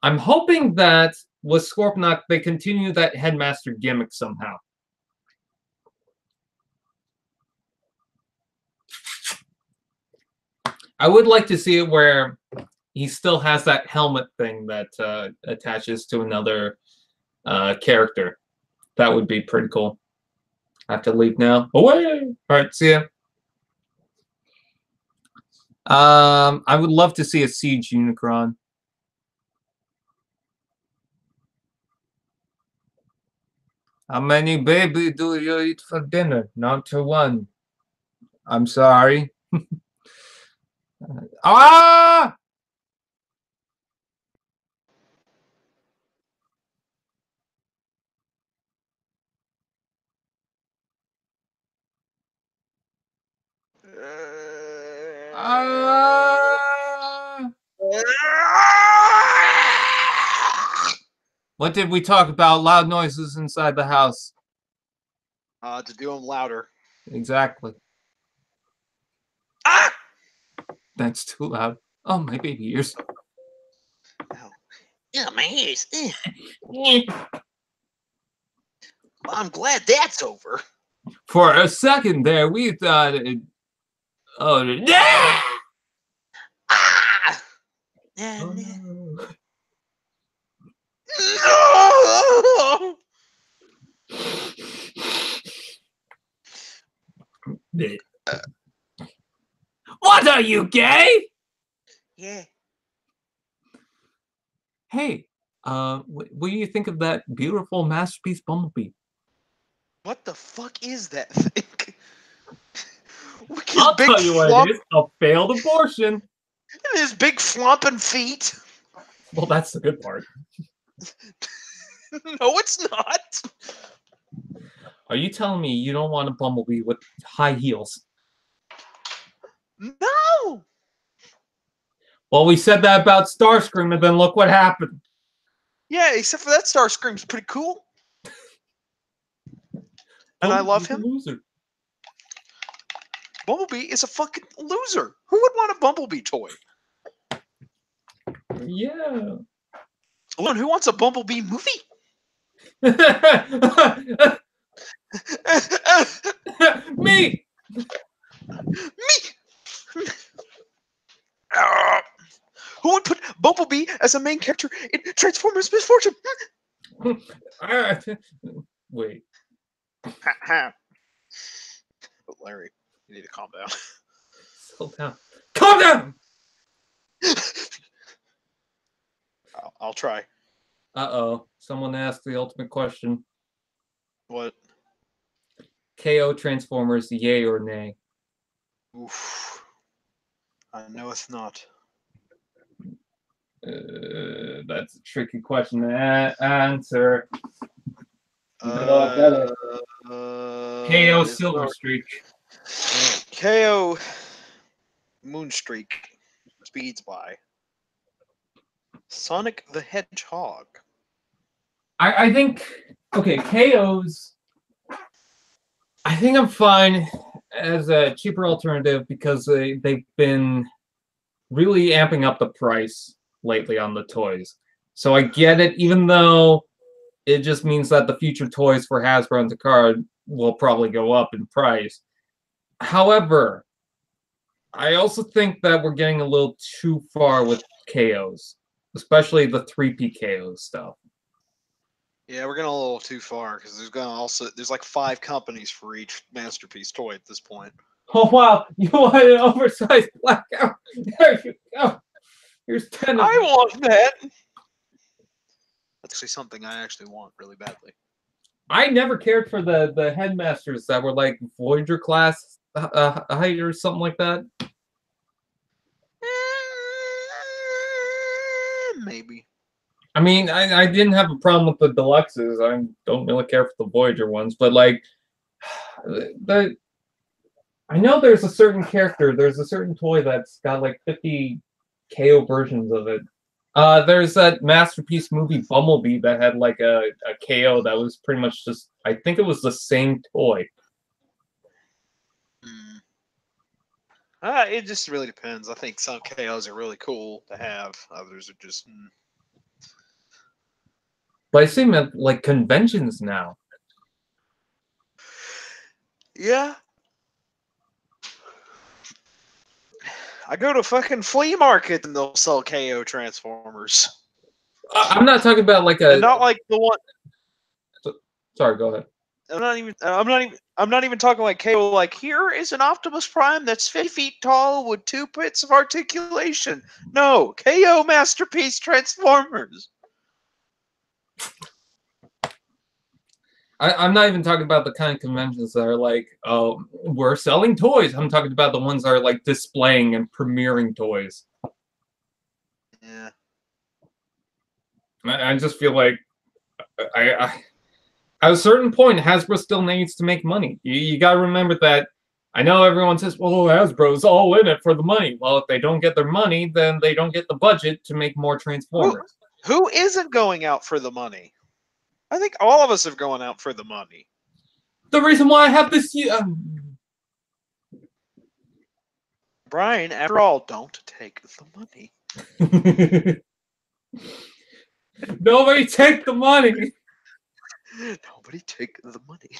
A: I'm hoping that with Scorponok, they continue that Headmaster gimmick somehow. I would like to see it where he still has that helmet thing that attaches to another character. That would be pretty cool. I have to leave now. Away! Alright, see ya. I would love to see a Siege Unicron. How many baby do you eat for dinner? Not to one. I'm sorry. Ah! What did we talk about? Loud noises inside the house.
B: To do them louder.
A: Exactly.
B: Ah!
A: That's too loud. Oh, my baby ears.
B: Oh, yeah, my ears. Well, I'm glad that's over.
A: For a second there, we thought it... Oh, yeah!
B: Ah!
A: Oh,
B: no.
A: What are you, gay?
B: Yeah.
A: Hey, what do you think of that beautiful Masterpiece Bumblebee?
B: What the fuck is that thing?
A: I'll tell you what it is. A failed abortion.
B: And his big flomping feet.
A: Well, that's the good part.
B: No, it's not.
A: Are you telling me you don't want a Bumblebee with high heels?
B: No.
A: Well, we said that about Starscream, and then look what happened.
B: Yeah, except for that Starscream's pretty cool. And I love him.
A: Loser.
B: Bumblebee is a fucking loser. Who would want a Bumblebee toy?
A: Yeah.
B: Alone, who wants a Bumblebee movie?
A: Me.
B: Who would put Bumblebee as a main character in Transformers Misfortune?
A: Wait.
B: Larry, you need to calm down.
A: Slow down. Calm down!
B: I'll try.
A: Uh-oh. Someone asked the ultimate question.
B: What?
A: KO Transformers, yay or nay?
B: Oof. I know it's not.
A: That's a tricky question to answer.
B: KO
A: Silver Streak.
B: KO Moonstreak speeds by Sonic the Hedgehog.
A: I think, okay, KO's, I think I'm fine as a cheaper alternative because they've been really amping up the price lately on the toys. So I get it, even though it just means that the future toys for Hasbro and Takara will probably go up in price. However, I also think that we're getting a little too far with KOs, especially the 3P KO stuff.
B: Yeah, we're getting a little too far because there's like 5 companies for each Masterpiece toy at this point.
A: Oh wow, you want an oversized blackout? There you go. Here's 10 of them.
B: I want that. That's actually something I actually want really badly.
A: I never cared for the headmasters that were like Voyager class height or something like that.
B: Maybe.
A: I mean, I didn't have a problem with the deluxes. I don't really care for the Voyager ones, but like I know there's a certain character, there's a certain toy that's got like 50 KO versions of it. There's that Masterpiece movie Bumblebee that had like a KO that was pretty much just, I think it was the same toy.
B: It just really depends. I think some KOs are really cool to have. Others are just.
A: But I see them at like conventions now.
B: Yeah. I go to fucking flea market and they'll sell KO Transformers.
A: I'm not talking about like a.
B: And not like the one.
A: Sorry, go ahead.
B: I'm not even talking like KO. Like, here is an Optimus Prime that's 50 feet tall with 2 bits of articulation. No, KO Masterpiece Transformers.
A: I'm not even talking about the kind of conventions that are like, oh, we're selling toys. I'm talking about the ones that are like displaying and premiering toys.
B: Yeah.
A: I just feel like at a certain point, Hasbro still needs to make money. You got to remember that. I know everyone says, well, Hasbro's all in it for the money. Well, if they don't get their money, then they don't get the budget to make more Transformers.
B: Who isn't going out for the money? I think all of us have gone out for the money.
A: The reason why I have this...
B: Brian, after all, don't take the money.
A: Nobody take the money.
B: Nobody take the money.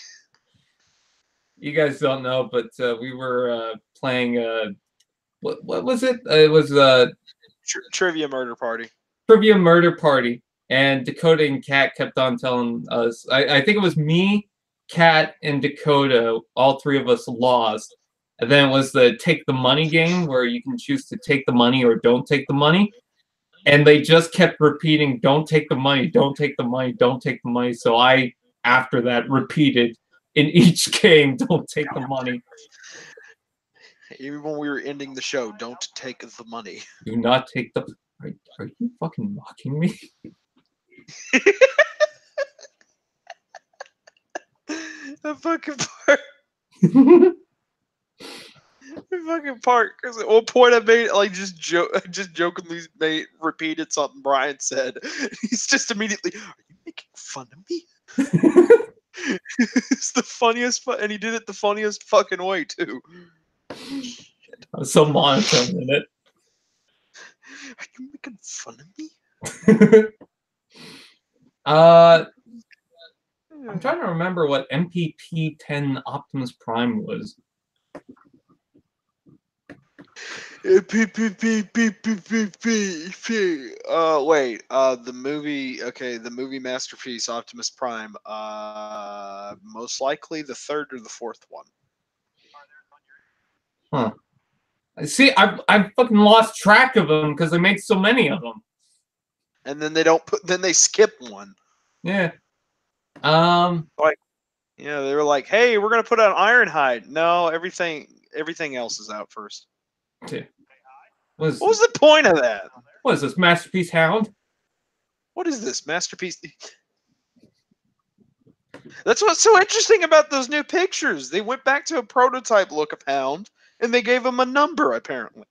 A: You guys don't know, but we were playing. What was it? It was
B: Trivia Murder Party.
A: Trivia Murder Party, and Dakota and Kat kept on telling us. I think it was me, Kat, and Dakota. All three of us lost. And then it was the take the money game where you can choose to take the money or don't take the money. And they just kept repeating, don't take the money, don't take the money, don't take the money. So I, after that, repeated in each game, don't take the money.
B: Even when we were ending the show, don't take the money.
A: Do not take the... Are you fucking mocking me?
B: The fucking part. The fucking part. Because at one point I made, like, just jokingly repeated something Brian said. He's just immediately, are you making fun of me? It's the funniest, and he did it the funniest fucking way too. Shit.
A: I was so monotone in it.
B: Are you making fun of me?
A: I'm trying to remember what MPP-10 Optimus Prime was.
B: Wait, the movie, okay, the movie Masterpiece Optimus Prime, most likely the third or the fourth one.
A: Huh. See, I've fucking lost track of them because they make so many of them.
B: And then then they skip one.
A: Yeah.
B: Like, yeah, they were like, hey, we're gonna put out Ironhide. No, everything else is out first.
A: Yeah.
B: What was the point of that?
A: What is this, Masterpiece Hound?
B: What is this, Masterpiece? That's what's so interesting about those new pictures. They went back to a prototype look of Hound, and they gave him a number, apparently.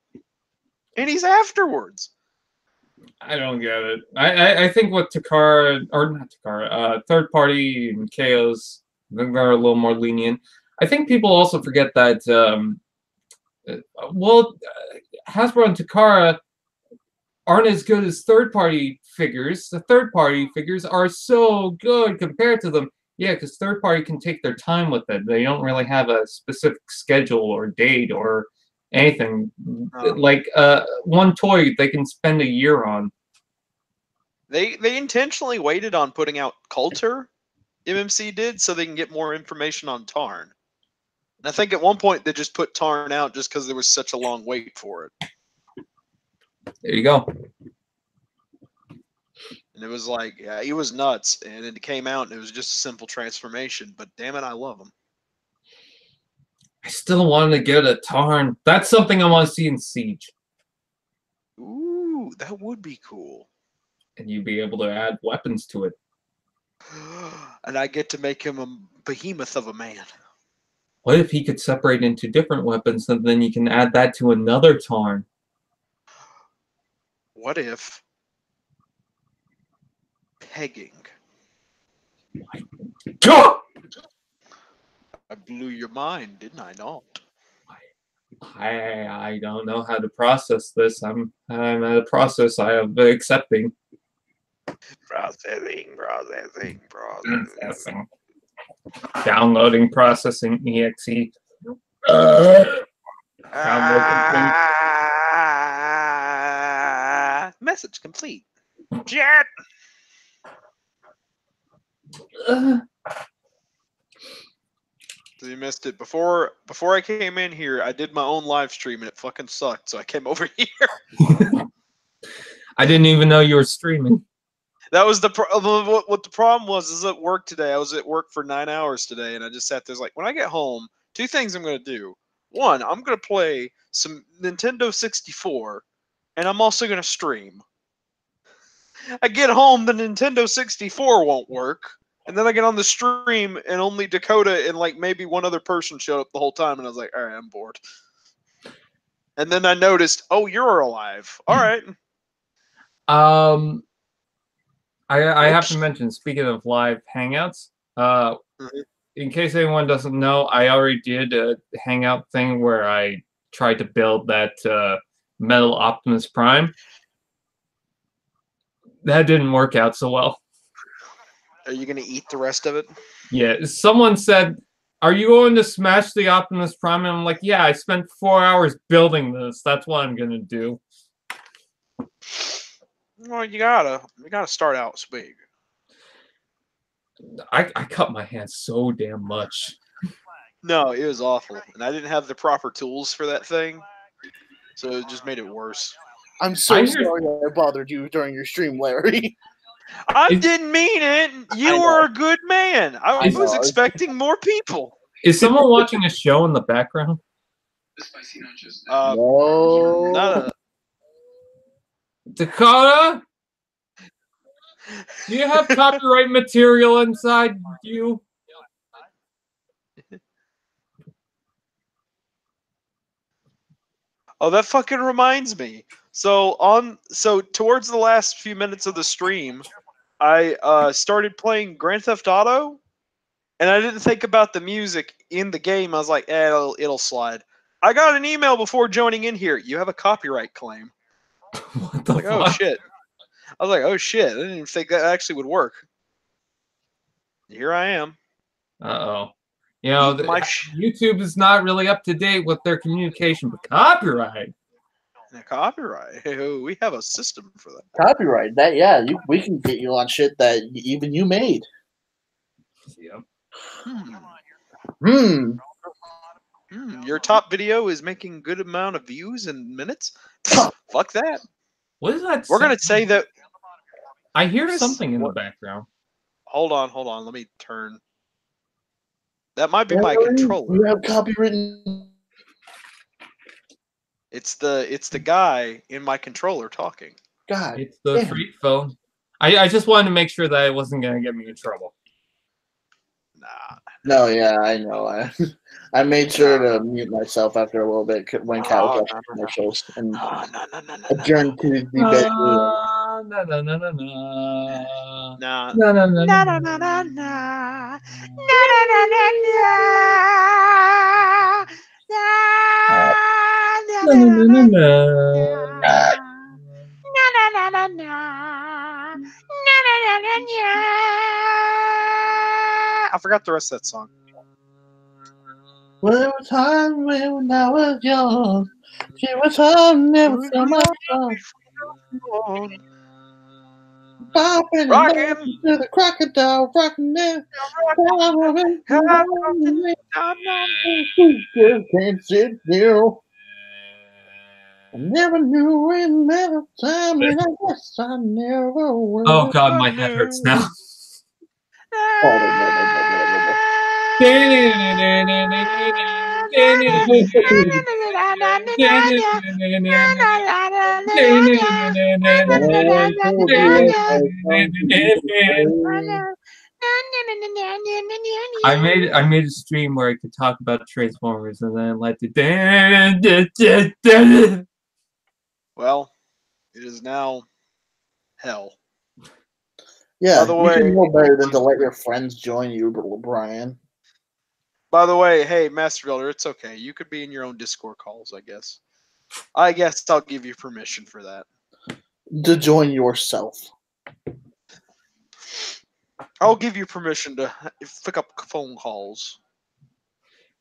B: And he's afterwards.
A: I don't get it. I think what Takara, or not Takara, third party and KOs, I think they're a little more lenient. I think people also forget that, Hasbro and Takara aren't as good as third-party figures. The third-party figures are so good compared to them. Yeah, because third-party can take their time with it. They don't really have a specific schedule or date or anything. Like one toy they can spend a year on.
B: They intentionally waited on putting out Coulter, MMC did, so they can get more information on Tarn. And I think at one point they just put Tarn out just because there was such a long wait for it.
A: There you go.
B: And it was like, yeah, he was nuts. And it came out and it was just a simple transformation. But damn it, I love him.
A: I still want to get a Tarn. That's something I want to see in Siege.
B: Ooh, that would be cool.
A: And you'd be able to add weapons to it.
B: And I get to make him a behemoth of a man.
A: What if he could separate into different weapons and then you can add that to another Tarn?
B: What if pegging? I blew your mind, didn't I not?
A: I don't know how to process this. I'm at a process I am accepting.
B: Processing.
A: Downloading, processing, exe.
B: Message complete. Jet. So you missed it. Before I came in here, I did my own live stream and it fucking sucked. So I came over here.
A: I didn't even know you were streaming.
B: That was what the problem was. Is at work today. I was at work for 9 hours today, and I just sat there. Like, when I get home, 2 things I'm gonna do. One, I'm gonna play some Nintendo 64, and I'm also gonna stream. I get home, the Nintendo 64 won't work, and then I get on the stream, and only Dakota and like maybe one other person showed up the whole time, and I was like, all right, I'm bored. And then I noticed, oh, you're alive. All right.
A: I have to mention, speaking of live hangouts, in case anyone doesn't know, I already did a hangout thing where I tried to build that metal Optimus Prime. That didn't work out so well.
B: Are you going to eat the rest of it?
A: Yeah, someone said, are you going to smash the Optimus Prime? And I'm like, yeah, I spent 4 hours building this. That's what I'm going to do.
B: Well, you gotta start out big.
A: I cut my hands so damn much.
B: No, it was awful, and I didn't have the proper tools for that thing, so it just made it worse.
C: I'm so sorry I bothered you during your stream, Larry.
B: I didn't mean it. You were a good man. I was expecting more people.
A: Is someone watching a show in the background?
C: No.
B: Not a...
A: Dakota? Do you have copyright material inside you?
B: Oh, that fucking reminds me. So towards the last few minutes of the stream, I started playing Grand Theft Auto, and I didn't think about the music in the game. I was like, it'll slide. I got an email before joining in here. You have a copyright claim.
A: What the
B: fuck?
A: Oh
B: shit. I was like, oh shit. I didn't even think that actually would work. Here I am.
A: Uh-oh. You know, YouTube is not really up to date with their communication, but copyright.
B: Copyright. We have a system for that.
C: Copyright. That we can get you on shit that even you made.
A: Yep.
B: Your top video is making good amount of views in minutes. Fuck that.
A: What is that?
B: We're gonna say that.
A: I hear something in the background.
B: Hold on. Let me turn. That might be my controller.
C: You have copywritten.
B: It's the guy in my controller talking.
C: God,
A: it's the freak phone. I just wanted to make sure that it wasn't gonna get me in trouble.
B: Nah.
C: No, yeah, I know. I made sure to mute myself after a little bit when Cat was watching commercials and adjourned to the bed.
B: I forgot the rest of that song.
C: Well, there was time when I was young. She was home, never so much fun. Popping rocking to the crocodile, rocking there. Can't sit still. I never knew another time, and I guess I never will.
A: Oh God, my head hurts now. I made a stream where I could talk about Transformers, and then I let the
B: Well, It is now hell.
C: Yeah,
B: By the
C: you
B: way,
C: should know better than to let your friends join you, Brian.
B: By the way, hey, Master Builder, it's okay. You could be in your own Discord calls, I guess. I guess I'll give you permission for that.
C: To join yourself.
B: I'll give you permission to pick up phone calls.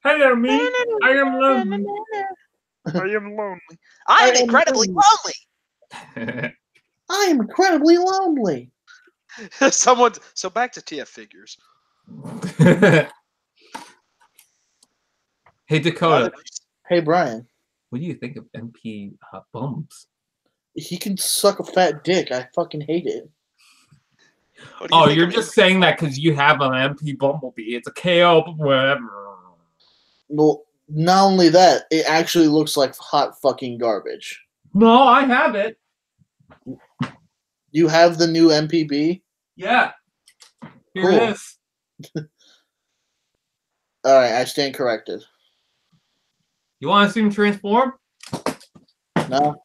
A: Hello, me. I am lonely.
B: I am lonely. I am incredibly lonely.
C: I am incredibly lonely.
B: So back to TF figures.
A: Hey, Dakota.
C: Hey, Brian.
A: What do you think of MP Bumps?
C: He can suck a fat dick. I fucking hate it.
A: Oh, you're just saying that because you have an MP Bumblebee. It's a KO, whatever.
C: Well, not only that, it actually looks like hot fucking garbage.
A: No, I have it.
C: You have the new MPB?
A: Yeah. Here
C: Cool.
A: it is.
C: Alright, I stand corrected.
A: You want to see him transform?
C: No.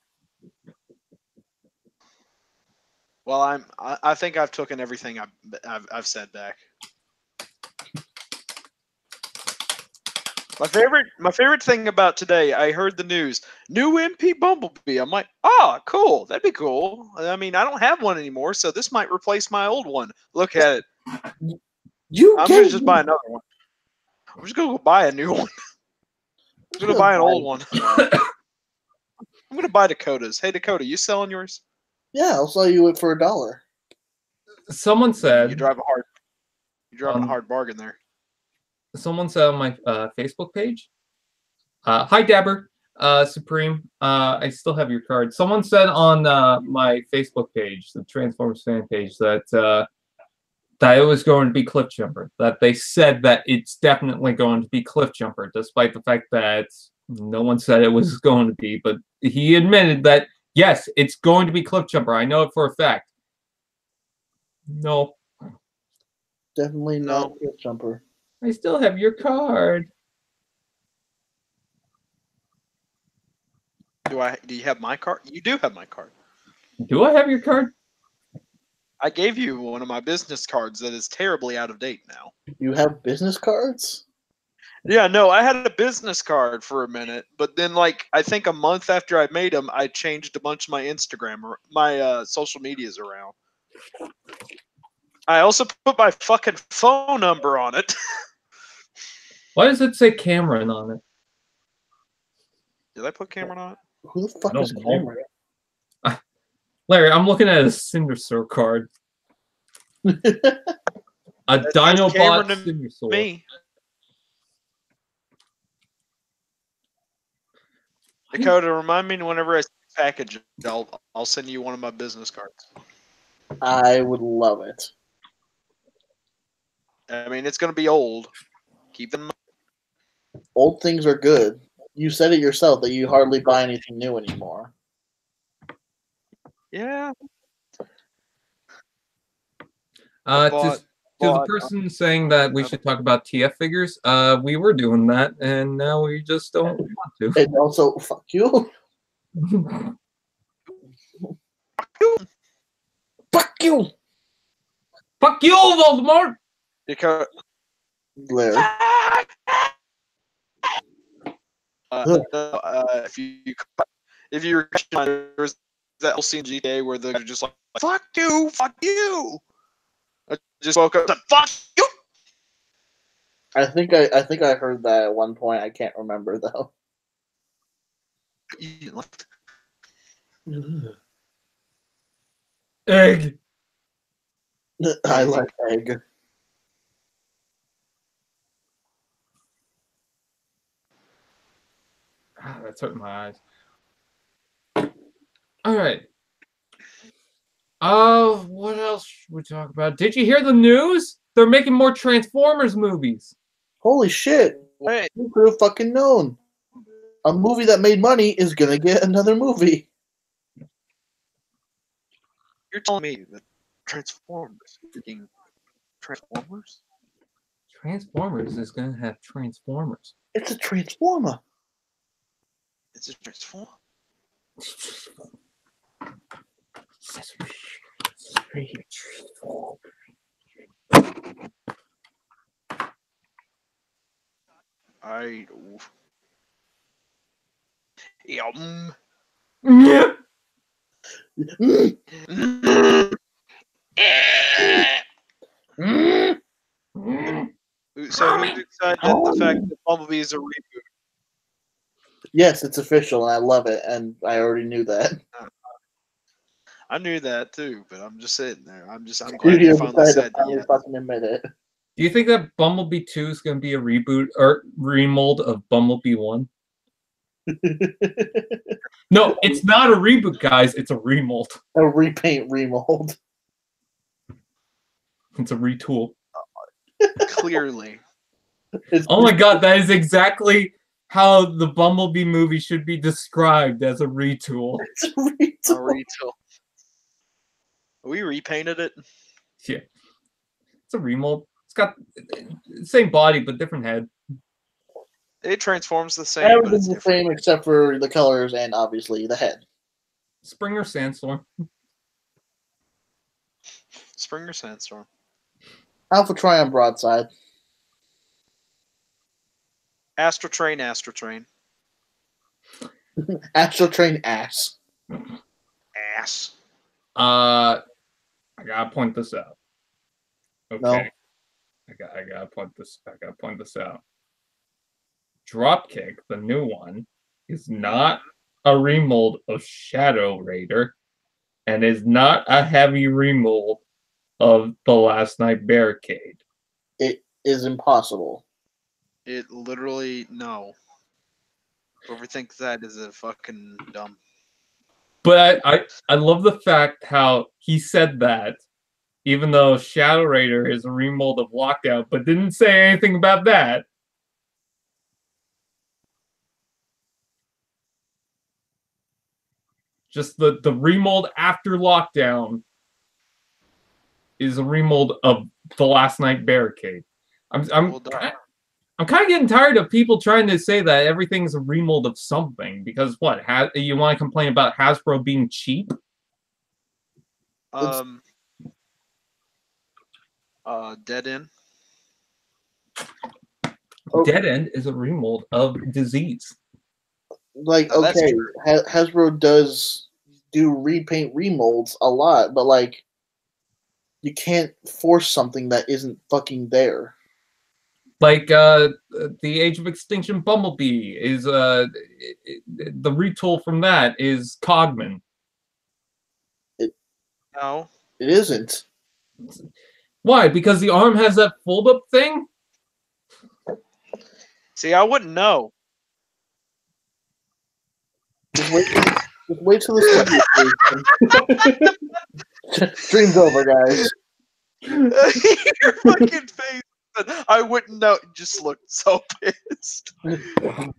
B: Well, I think I've taken everything I've said back. My favorite thing about today, I heard the news, new MP Bumblebee. I'm like, oh, cool, that'd be cool. I mean, I don't have one anymore, so this might replace my old one. Look at it. I'm gonna just buy another one. I'm just gonna go buy a new one. I'm gonna buy an old one. I'm gonna buy Dakota's. Hey, Dakota, you selling yours?
C: Yeah, I'll sell you it for $1.
A: Someone said
B: you're driving a hard bargain there.
A: Someone said on my Facebook page. Hi, Dabber, Supreme. I still have your card. Someone said on my Facebook page, the Transformers fan page, that that it was going to be Cliff Jumper. That they said that it's definitely going to be Cliff Jumper, despite the fact that no one said it was going to be. But he admitted that yes, it's going to be Cliff Jumper. I know it for a fact. No.
C: Definitely not Cliff Jumper.
A: I still have your card.
B: Do you have my card? You do have my card.
A: Do I have your card?
B: I gave you one of my business cards that is terribly out of date now.
C: You have business cards?
B: Yeah, no, I had a business card for a minute, but then, like, I think a month after I made them, I changed a bunch of my Instagram or my social medias around. I also put my fucking phone number on it.
A: Why does it say Cameron on it?
B: Did I put Cameron on it?
C: Who the fuck is Cameron?
A: Larry, I'm looking at a Cindersaur card. A Dinobot Cindersaur.
B: Me. Dakota, remind me whenever I package it, I'll send you one of my business cards.
C: I would love it.
B: I mean, it's going to be old. Keep in mind.
C: Old things are good. You said it yourself that you hardly buy anything new anymore.
B: Yeah.
A: To the person saying that we should talk about TF figures, we were doing that, and now we just don't want to.
C: And also, fuck you. Fuck you.
A: Fuck you, Voldemort.
B: Because
C: Larry.
B: if you there's that whole scene in GTA where they're just like, fuck you, fuck you. I just woke up and said, fuck you.
C: I think I heard that at one point. I can't remember though.
A: Egg.
C: I like egg.
A: That's hurting my eyes. All right. What else should we talk about? Did you hear the news? They're making more Transformers movies.
C: Holy shit!
B: Wait.
C: Who could have fucking known? A movie that made money is gonna get another movie.
B: You're telling me that Transformers freaking Transformers?
A: Transformers is gonna have Transformers.
C: It's a Transformer.
B: It's a Transformer. Yum.
A: Yeah.
B: So who decided the fact that Bumblebee is a reboot?
C: Yes, it's official, and I love it, and I already knew that.
B: I knew that too, but I'm just sitting there. I'm glad
C: Studio
B: they finally
C: decided
B: said
C: to
B: yes.
C: fucking admit it.
A: Do you think that Bumblebee 2 is going to be a reboot or remold of Bumblebee 1? No, it's not a reboot, guys. It's a remold.
C: A repaint, remold.
A: It's a retool.
B: Clearly.
A: Oh my god, that is exactly how the Bumblebee movie should be described, as a retool.
C: It's a retool.
B: A retool. We repainted it.
A: Yeah. It's a remold. It's got the same body, but different head.
B: It transforms the same, but
C: Everything's
B: it's
C: the
B: different.
C: same except for the colors and obviously the head.
A: Springer Sandstorm.
B: Springer Sandstorm.
C: Alpha Trion Broadside.
B: Astro Train, Astro Train.
C: Astro Train ass.
B: Ass.
A: I gotta point this out. Okay.
C: No.
A: I gotta point this out. Dropkick, the new one, is not a remold of Shadow Raider, and is not a heavy remold of The Last Night Barricade.
C: It is impossible.
B: It literally, no. Whoever thinks that is a fucking dumb.
A: But I love the fact how he said that, even though Shadow Raider is a remold of Lockout, but didn't say anything about that. Just the remold after Lockdown is a remold of The Last Night Barricade. I'm kind of getting tired of people trying to say that everything's a remold of something, because what? You want to complain about Hasbro being cheap?
B: Dead End.
C: Oh.
A: Dead End is a remold of Disease.
C: Like,
B: Oh, that's
C: okay,
B: true.
C: Hasbro does do repaint remolds a lot, but like, you can't force something that isn't fucking there.
A: Like the Age of Extinction Bumblebee is the retool from that is Cogman.
B: No.
C: It isn't.
A: Why? Because the arm has that fold-up thing?
B: See, I wouldn't know.
C: Just wait till the studio. Stream's over, guys.
B: Your fucking face. I wouldn't know. You just looked so pissed.
A: You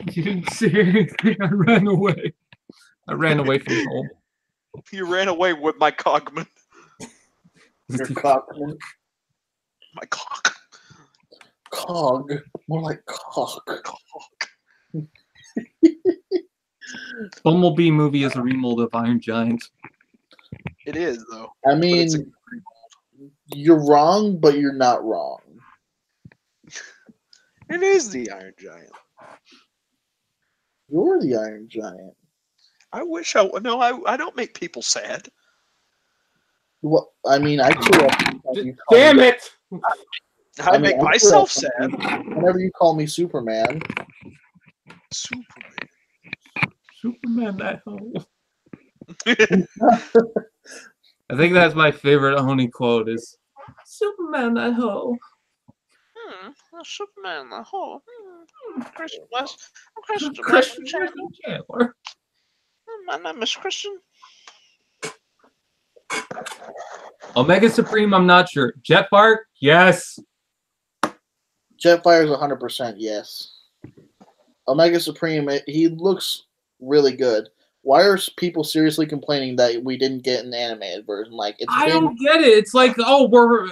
A: didn't see anything. I ran away. I ran away from home.
B: You ran away with my Cogman.
C: Your Cogman.
B: My cock.
C: Cog. More like cock.
A: Bumblebee movie is a remold of Iron Giant.
B: It is, though.
C: I mean, you're wrong, but you're not wrong.
B: It is the Iron Giant.
C: You're the Iron Giant.
B: I wish I would. No, I don't make people sad.
C: Well, I mean, I cheer up.
A: Damn it!
B: I make myself sad.
C: Whenever you call me Superman.
B: Superman.
A: Superman, that hoe. I think that's my favorite Oni quote is Superman, that hoe.
B: Superman, that hoe.
A: Christian Chandler.
B: My name is Christian.
A: Omega Supreme, I'm not sure. Jetfire, yes.
C: Jetfire is 100% yes. Omega Supreme, he looks really good. Why are people seriously complaining that we didn't get an animated version? Like,
A: I don't get it. It's like, oh, we're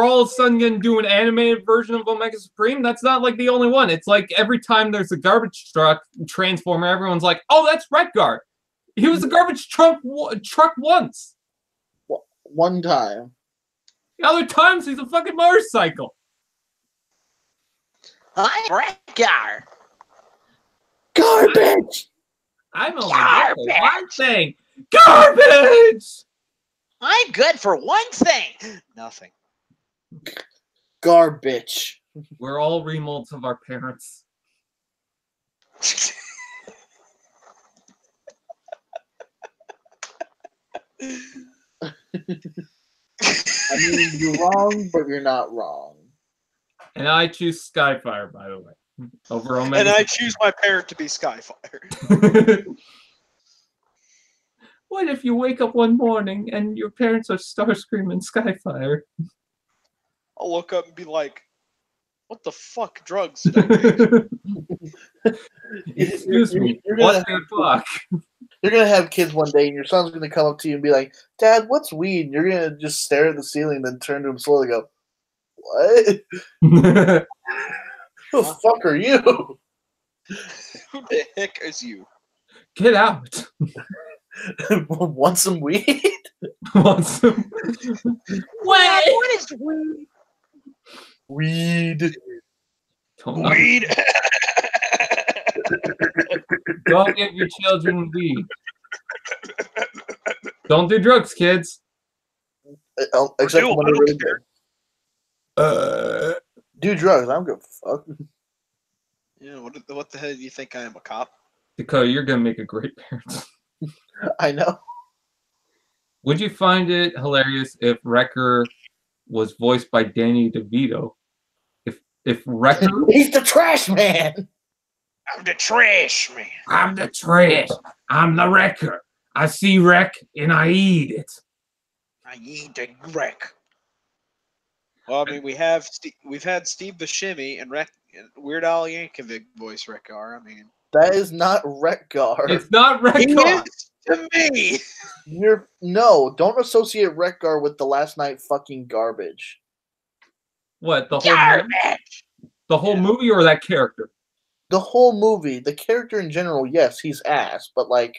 A: all of a sudden going to do an animated version of Omega Supreme. That's not like the only one. It's like every time there's a garbage truck transformer, everyone's like, oh, that's Redguard. He was a garbage truck once.
C: One time.
A: The other times he's a fucking motorcycle.
D: I'm Wreck-Gar.
C: Garbage!
A: I'm only good for one thing. Garbage!
D: I'm good for one thing. Nothing.
C: Garbage.
A: We're all remolds of our parents.
C: I mean, you're wrong, but you're not wrong.
A: And I choose Skyfire, by the way, over Omega.
B: And I choose my parent to be Skyfire.
A: What if you wake up one morning and your parents are Starscream and Skyfire?
B: I'll look up and be like, what the fuck drugs did I take?
A: Excuse me, what the fuck?
C: You're gonna have kids one day, and your son's gonna come up to you and be like, "Dad, what's weed?" And you're gonna just stare at the ceiling, then turn to him slowly, and go, "What? Who the fuck are you?"
B: Who the heck is you?
A: Get out!
C: Want some weed?
A: Want some?
D: What is weed?
C: Weed.
B: Weed.
A: Don't give your children weed. Don't do drugs, kids.
C: Except
B: do,
C: when
B: I
C: they're
B: don't
C: really
B: care.
C: good. Do drugs. I don't give a fuck.
B: Yeah, what the hell do you think I am, a cop?
A: Dakota, you're gonna make a great parent.
C: I know.
A: Would you find it hilarious if Wrecker was voiced by Danny DeVito? If Wrecker,
C: He's the trash man.
B: I'm the trash man.
A: I'm the trash. I'm the Wrecker. I see wreck and I eat it.
B: I eat the wreck. Well, I mean, we've had Steve Buscemi and Weird Al Yankovic voice Wreck-Gar. I mean,
C: That is not Wreck-Gar.
A: It's not
B: he
A: Wreck-Gar.
B: is to me.
C: No, don't associate Wreck-Gar with the last night fucking garbage.
A: What, the whole movie?
D: Garbage.
A: The whole movie or that character?
C: The whole movie, the character in general, yes, he's ass, but like,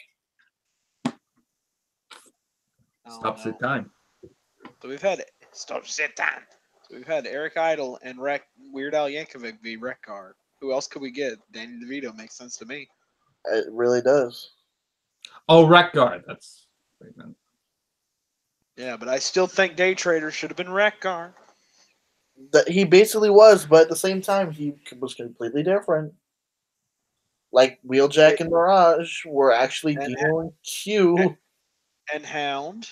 A: Stop sit time.
B: So we've had Stop Sit Time. So we've had Eric Idle and Weird Al Yankovic be Wreck-Gar. Who else could we get? Danny DeVito makes sense to me.
C: it really does.
A: Oh, Wreck-Gar. That's
B: Yeah, but I still think Day Trader should have been Wreck-Gar.
C: That he basically was, but at the same time, he was completely different. Like Wheeljack and Mirage were actually dealing Q.
B: And Hound.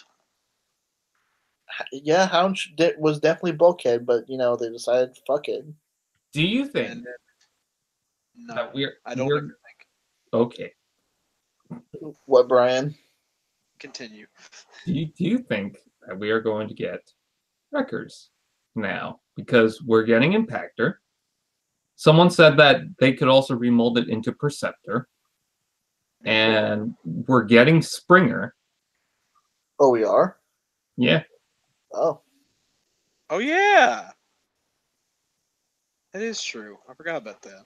C: Yeah, Hound was definitely Bulkhead, but you know they decided fuck it.
A: Do you think
B: And no,
A: that
B: I don't ever think.
A: okay?
C: What, Brian?
B: Continue.
A: Do you think that we are going to get Wreckers now because we're getting Impactor? Someone said that they could also remold it into Perceptor, and we're getting Springer.
C: Oh, we are.
A: Yeah.
C: Oh,
B: Oh yeah, that is true. I forgot about that.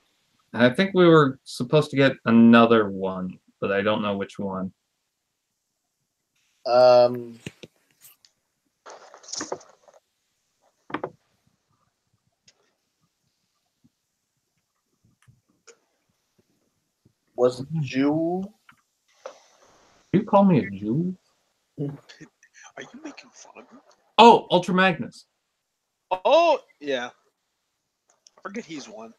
A: I think we were supposed to get another one, but I don't know which one.
C: Was it Jewel?
A: You call me a Jew?
B: Are you making fun of me?
A: Oh, Ultra Magnus.
B: Oh yeah, I forget he's one.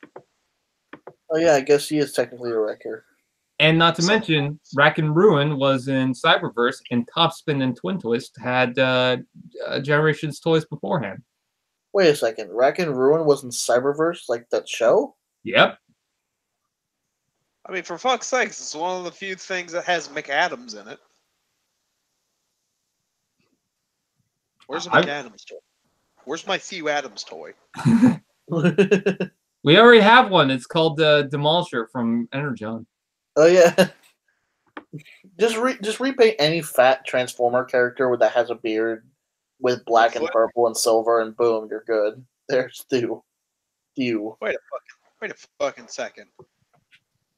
C: Oh yeah, I guess he is technically a wrecker.
A: And not to mention, Rack and Ruin was in Cyberverse, and Topspin and Twin Twist had Generations toys beforehand.
C: Wait a second, Rack and Ruin was in Cyberverse, like that show?
A: Yep.
B: I mean, for fuck's sakes, it's one of the few things that has McAdams in it. Where's the McAdams toy? Where's my Theo Adams toy?
A: We already have one. It's called Demolisher from Energon.
C: Oh yeah. Just repaint any fat Transformer character that has a beard with black and purple and silver, and boom, you're good. There's Theo.
B: Wait a fucking second.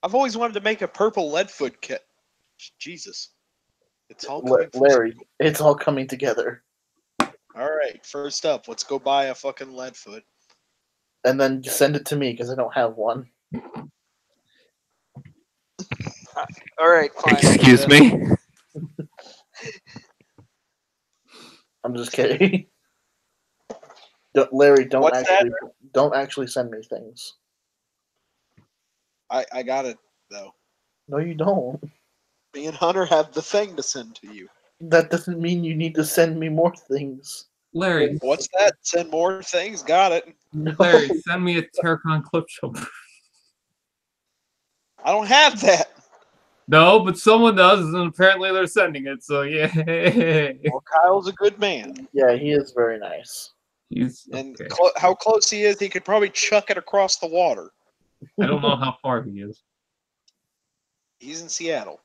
B: I've always wanted to make a purple Leadfoot kit. Jesus. It's all coming from
C: Larry, it's all coming together.
B: All right, first up, let's go buy a fucking Leadfoot.
C: And then send it to me because I don't have one.
B: All right, fine.
A: Excuse me.
C: I'm just kidding. Larry,
B: What's that?
C: don't actually send me things.
B: I got it though.
C: No, you don't.
B: Me and Hunter have the thing to send to you.
C: That doesn't mean you need to send me more things.
A: Larry,
B: What's that? Send more things. Got it.
C: No.
A: Larry, send me a Terracon clip show.
B: I don't have that.
A: No, but someone does, and apparently they're sending it, so yeah.
B: Well, Kyle's a good man.
C: Yeah, he is very nice.
A: He's
B: And
A: okay.
B: how close he is, he could probably chuck it across the water.
A: I don't know how far he is.
B: He's in Seattle.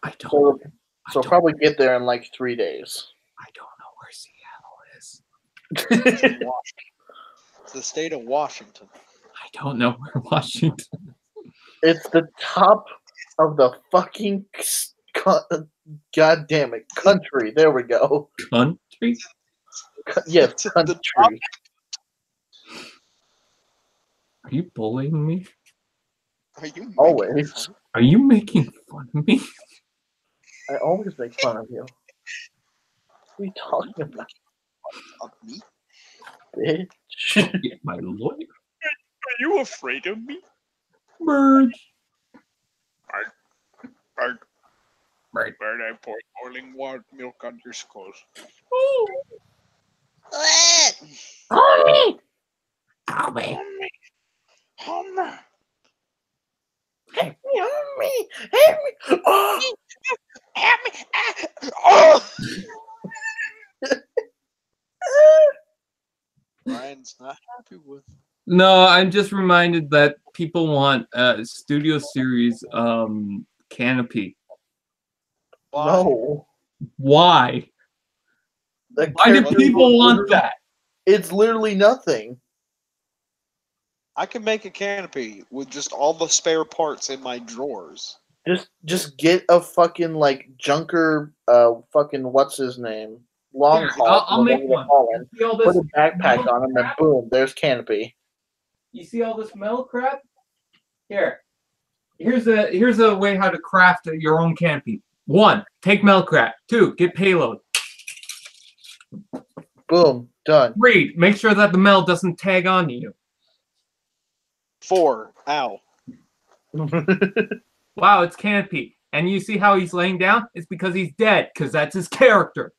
A: I don't.
C: So
A: I don't,
C: probably get there in like 3 days.
A: I don't know where Seattle is.
B: It's in Washington. It's the state of Washington.
A: I don't know where Washington.
C: It's the top of the fucking god damn it country. There we go.
A: Country?
C: Yes,
B: It's at the
C: country.
A: Are you bullying me?
B: Are you making
C: Always.
B: fun
A: Are you making fun of me?
C: I always make fun of you. What are you talking about,
B: of me?
C: bitch?
A: Get my lawyer.
B: Are you afraid of me?
A: Bird.
B: Bird.
A: Bird.
B: Bird, I pour boiling water milk on your skulls.
C: Honey!
B: Homer.
C: Help me, Honey! Help me! Oh!
B: Help me. Oh! Brian's not happy with.
A: No, I'm just reminded that people want a Studio Series canopy.
C: No.
A: Why?
C: The
A: Why do
C: character
A: people
C: is
A: want
C: literally-
A: that?
C: It's literally nothing.
B: I can make a canopy with just all the spare parts in my drawers.
C: Just get a fucking like junker fucking what's his name? Long
A: Here,
C: haul.
A: I'll make one. You see all
C: Put
A: this
C: a backpack
A: metal
C: on him and
A: crap?
C: boom, there's canopy.
A: You see all this metal crap? Here. Here's a way how to craft your own canopy. 1, take metal crap. 2, get payload.
C: Boom, done.
A: 3, make sure that the metal doesn't tag onto you.
B: 4. Ow.
A: Wow, it's canopy. And you see how he's laying down? It's because he's dead, because that's his character.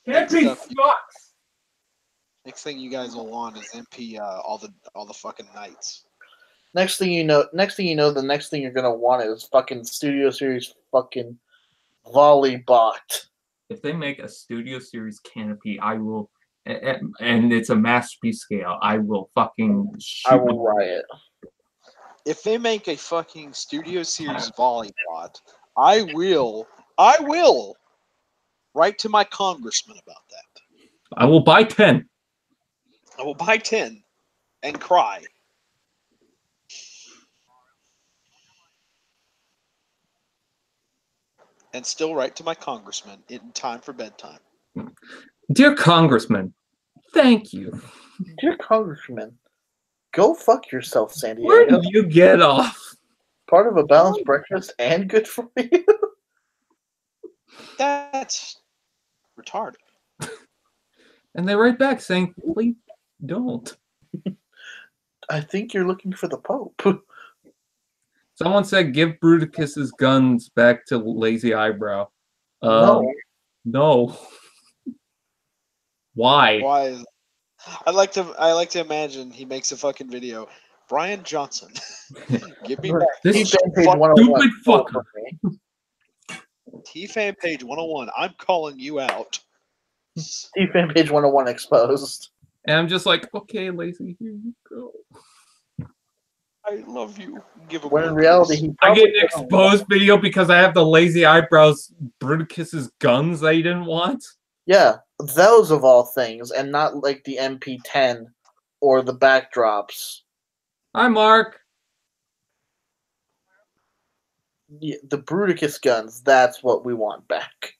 A: Canopy
B: stuff.
A: sucks.
B: Next thing you guys will want is MP all the fucking knights.
C: Next thing you know, the next thing you're gonna want is fucking Studio Series fucking Volleybot.
A: If they make a Studio Series canopy, I will, and it's a Masterpiece scale, I will fucking shoot.
C: I will riot.
B: If they make a fucking Studio Series Volleybot, I will write to my congressman about that.
A: I will buy 10.
B: I will buy 10 and cry. And still write to my congressman in time for bedtime.
A: Dear Congressman, thank you.
C: Dear Congressman, go fuck yourself, San
A: Where
C: Diego.
A: did you get off?
C: Part of a balanced breakfast and good for you.
B: That's retarded.
A: And they write back saying, please don't.
C: I think you're looking for the Pope.
A: Someone said, give Bruticus's guns back to Lazy Eyebrow.
C: No.
A: No. Why?
B: Why? I like to imagine he makes a fucking video. Brian Johnson, give me back
A: This
C: T-Fan page
B: fuck-
C: 101.
A: stupid fucker.
B: T-Fan page 101. I'm calling you out.
C: T-Fan page 101 exposed.
A: And I'm just like, okay, Lazy, here you go.
B: I love you. Give him
C: When in
B: one
C: reality,
B: kiss.
C: he
A: I
C: probably
A: get an exposed video because I have the Lazy Eyebrows Bruticus's guns that you didn't want.
C: Yeah, those of all things, and not like the MP10 or the backdrops.
A: Hi, Mark.
C: the Bruticus guns, that's what we want back.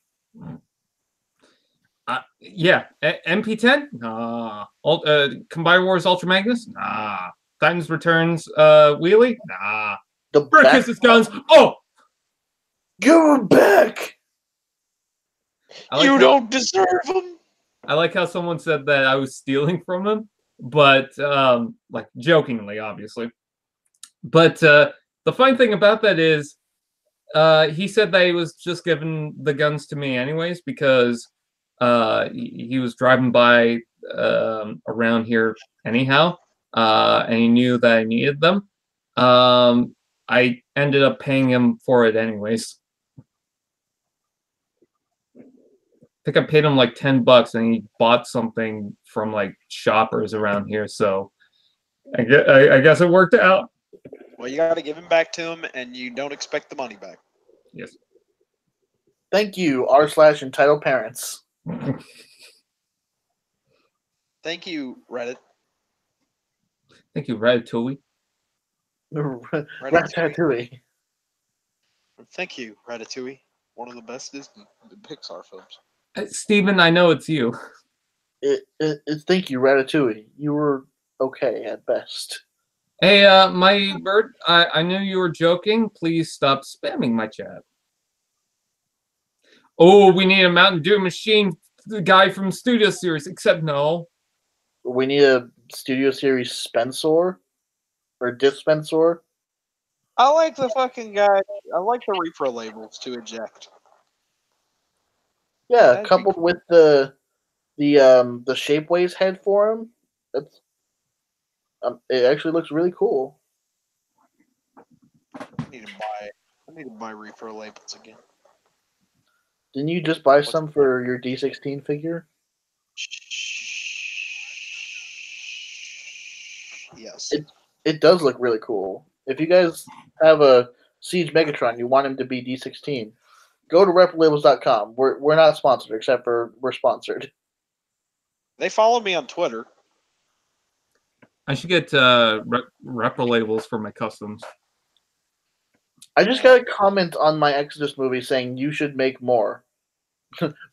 A: Yeah, MP10? Nah. Combine Wars Ultra Magnus? Nah. Titans Returns Wheelie? Nah.
C: The
A: Bruticus guns? Oh!
C: Give them back!
B: You don't deserve them.
A: I like how someone said that I was stealing from him, but like jokingly, obviously. But the fun thing about that is he said that he was just giving the guns to me anyways because he was driving by around here anyhow, and he knew that I needed them. I ended up paying him for it anyways. I think I paid him like $10 and he bought something from like shoppers around here, so I guess it worked out.
B: Well, you got to give him back to him, and you don't expect the money back.
A: Yes.
C: Thank you, r/entitled parents.
B: Thank you, Reddit.
A: Thank you, Ratatouille.
C: Ratatouille.
B: Thank you, Ratatouille. One of the best Disney Pixar films.
A: Steven, I know it's you.
C: Thank you, Ratatouille. You were okay at best.
A: Hey, my bird, I knew you were joking. Please stop spamming my chat. Oh, we need a Mountain Dew machine, the guy from Studio Series, except no.
C: We need a Studio Series Spensor or Dispensor.
B: I like the fucking guy. I like the repro labels to eject.
C: Yeah,
B: That'd be
C: coupled
B: cool.
C: with the Shapeways head for him. That's it actually looks really cool.
B: I need to buy repro labels again.
C: Didn't you just buy some for your D16 figure?
B: Yes.
C: It does look really cool. If you guys have a Siege Megatron, you want him to be D16, go to reprolabels.com. We're not sponsored, except for we're sponsored.
B: They follow me on Twitter.
A: I should get repro labels for my customs.
C: I just got a comment on my Exodus movie saying you should make more.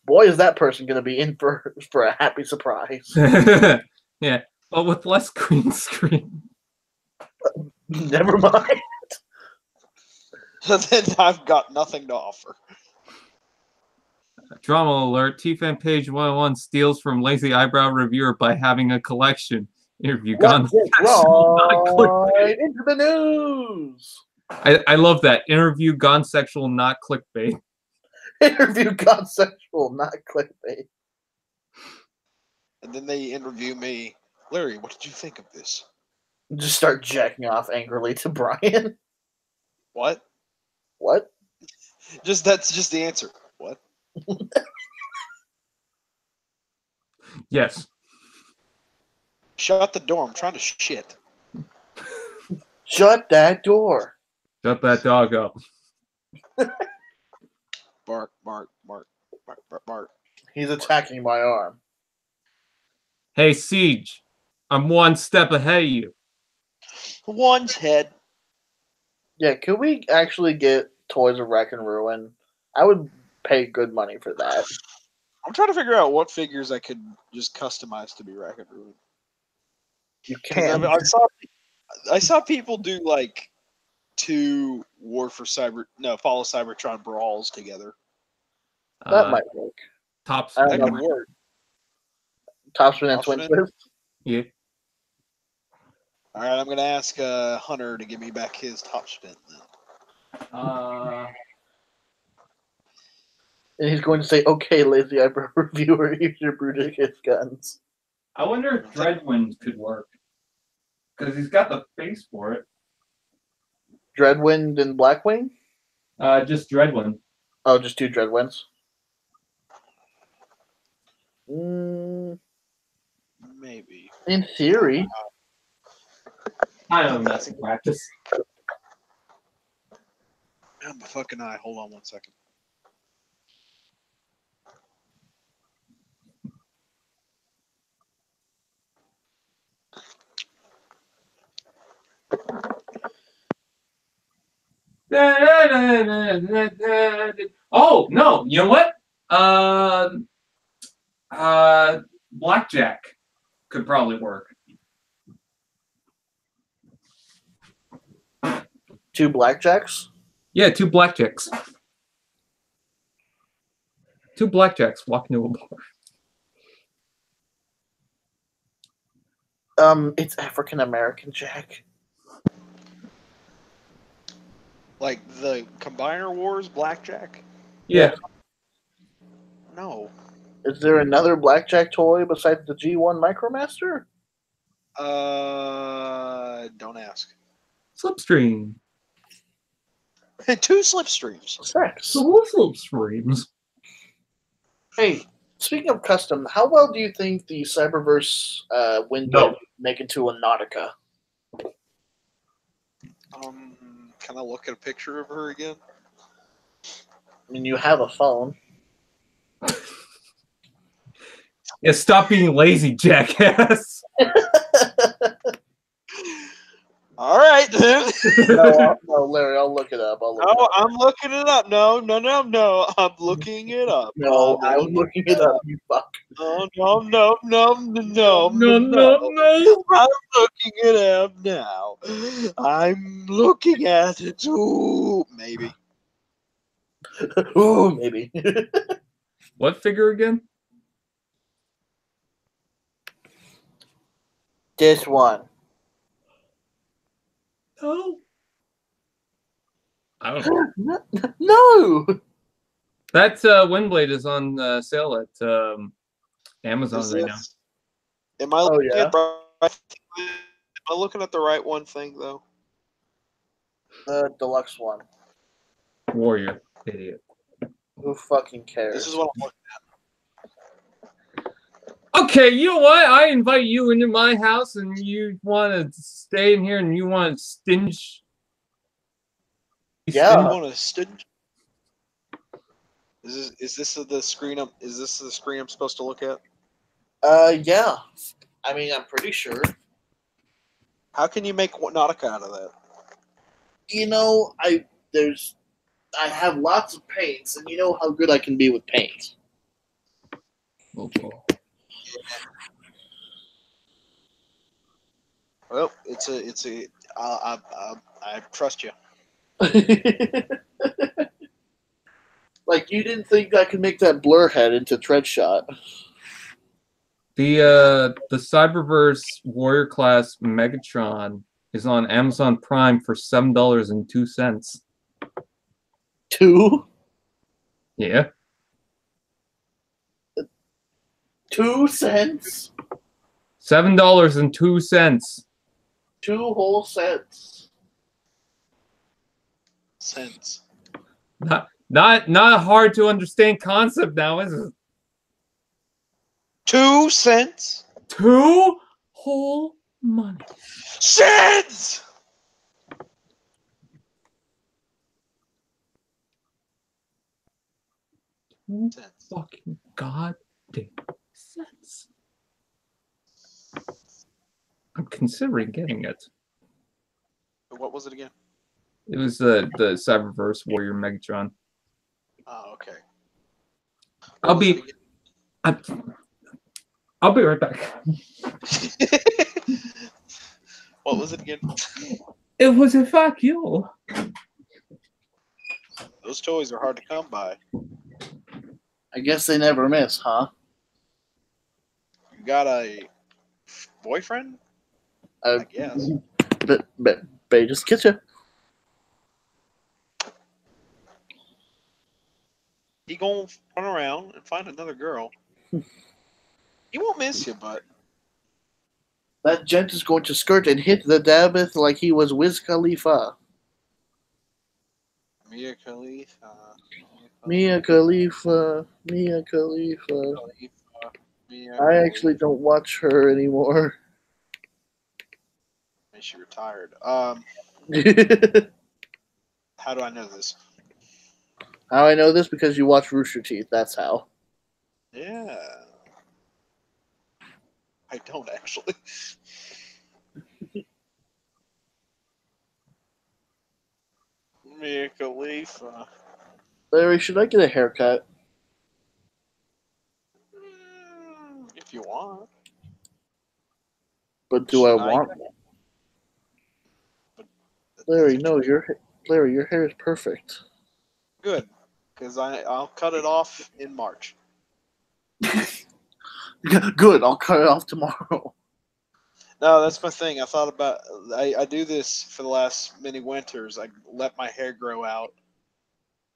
C: Boy, is that person going to be in for a happy surprise.
A: Yeah, but with less green screen.
C: Never mind.
B: Then I've got nothing to offer.
A: Drama alert, T-Fan page 101 steals from Lazy Eyebrow Reviewer by having a collection. Interview gone.
C: Right into the news.
A: I love that. Interview gone sexual, not clickbait.
C: Interview gone sexual, not clickbait.
B: And then they interview me. Larry, what did you think of this?
C: Just start jacking off angrily to Brian.
B: What?
C: What?
B: That's just the answer. What?
A: Yes.
B: Shut the door. I'm trying to shit.
C: Shut that door.
A: Shut that dog up.
B: Bark, bark, bark, bark, bark, bark.
C: He's attacking my arm.
A: Hey, Siege. I'm one step ahead of you.
B: One's head.
C: Yeah, could we actually get Toys of Wreck and Ruin? I would pay good money for that.
B: I'm trying to figure out what figures I could just customize to be Racket Ruin.
C: You can.
B: I saw people do like 2 Follow Cybertron brawls together.
C: That might work.
A: Tops.
C: I
B: That
C: don't
B: could
C: know.
B: work.
C: Topspin and Twin
B: Topspin?
C: Twist.
A: Yeah.
B: All right, I'm gonna ask Hunter to give me back his top spin then.
C: And he's going to say, "Okay, Lazy Eyebrow Reviewer, use your Bruticus guns."
A: I wonder if Dreadwind could work. Because he's got the face for it.
C: Dreadwind and Blackwing?
A: Just Dreadwind.
C: Oh, just 2 Dreadwinds.
B: Maybe.
C: In theory.
A: I don't know, that's in practice.
B: Oh, my fucking eye. Hold on one second.
A: Oh no! You know what? Blackjack could probably work.
C: 2 blackjacks.
A: Yeah, 2 blackjacks. 2 blackjacks walking to a bar.
C: It's African American Jack.
B: Like the Combiner Wars Blackjack?
A: Yeah.
B: No.
C: Is there another blackjack toy besides the G1 Micromaster?
B: Don't ask.
A: Slipstream.
B: 2 Slipstreams.
C: Sex.
A: 2 Slipstreams.
C: Hey, speaking of custom, how well do you think the Cyberverse window make into a Nautica?
B: Can I look at a picture of her again?
C: I mean, you have a phone.
A: Yeah, stop being lazy, jackass.
B: All right, then.
C: No, Larry, I'll look it up.
B: I'm looking it up. No. I'm looking it up.
C: No, I'm looking it up, you fuck.
B: No.
A: No.
B: I'm looking it up now. I'm looking at it too. Maybe.
C: Ooh, maybe.
A: What figure again?
C: This one.
A: No. I don't know.
C: No!
A: That Windblade is on sale at Amazon right now.
B: Am I looking at am I looking at the right one thing though?
C: The deluxe one.
A: Warrior, idiot.
C: Who fucking cares?
B: This is what I'm looking
A: Okay, you know what? I invite you into my house and you want to stay in here and you want to stinge.
C: Yeah.
B: You want to stinge? Is this the screen I'm supposed to look at?
C: Yeah. I mean, I'm pretty sure.
B: How can you make Nautica out of that?
C: You know, I have lots of paints, and you know how good I can be with paint.
A: Okay.
B: Well, I trust you.
C: Like, you didn't think I could make that blur head into Treadshot.
A: The Cyberverse Warrior Class Megatron is on Amazon Prime for $7.02.
C: 2?
A: Yeah.
C: 2 cents?
A: $7.02.
C: 2 whole cents.
B: Cents.
A: Not a hard to understand concept now, is it?
B: 2 cents?
A: 2 whole money.
B: Cents!
A: Fucking goddamn cents. I'm considering getting it.
B: What was it again?
A: It was the Cyberverse Warrior Megatron.
B: Oh, okay.
A: I'll be right back.
B: What was it again?
A: It was a fuck you.
B: Those toys are hard to come by.
C: I guess they never miss, huh?
B: You got a boyfriend? I guess.
C: But they just kiss you.
B: He gonna run around and find another girl. He won't miss you, but
C: That gent is going to skirt and hit the Dabbeth like he was Wiz Khalifa.
B: Mia Khalifa.
C: Mia Khalifa. I actually don't watch her anymore.
B: And she retired. How do I know this?
C: How I know this? Because you watch Rooster Teeth. That's how.
B: Yeah. I don't actually. Mia Khalifa.
C: Larry, should I get a haircut?
B: If you want.
C: But do I
B: Should I-
C: want one? Larry, no, Larry, your hair is perfect.
B: Good, because I'll cut it off in March.
C: Good, I'll cut it off tomorrow.
B: No, that's my thing. I thought about I do this for the last many winters. I let my hair grow out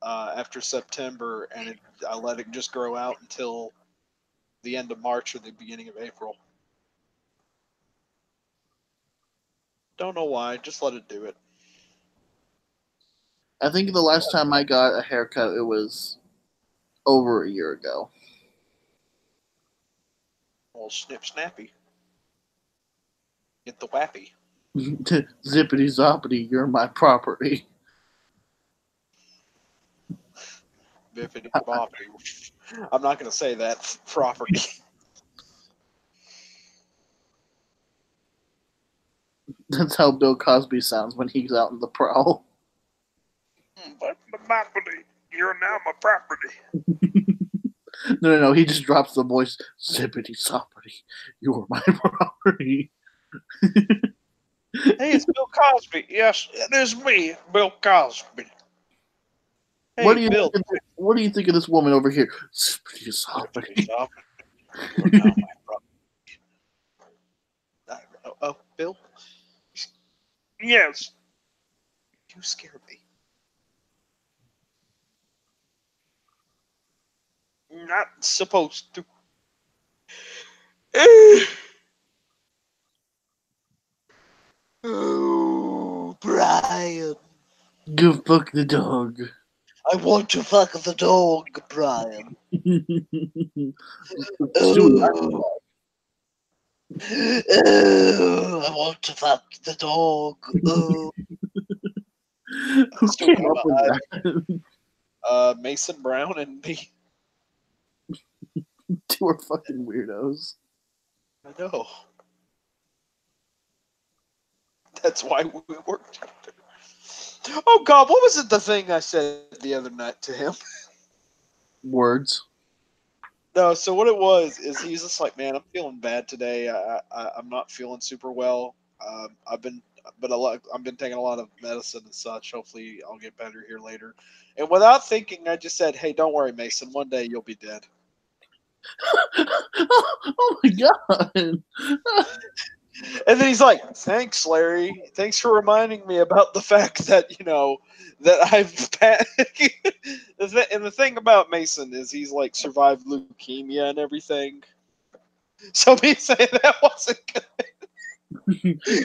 B: after September, and I let it just grow out until the end of March or the beginning of April. Don't know why. Just let it do it.
C: I think the last time I got a haircut, it was over a year ago.
B: Well, snip snappy. Get the wappy.
C: Zippity zoppity, you're my property.
B: Biffity boppity. I'm not going to say that property.
C: That's how Bill Cosby sounds when he's out in the prowl.
B: But my property. You're now my property.
C: No, he just drops the voice. Zippity zoppity, you're my property.
B: Hey, it's Bill Cosby. Yes, it is me, Bill Cosby. Hey,
C: What do you
B: Bill.
C: What do you think of this woman over here? Zippity zoppity.
B: You're now my property. Oh, Bill? Yes. You scared me. Not supposed to. Oh, Brian.
C: Go fuck the dog.
D: I want to fuck the dog, Brian.
C: Stu,
D: I want to fuck the dog.
C: who came up with that?
B: Mason Brown and me.
C: Two are fucking weirdos.
B: I know. That's why we worked together. Oh God, what was it? The thing I said the other night to him.
C: Words.
B: No, so what it was is he's just like, man, I'm feeling bad today. I'm not feeling super well. I've been taking a lot of medicine and such. Hopefully, I'll get better here later. And without thinking, I just said, hey, don't worry, Mason. One day you'll be dead.
C: Oh my god.
B: And then he's like, thanks, Larry. Thanks for reminding me about the fact that, that I've and the thing about Mason is he's like survived leukemia and everything. So me saying that wasn't good.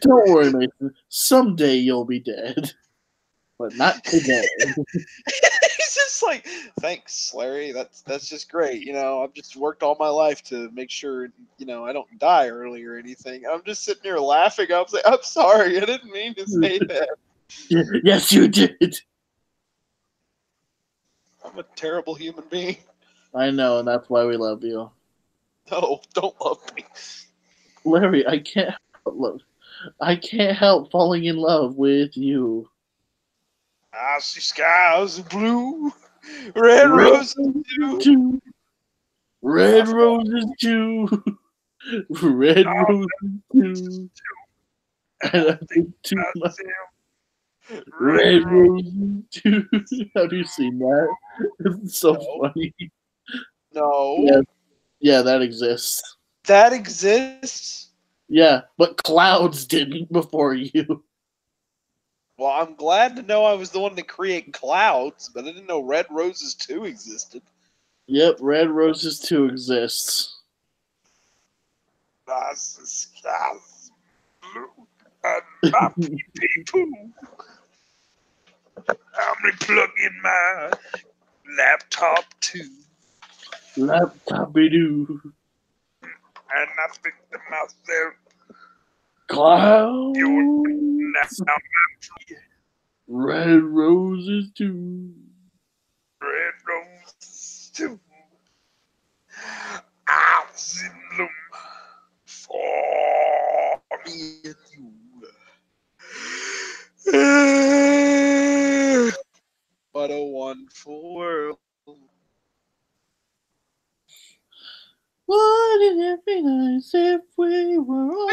C: Don't worry, Mason. Someday you'll be dead. But not today.
B: He's just like, thanks, Larry. That's just great. I've just worked all my life to make sure, I don't die early or anything. I'm just sitting here laughing. I was like, I'm sorry. I didn't mean to say that.
C: Yes, you did.
B: I'm a terrible human being.
C: I know, and that's why we love you.
B: No, don't love me.
C: Larry, I can't help falling in love with you.
B: I see skies of blue, red roses too.
C: Red roses too. Red roses too. And I think too much. Red roses too. Have you seen that? It's so funny.
B: No.
C: Yeah, that exists.
B: That exists?
C: Yeah, but clouds didn't before you.
B: Well, I'm glad to know I was the one to create clouds, but I didn't know red roses too existed.
C: Yep, red roses too exists.
B: I see skies blue and my pee-pee-poo. I'm gonna plug in my laptop too.
C: Laptop-a-doo.
B: And I think to myself,
C: Clouds.
B: now
C: Red roses too.
B: red roses too. I was in bloom for me and you.
C: Wouldn't it be nice if we were all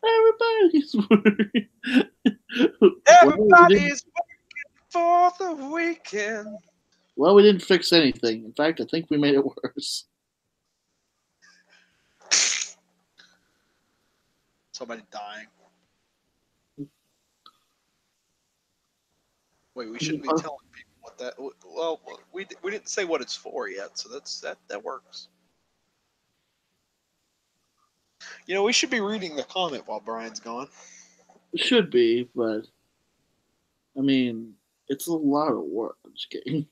C: Everybody's worried.
B: Everybody's waiting for the weekend.
C: Well, we didn't fix anything. In fact, I think we made it worse.
B: Somebody dying. Wait, we shouldn't be telling people what that. Well, we didn't say what it's for yet, so that works. You know, we should be reading the comment while Brian's gone.
C: It should be, but I mean, it's a lot of work. I'm just kidding.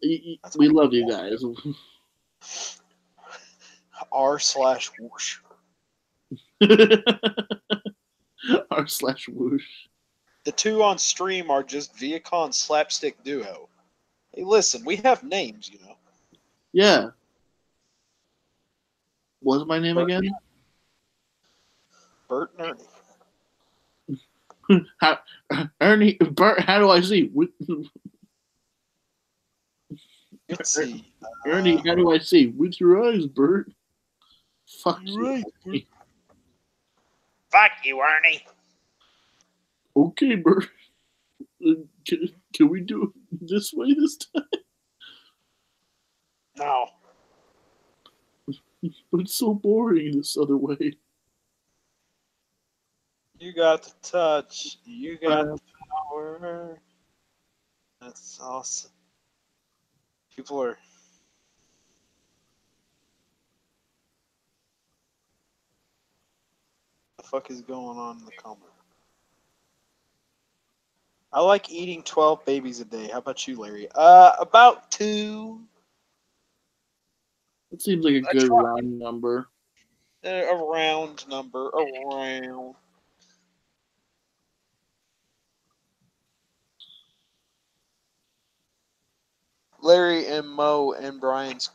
C: We love you guys.
B: R/whoosh.
C: R/whoosh.
B: The two on stream are just Viacon slapstick duo. Hey, listen, we have names, you know.
C: Yeah. What's my name again?
B: Bert and Ernie.
C: Bert, how do I see?
B: Let's see.
C: Ernie, how do I see? With your eyes, Bert. Fuck you.
B: Right.
D: Fuck you, Ernie.
C: Okay, Bert. Can we do it this way this time?
B: No.
C: But it's so boring this other way.
B: You got the touch. You got the power. That's awesome. People are. What the fuck is going on in the comment? I like eating 12 babies a day. How about you, Larry? About 2.
C: It seems like a good round number.
B: A round number. Around. Larry and Mo and Brian's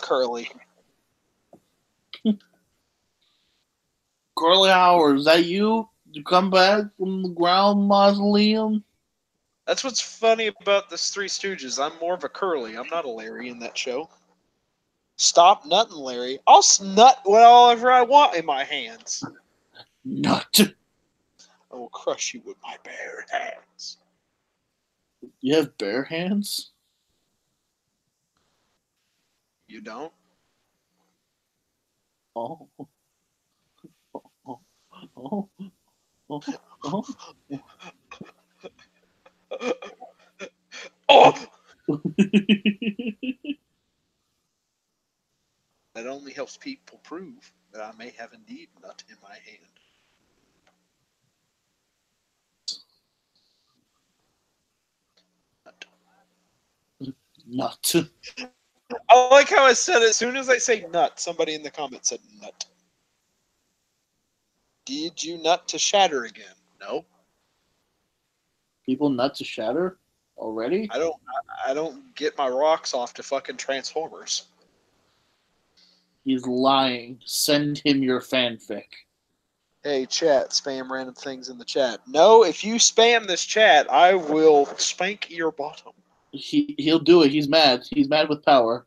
B: Curly.
C: Curly Howard, is that you? You come back from the ground mausoleum?
B: That's what's funny about this Three Stooges. I'm more of a Curly. I'm not a Larry in that show. Stop nutting, Larry. I'll nut whatever I want in my hands.
C: Nut.
B: I will crush you with my bare hands.
C: You have bare hands?
B: You don't?
C: Oh. Oh. Oh. Oh. Oh.
B: Oh! That only helps people prove that I may have indeed nut in my hand.
C: Nut.
B: I like how I said it. As soon as I say nut, somebody in the comments said nut. Did you nut to shatter again? No.
C: People nut to shatter already?
B: I don't get my rocks off to fucking Transformers.
C: He's lying. Send him your fanfic.
B: Hey, chat, spam random things in the chat. No, if you spam this chat, I will spank your bottom.
C: He'll do it. He's mad. He's mad with power.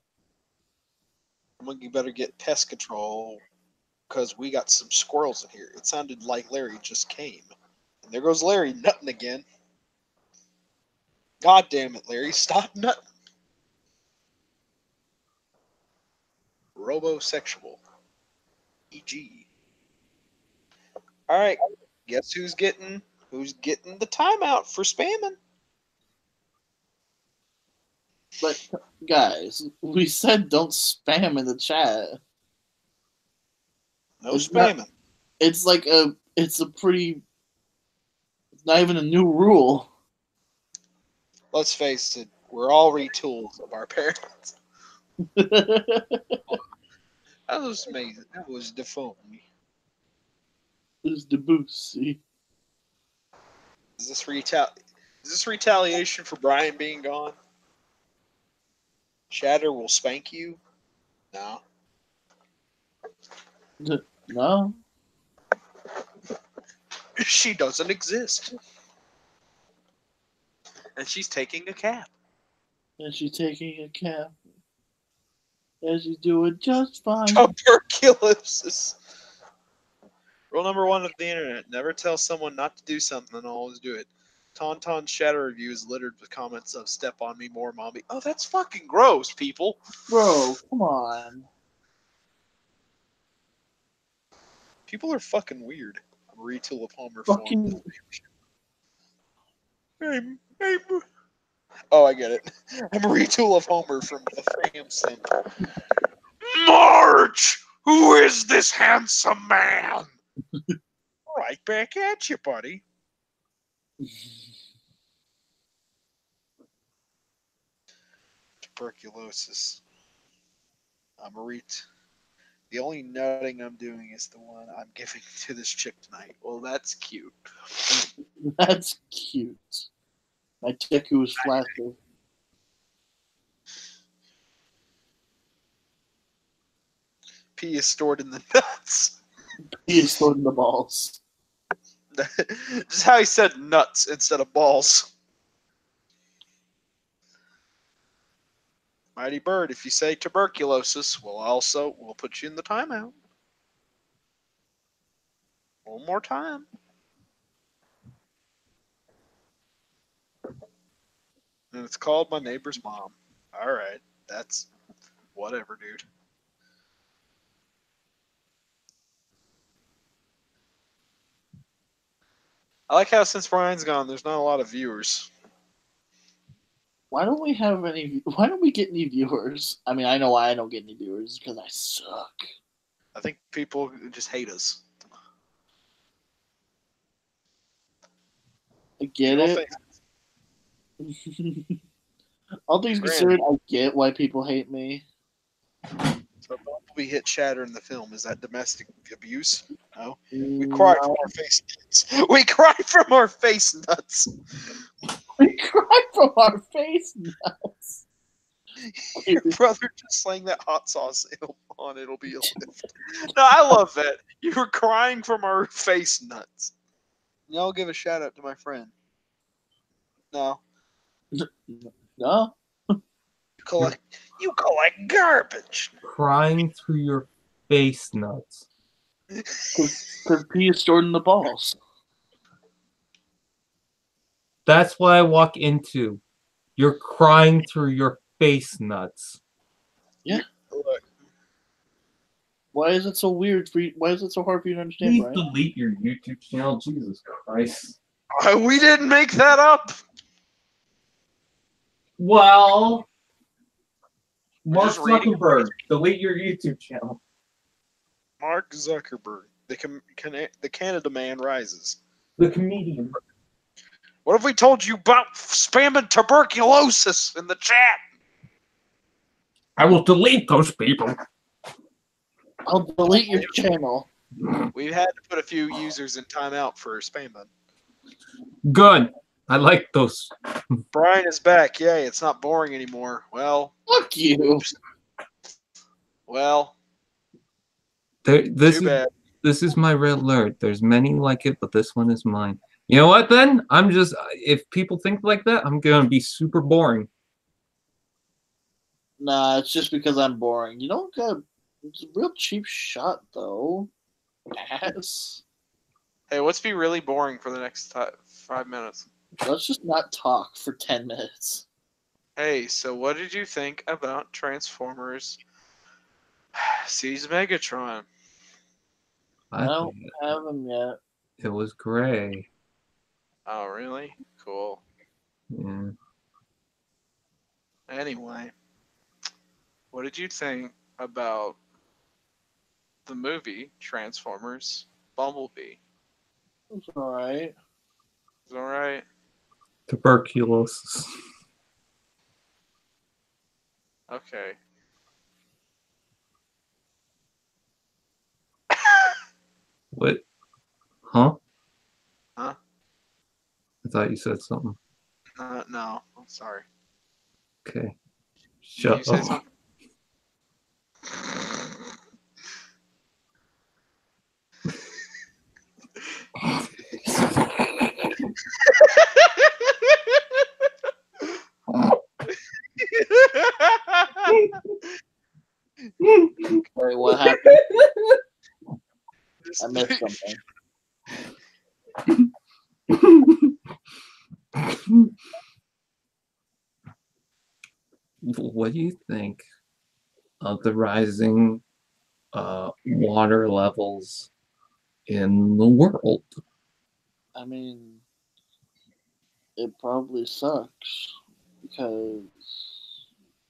B: You better get pest control because we got some squirrels in here. It sounded like Larry just came. And there goes Larry nutting again. God damn it, Larry. Stop nutting. Robosexual. E.g. All right. Guess who's getting the timeout for spamming?
C: But guys, we said don't spam in the chat.
B: No spamming.
C: It's a pretty, it's not even a new rule.
B: Let's face it, we're all retools of our parents. That was amazing. That was defunny.
C: It's Debussy.
B: Is this retaliation for Brian being gone? Shatter will spank you? No.
C: No.
B: She doesn't exist. And she's taking a cap.
C: And she's taking a cap. And she's doing just fine.
B: Tuberculosis. Rule number 1 of the internet: never tell someone not to do something and always do it. Tauntaun's Shadow Review is littered with comments of "Step on me more, mommy." Oh, that's fucking gross, people.
C: Bro, come on.
B: People are fucking weird. I'm a retool of Homer.
C: Fucking.
B: Oh, I get it. I'm a retool of Homer from the Fam Sim. Marge! Who is this handsome man? Right back at you, buddy. Tuberculosis. I'm a The only nutting I'm doing is the one I'm giving to this chick tonight. Well, that's cute.
C: That's cute. My chick who was flaccid.
B: Pee is stored in the nuts.
C: He is stored in the balls.
B: Just how he said nuts instead of balls. Mighty Bird, if you say tuberculosis, we'll put you in the timeout. One more time. And it's called My Neighbor's Mom. Alright, that's whatever, dude. I like how since Brian's gone, there's not a lot of viewers.
C: Why don't we have any? Why don't we get any viewers? I mean, I know why I don't get any viewers because I suck.
B: I think people just hate us.
C: I get it. All things considered, I get why people hate me.
B: So Bumblebee hit shatter in the film. Is that domestic abuse? No. We
C: No.
B: cry from our face nuts. We cry from our face nuts.
C: We cry from our face nuts.
B: Your brother just slang that hot sauce on it'll be a lift. No, I love that. You were crying from our face nuts. Yeah, I'll give a shout out to my friend. No.
C: No.
B: You collect garbage.
A: Crying through your face nuts.
C: Because pee is stored in the balls.
A: That's what I walk into. You're crying through your face nuts.
C: Yeah.
B: Look.
C: Why is it so weird for you? Why is it so hard for you to understand,
A: Please
C: Brian?
A: delete your YouTube channel. Jesus Christ.
B: We didn't make that up.
A: Well, Mark
B: just reading
A: Zuckerberg, delete your YouTube channel.
B: Mark Zuckerberg, the Canada man rises.
A: The comedian.
B: What have we told you about spamming tuberculosis in the chat?
A: I will delete those people.
C: I'll delete your channel.
B: We've had to put a few users in timeout for spamming.
A: Good. I like those.
B: Brian is back. Yay, it's not boring anymore. Well,
C: Fuck you.
B: Well,
A: This
B: too bad.
A: This is my red alert. There's many like it, but this one is mine. You know what, then? If people think like that, I'm going to be super boring.
C: Nah, it's just because I'm boring. You don't got. It's a real cheap shot, though. Ass.
B: Hey, let's be really boring for the next 5 minutes.
C: Let's just not talk for 10 minutes.
B: Hey, so what did you think about Transformers Seize Megatron?
C: I don't have him yet.
A: It was gray.
B: Oh, really? Cool.
A: Yeah.
B: Anyway, what did you think about the movie Transformers Bumblebee?
C: It's alright.
B: It's alright.
A: Tuberculosis.
B: Okay.
A: What? Huh?
B: Huh?
A: I thought you said something.
B: No, I'm sorry.
A: Okay.
B: Did
A: Shut
B: you say
A: up.
B: something?
C: Wait, what happened? I missed something.
A: What do you think of the rising water levels in the world?
C: I mean, it probably sucks because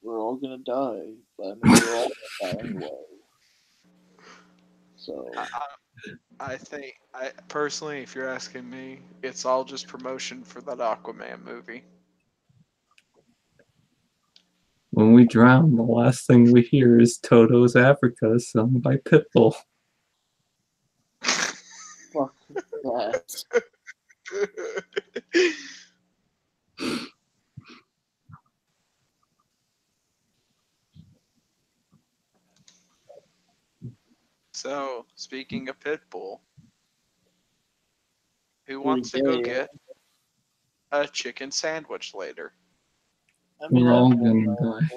C: we're all gonna die. But I mean, we're all gonna die anyway. So
B: I think, personally, if you're asking me, it's all just promotion for that Aquaman movie.
A: When we drown, the last thing we hear is Toto's Africa sung by Pitbull.
C: fuck that.
B: So, speaking of Pitbull, who wants to go get a chicken sandwich later?
C: I mean,
A: We're all
C: that's
A: gonna die.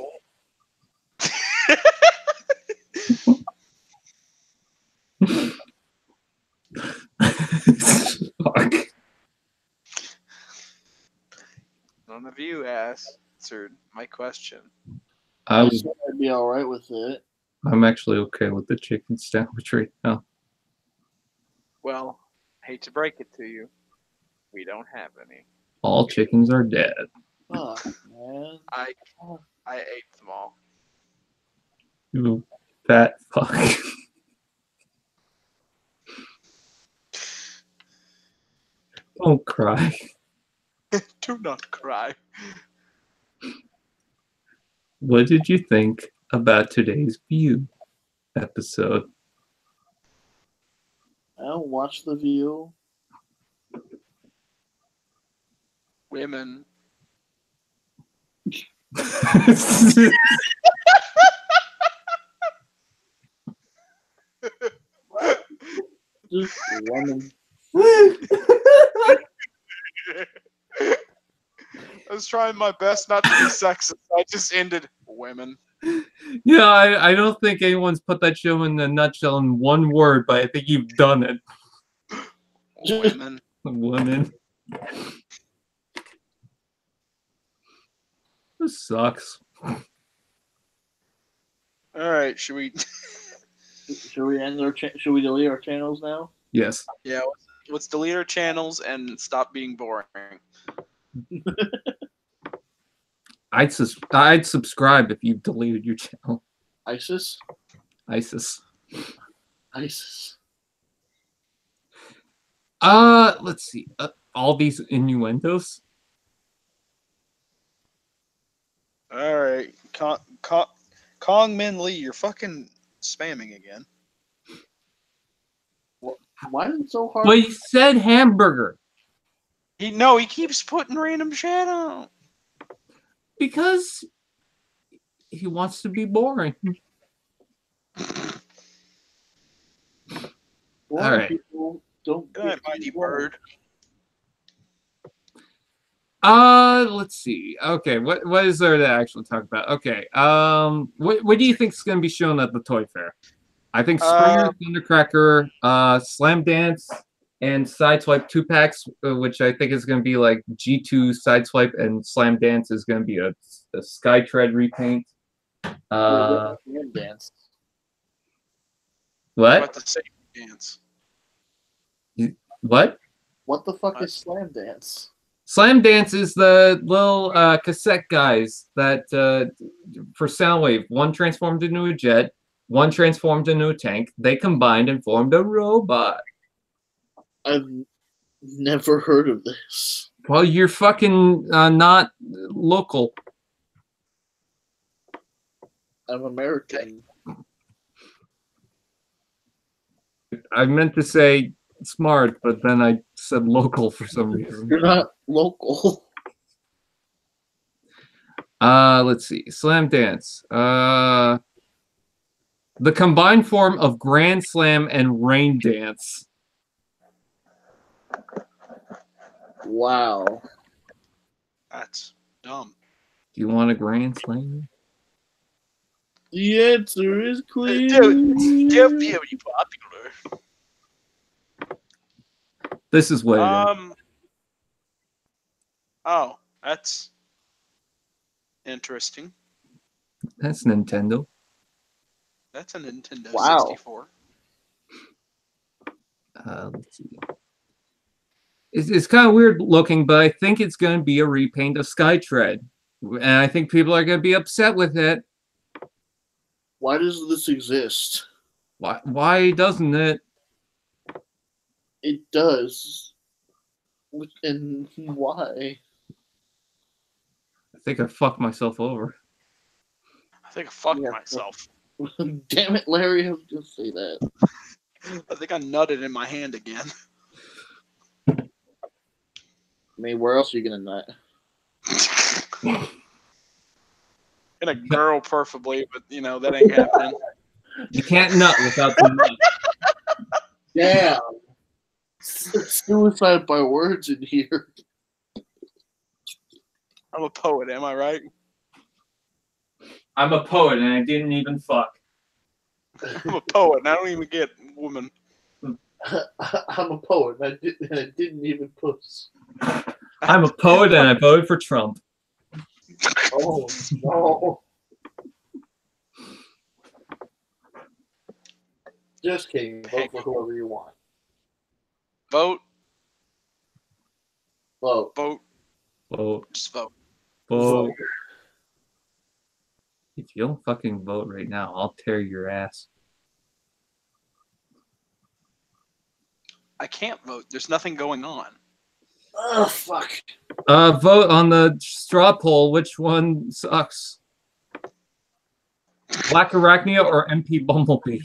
A: Fuck.
B: None of you answered my question.
C: I said I'd be alright with it.
A: I'm actually okay with the chicken sandwich right now.
B: Well, hate to break it to you, we don't have any.
A: All chickens are dead.
C: Oh, man.
B: I ate them all.
A: You fat fuck. Don't cry.
B: Do not cry.
A: What did you think about today's View episode?
C: I don't watch The View.
B: Women.
C: Just women.
B: I was trying my best not to be sexist. I just ended women.
A: Yeah, I don't think anyone's put that show in a nutshell in one word, but I think you've done it.
B: Women.
A: Women. This sucks.
B: All right, should we?
C: Should we end our? Should we delete our channels now?
A: Yes.
B: Yeah, let's delete our channels and stop being boring.
A: I'd subscribe if you deleted your channel.
C: ISIS.
A: ISIS. Let's see. All these innuendos.
B: All right, Kong Min Lee, you're fucking spamming again.
C: Why is it so hard?
A: But he said hamburger.
B: He keeps putting random shit on.
A: Because he wants to be boring. All right.
C: People don't
B: Good night, Mighty Bird.
A: Let's see. Okay, what is there to actually talk about? Okay, what do you think is going to be shown at the Toy Fair? I think Springer, Thundercracker, Slam Dance, and Sideswipe 2-packs, which I think is going to be like G2 Sideswipe, and Slam Dance is going to be a Skytread repaint.
C: Slam Dance.
A: What?
B: About the same dance.
A: What?
C: What the fuck is Slam Dance?
A: Slam Dance is the little cassette guys that for Soundwave. One transformed into a jet, one transformed into a tank. They combined and formed a robot.
C: I've never heard of this.
A: Well, you're fucking not local.
C: I'm American.
A: I meant to say smart, but then I said local for some reason.
C: You're not local.
A: Let's see. Slam Dance. The combined form of Grand Slam and Rain Dance.
C: Wow.
B: That's dumb.
A: Do you want a Grand Slam?
C: The answer is clear.
B: Dude, very popular.
A: This is what it is.
B: Oh, that's interesting.
A: That's Nintendo.
B: That's a Nintendo
C: Wow.
B: 64.
A: Let's see. It's kind of weird looking, but I think it's going to be a repaint of Skytread. And I think people are going to be upset with it.
C: Why does this exist?
A: Why doesn't it?
C: It does. And why?
A: I think I fucked myself over.
B: I think I fucked myself.
C: Damn it, Larry, I was going to say that.
B: I think I nutted in my hand again.
C: I mean, where else are you going to nut?
B: In a girl, preferably, but you know that ain't happening.
A: You can't nut without the nut.
C: Damn. Suicide by words in here.
B: I'm a poet, am I right?
A: I'm a poet and I didn't even fuck.
B: I'm a poet and I don't even get woman.
C: I'm a poet and I didn't even puss.
A: I'm a poet and I voted for Trump.
C: Oh, no. Just kidding. Vote for whoever you want.
B: Vote.
C: Vote.
B: Vote.
A: Vote.
B: Just vote.
A: Vote. If you don't fucking vote right now, I'll tear your ass.
B: I can't vote. There's nothing going on.
C: Oh, fuck.
A: Vote on the straw poll. Which one sucks? Blackarachnia or MP Bumblebee?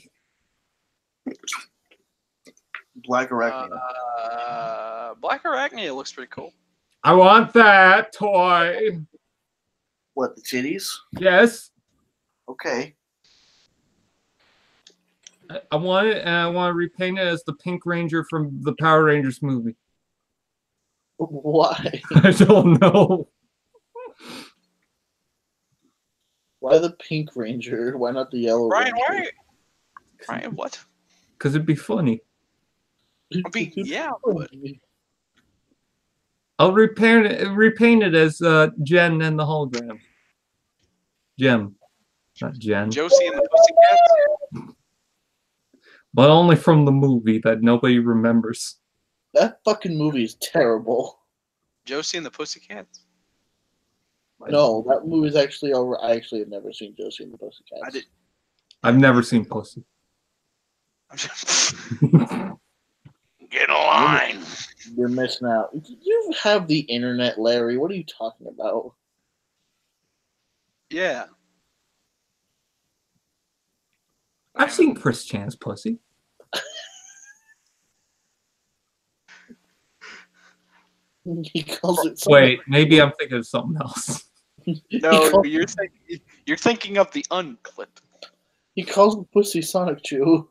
C: Blackarachnia.
B: Blackarachnia looks pretty cool.
A: I want that toy.
C: What, the titties?
A: Yes.
C: Okay.
A: I want it, and I want to repaint it as the Pink Ranger from the Power Rangers movie.
C: Why?
A: I don't know.
C: Why the Pink Ranger? Why not the Yellow
B: Ryan,
C: Ranger?
B: Ryan, what?
A: Because it'd be funny.
B: Yeah, but
A: I'll repaint it as Jen and the hologram. Jem, not Jen.
B: Josie and the Pussycats.
A: But only from the movie that nobody remembers.
C: That fucking movie is terrible.
B: Josie and the Pussycats.
C: No, that movie's actually over. I actually have never seen Josie and the Pussycats.
B: I did.
A: I've never seen Pussy.
B: Get a line.
C: You're missing out. You have the internet, Larry. What are you talking about?
B: Yeah.
A: I've seen Chris Chan's Pussy.
C: He calls it.
A: Wait, maybe I'm thinking of something else.
B: No, you're thinking of the unclip.
C: He calls it Pussy Sonic Chew.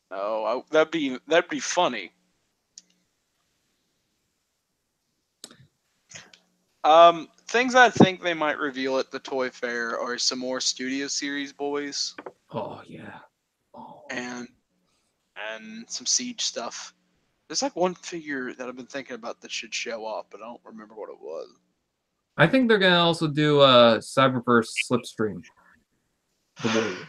B: No, that'd be funny. Things I think they might reveal at the Toy Fair are some more Studio Series boys.
A: Oh yeah. Oh.
B: And some Siege stuff. There's like one figure that I've been thinking about that should show up, but I don't remember what it was.
A: I think they're gonna also do Cyberverse Slipstream. The Warrior.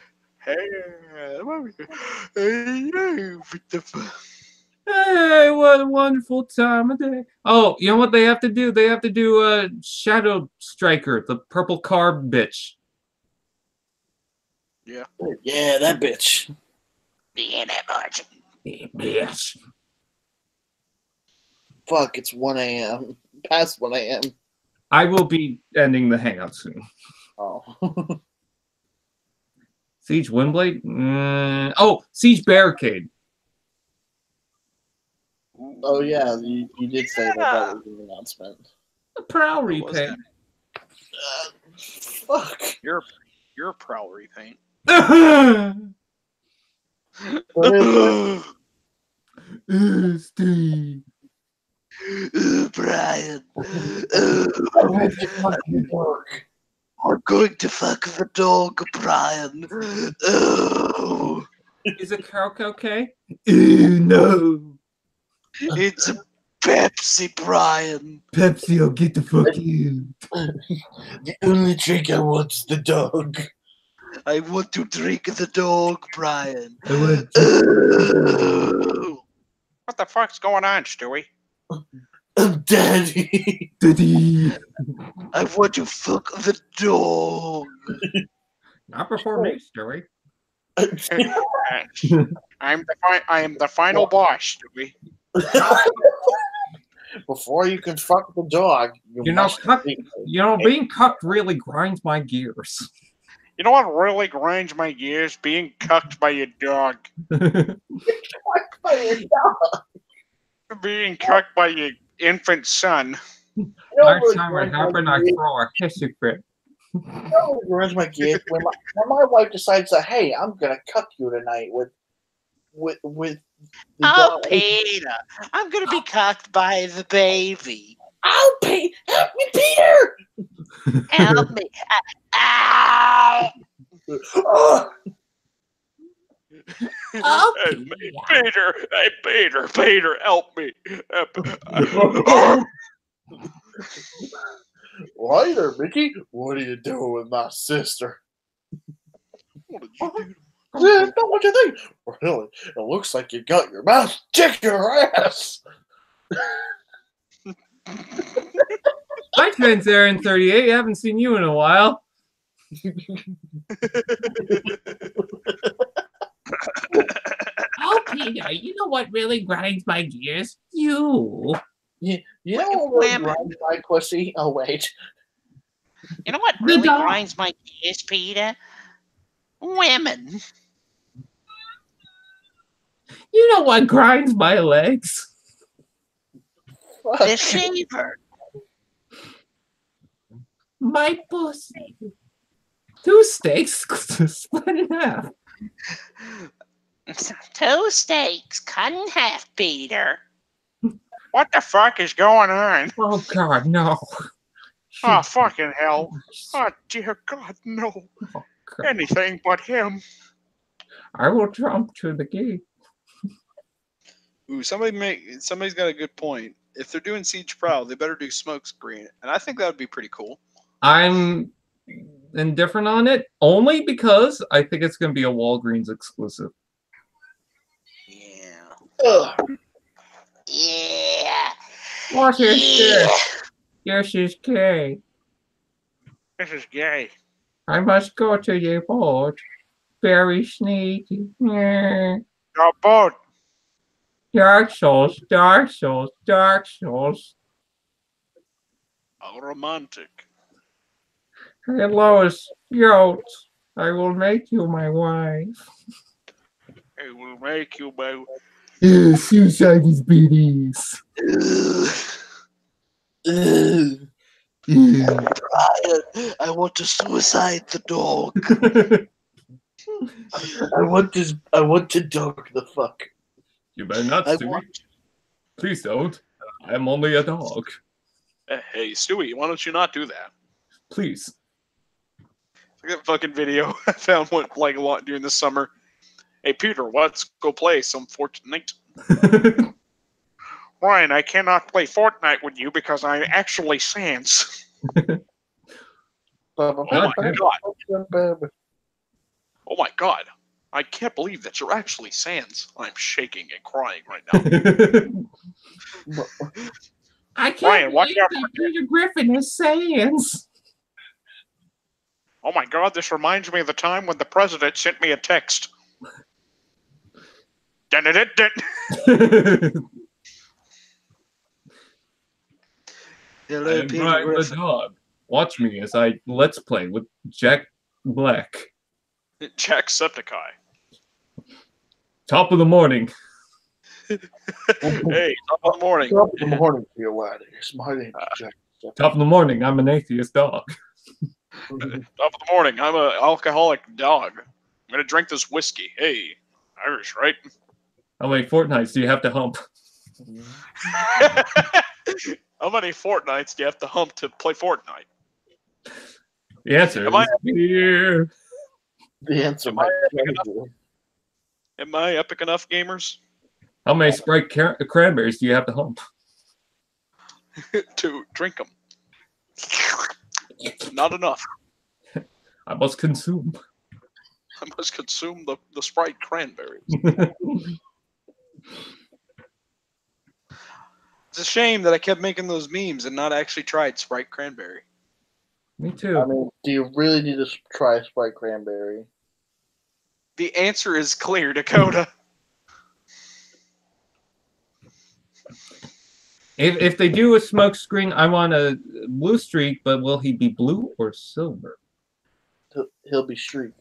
A: Hey, what a wonderful time of day. Oh, you know what they have to do? They have to do Shadow Striker, the purple carb bitch.
B: Yeah.
C: Yeah, that bitch.
D: Yeah, that much.
A: Bitch.
C: Fuck, it's 1 a.m. Past 1 a.m.
A: I will be ending the hangout soon.
C: Oh.
A: Siege Windblade? Oh, Siege Barricade.
C: Oh, yeah, you did say that was an announcement.
A: A Prowl repaint.
C: Fuck.
B: You're a Prowl repaint.
A: Steve.
D: Brian.
C: I read your fucking book.
D: I'm going to fuck the dog, Brian. Oh,
A: Is a Coke okay? Ew, no.
D: it's a Pepsi, Brian.
A: Pepsi, I'll get the fuck in.
C: The only drink I want's the dog.
D: I want to drink the dog, Brian.
A: I want
D: Oh.
E: What the fuck's going on, Stewie?
C: Daddy.
A: Daddy.
D: I want to fuck the dog.
A: Not before me, Stewie.
E: I am the final boss, Stewie.
C: Before you can fuck the dog,
A: You know, being cucked really grinds my gears.
E: You know what really grinds my gears? Being cucked by your dog. Being cucked by your infant son.
A: Next time it happened, I throw a kissy fit.
C: Ruins my gift when my wife decides that, hey, I'm gonna cuck you tonight with the
D: Oh,
C: dog.
D: Peter, I'm gonna be cucked by the baby.
C: Oh, help me, Peter!
D: Help me. Ow!
C: Oh,
E: Peter, help me.
C: Later, Mickey. What are you doing with my sister?
E: What did you do?
C: Yeah, what do you think? Really? It looks like you got your mouth check your ass.
A: Hi, Fence Aaron 38. Haven't seen you in a while. Oh, Peter, you know what really grinds my gears? You.
C: You know what really grinds my pussy? Oh, wait.
D: You know what really grinds my gears, Peter? Women.
A: You know what grinds my legs?
D: The shaver.
A: My pussy. 2 steaks split in half.
D: 2 steaks cut in half, Peter.
E: What the fuck is going on?
A: Oh, God, no.
E: Oh, fucking hell. Oh, dear God, no.
A: Oh, God.
E: Anything but him.
A: I will jump to the gate.
B: Ooh, somebody's got a good point. If they're doing Siege Prowl, they better do smokescreen, and I think that would be pretty cool.
A: I'm indifferent on it only because I think it's going to be a Walgreens exclusive.
D: Yeah.
C: Ugh.
D: Yeah.
A: What is this? This is gay.
E: This is gay.
A: I must go to the boat. Very sneaky.
E: Your boat.
A: Dark Souls, Dark Souls, Dark Souls.
B: How romantic.
A: Hello, Yote. I will make you my wife.
E: I will make you my...
A: Suicide is BDs.
D: Brian, I want to suicide the dog.
C: I want to dog the fuck.
A: You better not, Stewie. Please don't. I'm only a dog.
B: Hey, Stewie, why don't you not do that?
A: Please.
B: Look at that fucking video I found one like a lot during the summer. Hey, Peter, let's go play some Fortnite.
E: Ryan, I cannot play Fortnite with you because I'm actually Sans.
B: Oh my god. Oh my god. I can't believe that you're actually Sans. I'm shaking and crying right now.
A: I can't
E: Ryan, watch
A: believe
E: out.
A: that Peter Griffin is Sans.
E: Oh my god, this reminds me of the time when the president sent me a text. Dun-dun-dun-dun.
D: Hello,
A: I'm
D: Peter
A: Brian the
D: Griffin.
A: dog. Watch me as I let's play with Jack Black.
B: Jacksepticeye.
A: Top of the morning.
B: Hey, top of the morning.
C: Top of the morning, you lad. My name is Jack.
A: Top of the morning. I'm an atheist dog.
B: Top of the morning. I'm an alcoholic dog. I'm gonna drink this whiskey. Hey, Irish, right?
A: How many Fortnites do you have to hump?
B: How many Fortnites do you have to hump to play Fortnite?
A: The answer is beer.
C: The answer might be.
B: Am I epic enough, gamers?
A: How many Sprite cranberries do you have to home?
B: To drink them? Not enough.
A: I must consume.
B: I must consume the Sprite cranberries. It's a shame that I kept making those memes and not actually tried Sprite cranberry.
A: Me too.
C: I mean, do you really need to try Sprite cranberry?
B: The answer is clear, Dakota.
A: If they do a smoke screen, I want a blue streak, but will he be blue or silver?
C: He'll be streak.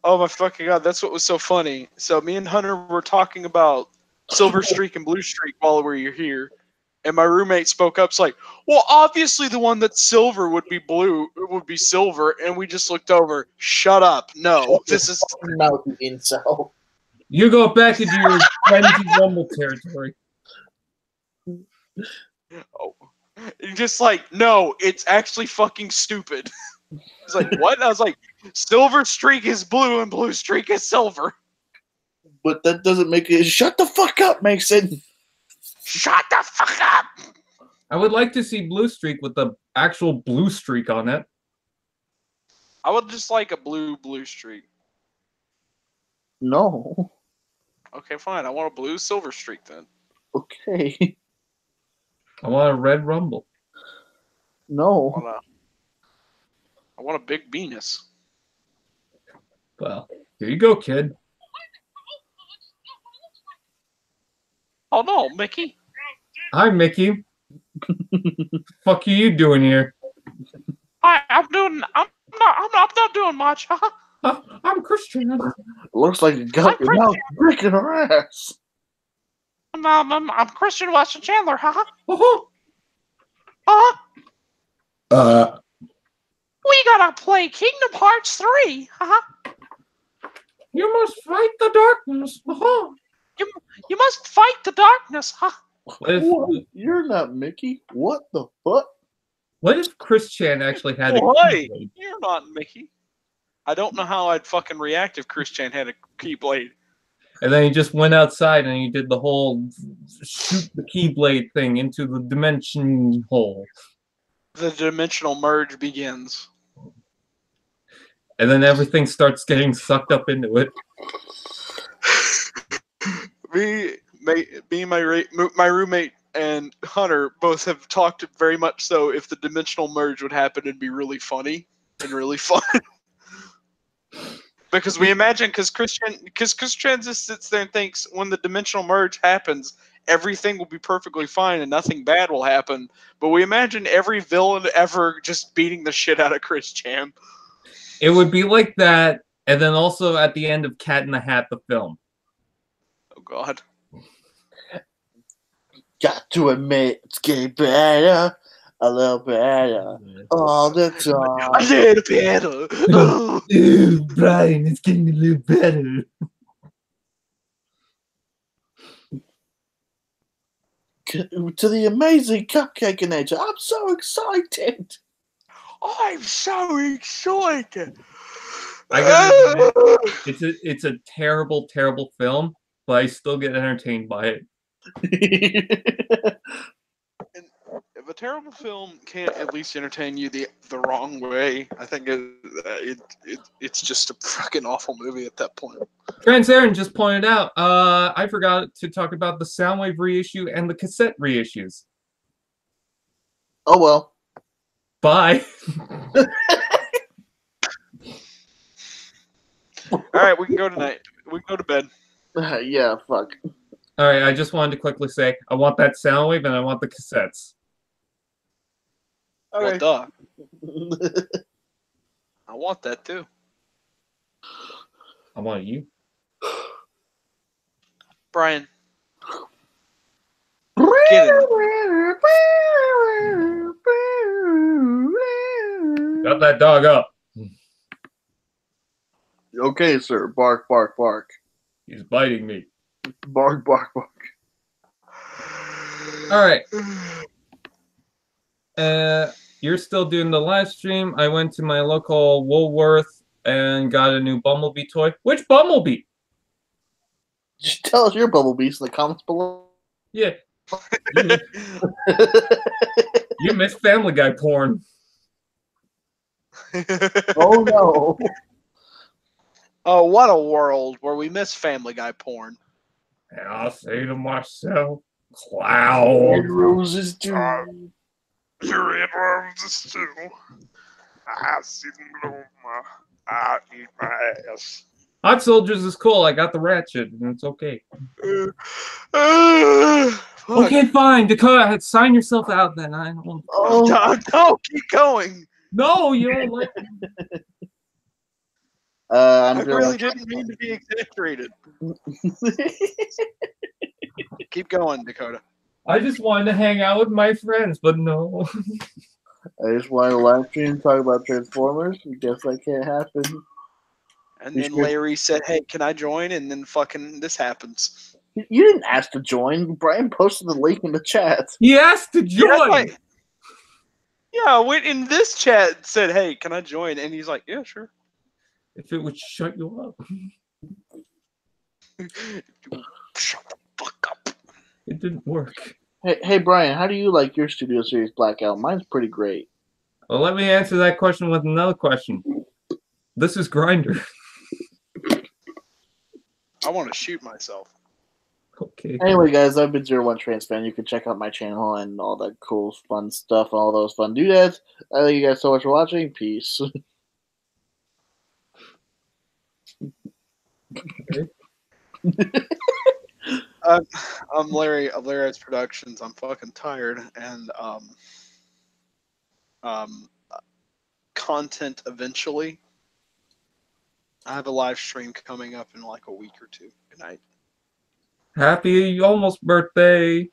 B: Oh my fucking god, that's what was so funny. So me and Hunter were talking about silver streak and blue streak while we were here, and my roommate spoke up. It's like, well, obviously the one that's silver would be blue, would be silver, and we just looked over. Shut up! No, this is
C: Mouth, you incel.
A: You go back into your frenzy rumble territory.
B: oh, just like no, it's actually fucking stupid. It's like what? And I was like, silver streak is blue and blue streak is silver.
C: But that doesn't make it. Shut the fuck up, Mason.
B: Shut the fuck up.
A: I would like to see blue streak with the actual blue streak on it.
B: I would just like a blue streak.
C: No.
B: Okay, fine. I want a blue silver streak then.
C: Okay.
A: I want a red rumble.
C: No.
B: I want a big Venus.
A: Well, here you go, kid.
B: Oh no, Mickey.
A: Hi, Mickey. Fuck are you doing here?
B: I'm not doing much.
A: I'm Christian.
C: Looks like you got your mouth breaking her ass.
B: I'm Christian Weston Chandler, We gotta play Kingdom Hearts 3,
A: You must fight the darkness.
B: You must fight the darkness,
C: What? You're not Mickey. What the fuck?
A: What if Chris Chan actually had a
B: Why?
A: keyblade?
B: You're not Mickey. I don't know how I'd fucking react if Chris Chan had a keyblade.
A: And then he just went outside and he did the whole shoot the keyblade thing into the dimension hole.
B: The dimensional merge begins.
A: And then everything starts getting sucked up into it.
B: Me and my roommate and Hunter both have talked very much so if the dimensional merge would happen, it'd be really funny and really fun. Because we imagine, because Chris Chan just sits there and thinks when the dimensional merge happens, everything will be perfectly fine and nothing bad will happen. But we imagine every villain ever just beating the shit out of Chris Chan.
A: It would be like that, and then also at the end of Cat in the Hat, the film.
B: Oh God.
C: Got to admit, it's getting better. A little better. All the time.
B: A little better.
A: Ooh, Brian, it's getting a little better.
C: To the amazing cupcake in nature. I'm so excited.
B: I'm so excited.
A: I gotta admit, it's a terrible, terrible film, but I still get entertained by it.
B: If a terrible film can't at least entertain you the wrong way, I think it's just a fucking awful movie at that point.
A: Trans Aaron just pointed out, I forgot to talk about the Soundwave reissue and the cassette reissues.
C: Oh well.
A: Bye.
B: All right, we can go tonight. We can go to bed.
C: Yeah, fuck.
A: All right, I just wanted to quickly say, I want that Soundwave and I want the cassettes.
B: Okay. Well, duh. I want that too.
A: I want you.
B: Brian. Get it.
A: Got that dog up.
C: Okay, sir. Bark, bark, bark.
A: He's biting me.
C: Bark, bark, bark.
A: All right. you're still doing the live stream. I went to my local Woolworth and got a new Bumblebee toy. Which Bumblebee?
C: Just tell us your Bumblebees in the comments below.
A: Yeah. You miss Family Guy porn.
C: Oh no.
B: Oh, what a world where we miss Family Guy porn.
A: And I'll say to myself, cloud.
C: Roses too.
E: You're in roses too. I see them bloom. I eat my ass.
A: Hot Soldiers is cool. I got the Ratchet, and it's okay. Okay, fine. Dakota, sign yourself out then. I don't.
C: Oh
B: No, keep going.
A: No, you don't like.
B: I
C: I'm
B: really didn't mean to be exaggerated. Keep going, Dakota.
A: I just wanted to hang out with my friends, but no.
C: I just wanted to live stream and talk about Transformers. I guess that can't happen.
B: And then Larry said, "Hey, can I join?" And then fucking this happens.
C: You didn't ask to join. Brian posted the link in the chat.
A: He asked to join.
B: Yeah, in this chat said, "Hey, can I join?" And he's like, "Yeah, sure."
A: If it would shut you up.
B: Shut the fuck up.
A: It didn't work.
C: Hey, Brian, how do you like your Studio Series Blackout? Mine's pretty great.
A: Well, let me answer that question with another question. This is Grinder.
B: I want to shoot myself.
A: Okay.
C: Anyway, guys, I've been 01 Trans Fan. You can check out my channel and all that cool, fun stuff, and all those fun doodads. I thank you guys so much for watching. Peace.
B: I'm Larry of Larry's Productions. I'm fucking tired, and content eventually. I have a live stream coming up in like a week or two. Good night.
A: Happy almost birthday.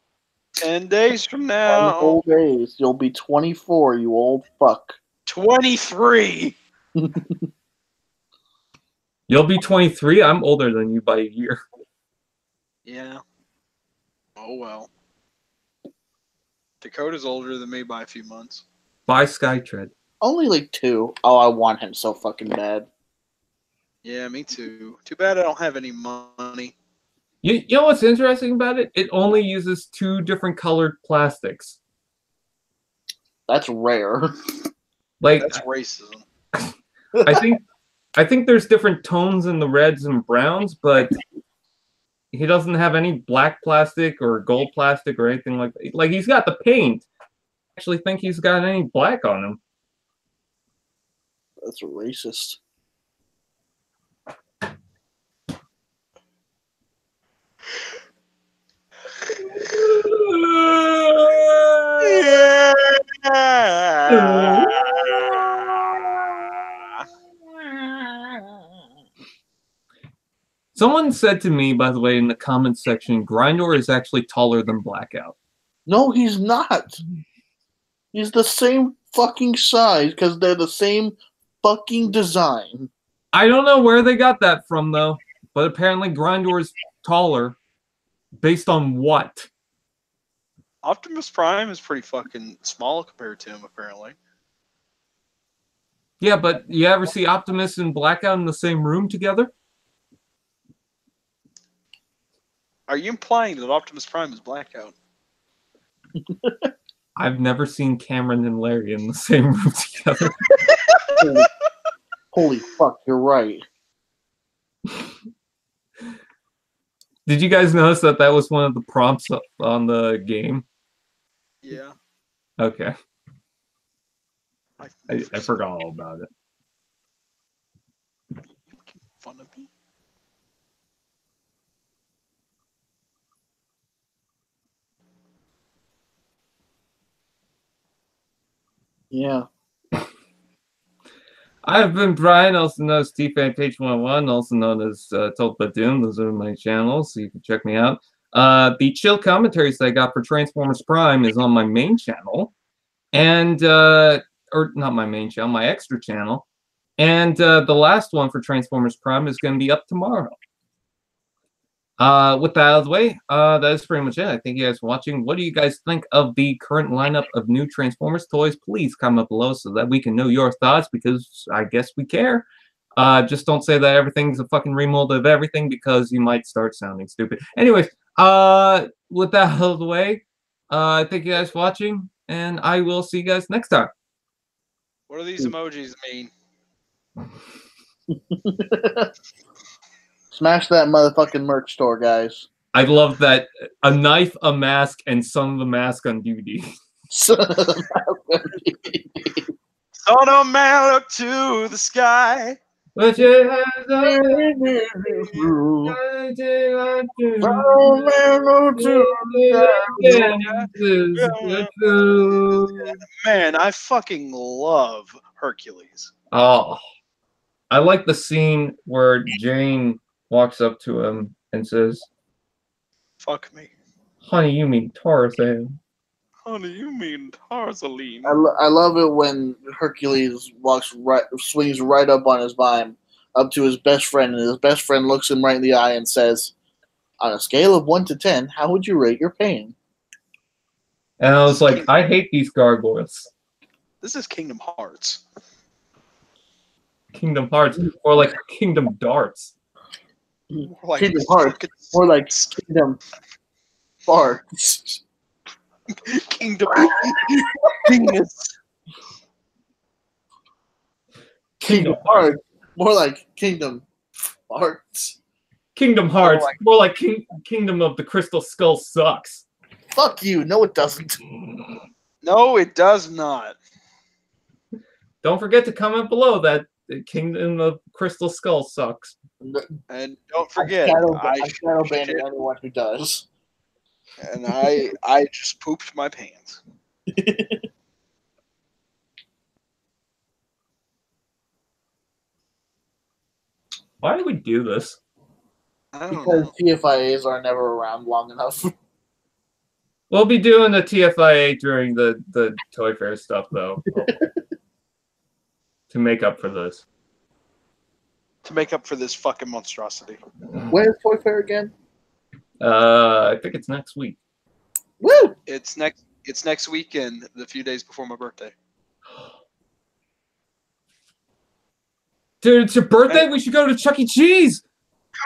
B: 10 days from
C: 20
B: now.
C: whole days. You'll be 24, you old fuck.
B: 23.
A: You'll be 23? I'm older than you by a year.
B: Yeah. Oh well. Dakota's older than me by a few months.
A: By Skytread.
C: Only like 2. Oh, I want him so fucking bad.
B: Yeah, me too. Too bad I don't have any money.
A: You know what's interesting about it? It only uses 2 different colored plastics.
C: That's rare.
A: Like
B: That's racism.
A: I think there's different tones in the reds and browns, but he doesn't have any black plastic or gold plastic or anything like that. Like he's got the paint. I actually think he's got any black on him.
C: That's racist.
A: Someone said to me, by the way, in the comments section, Grindor is actually taller than Blackout.
C: No, he's not. He's the same fucking size because they're the same fucking design.
A: I don't know where they got that from, though, but apparently Grindor is taller. Based on what?
B: Optimus Prime is pretty fucking small compared to him, apparently.
A: Yeah, but you ever see Optimus and Blackout in the same room together?
B: Are you implying that Optimus Prime is Blackout?
A: I've never seen Cameron and Larry in the same room together.
C: Holy fuck, you're right.
A: Did you guys notice that that was one of the prompts on the game?
B: Yeah.
A: Okay. I forgot all about it.
B: You making fun of me?
C: Yeah.
A: I've been Brian, also known as TFanPage101, also known as Told Doom. Those are my channels, so you can check me out. The chill commentaries that I got for Transformers Prime is on my main channel, and or not my main channel, my extra channel. And the last one for Transformers Prime is going to be up tomorrow. With that out of the way, that is pretty much it. I thank you guys for watching. What do you guys think of the current lineup of new Transformers toys? Please comment below so that we can know your thoughts, because I guess we care. Just don't say that everything's a fucking remold of everything, because you might start sounding stupid. Anyways, with that out of the way, thank you guys for watching, and I will see you guys next time.
B: What do these emojis mean?
C: Smash that motherfucking merch store, guys.
A: I love that a knife, a mask, and son of a mask on duty.
C: Son
B: On a man up to the sky.
A: But you have
B: Man, I fucking love Hercules.
A: Oh, I like the scene where Jane walks up to him and says,
B: Fuck me.
A: "Honey, you mean Tarzan?"
B: Honey, you mean Tarzaline.
C: I love it when Hercules swings right up on his vine, up to his best friend, and his best friend looks him right in the eye and says, "On a scale of 1 to 10, how would you rate your pain?"
A: And I was like, I hate these gargoyles.
B: This is Kingdom Hearts.
A: Kingdom Hearts, or like Kingdom Darts.
B: Like,
C: Kingdom Hearts, more like Kingdom Farts.
B: Kingdom Venus.
C: Kingdom Hearts, more like Kingdom Hearts.
A: Kingdom Hearts, more like Kingdom of the Crystal Skull sucks.
C: Fuck you. No, it doesn't.
B: No, it does not.
A: Don't forget to comment below that Kingdom of Crystal Skull sucks.
B: And don't forget,
C: I shadow banned anyone who does.
B: And I just pooped my pants.
A: Why do we do this?
B: I don't
C: Because
B: know.
C: TFIAs are never around long enough.
A: We'll be doing the TFIA during the Toy Fair stuff, though. To make up for this.
B: To make up for this fucking monstrosity.
C: When is Toy Fair again?
A: I think it's next week.
C: Woo!
B: It's next weekend, the few days before my birthday.
A: Dude, it's your birthday? We should go to Chuck E. Cheese!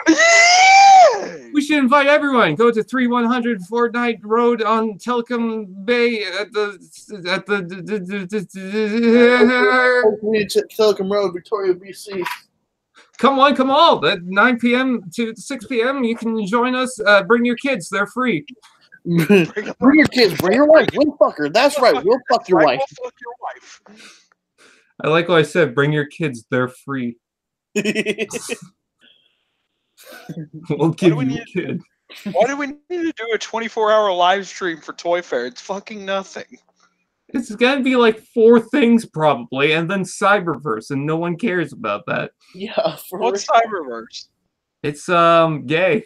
B: Yeah!
A: We should invite everyone. Go to 3100 Fortnite Road on Telecom Bay at the
C: Telecom Road, Victoria, BC.
A: Come on. At 9 p.m. to 6 p.m. you can join us. Bring your kids. They're free.
C: Bring your kids. Bring your wife. We'll fuck her. That's right. We'll fuck your wife.
B: We'll fuck your wife.
A: I like what I said. Bring your kids. They're free. We'll give you a kid.
B: Why do we need to do a 24-hour live stream for Toy Fair? It's fucking nothing.
A: It's gonna be like 4 things probably, and then Cyberverse, and no one cares about that.
C: Yeah.
B: What's Cyberverse?
A: It's gay.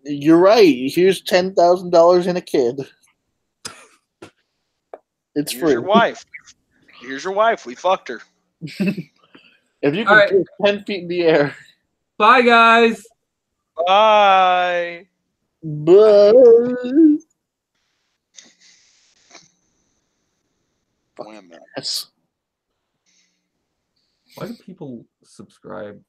C: You're right. Here's $10,000 and a kid. It's
B: Here's
C: free.
B: your wife. Here's your wife. We fucked her.
C: If you can
A: All right.
C: get 10 feet in the air.
A: Bye, guys.
B: Bye.
C: Bye.
B: Wham.
C: Yes.
A: Why do people subscribe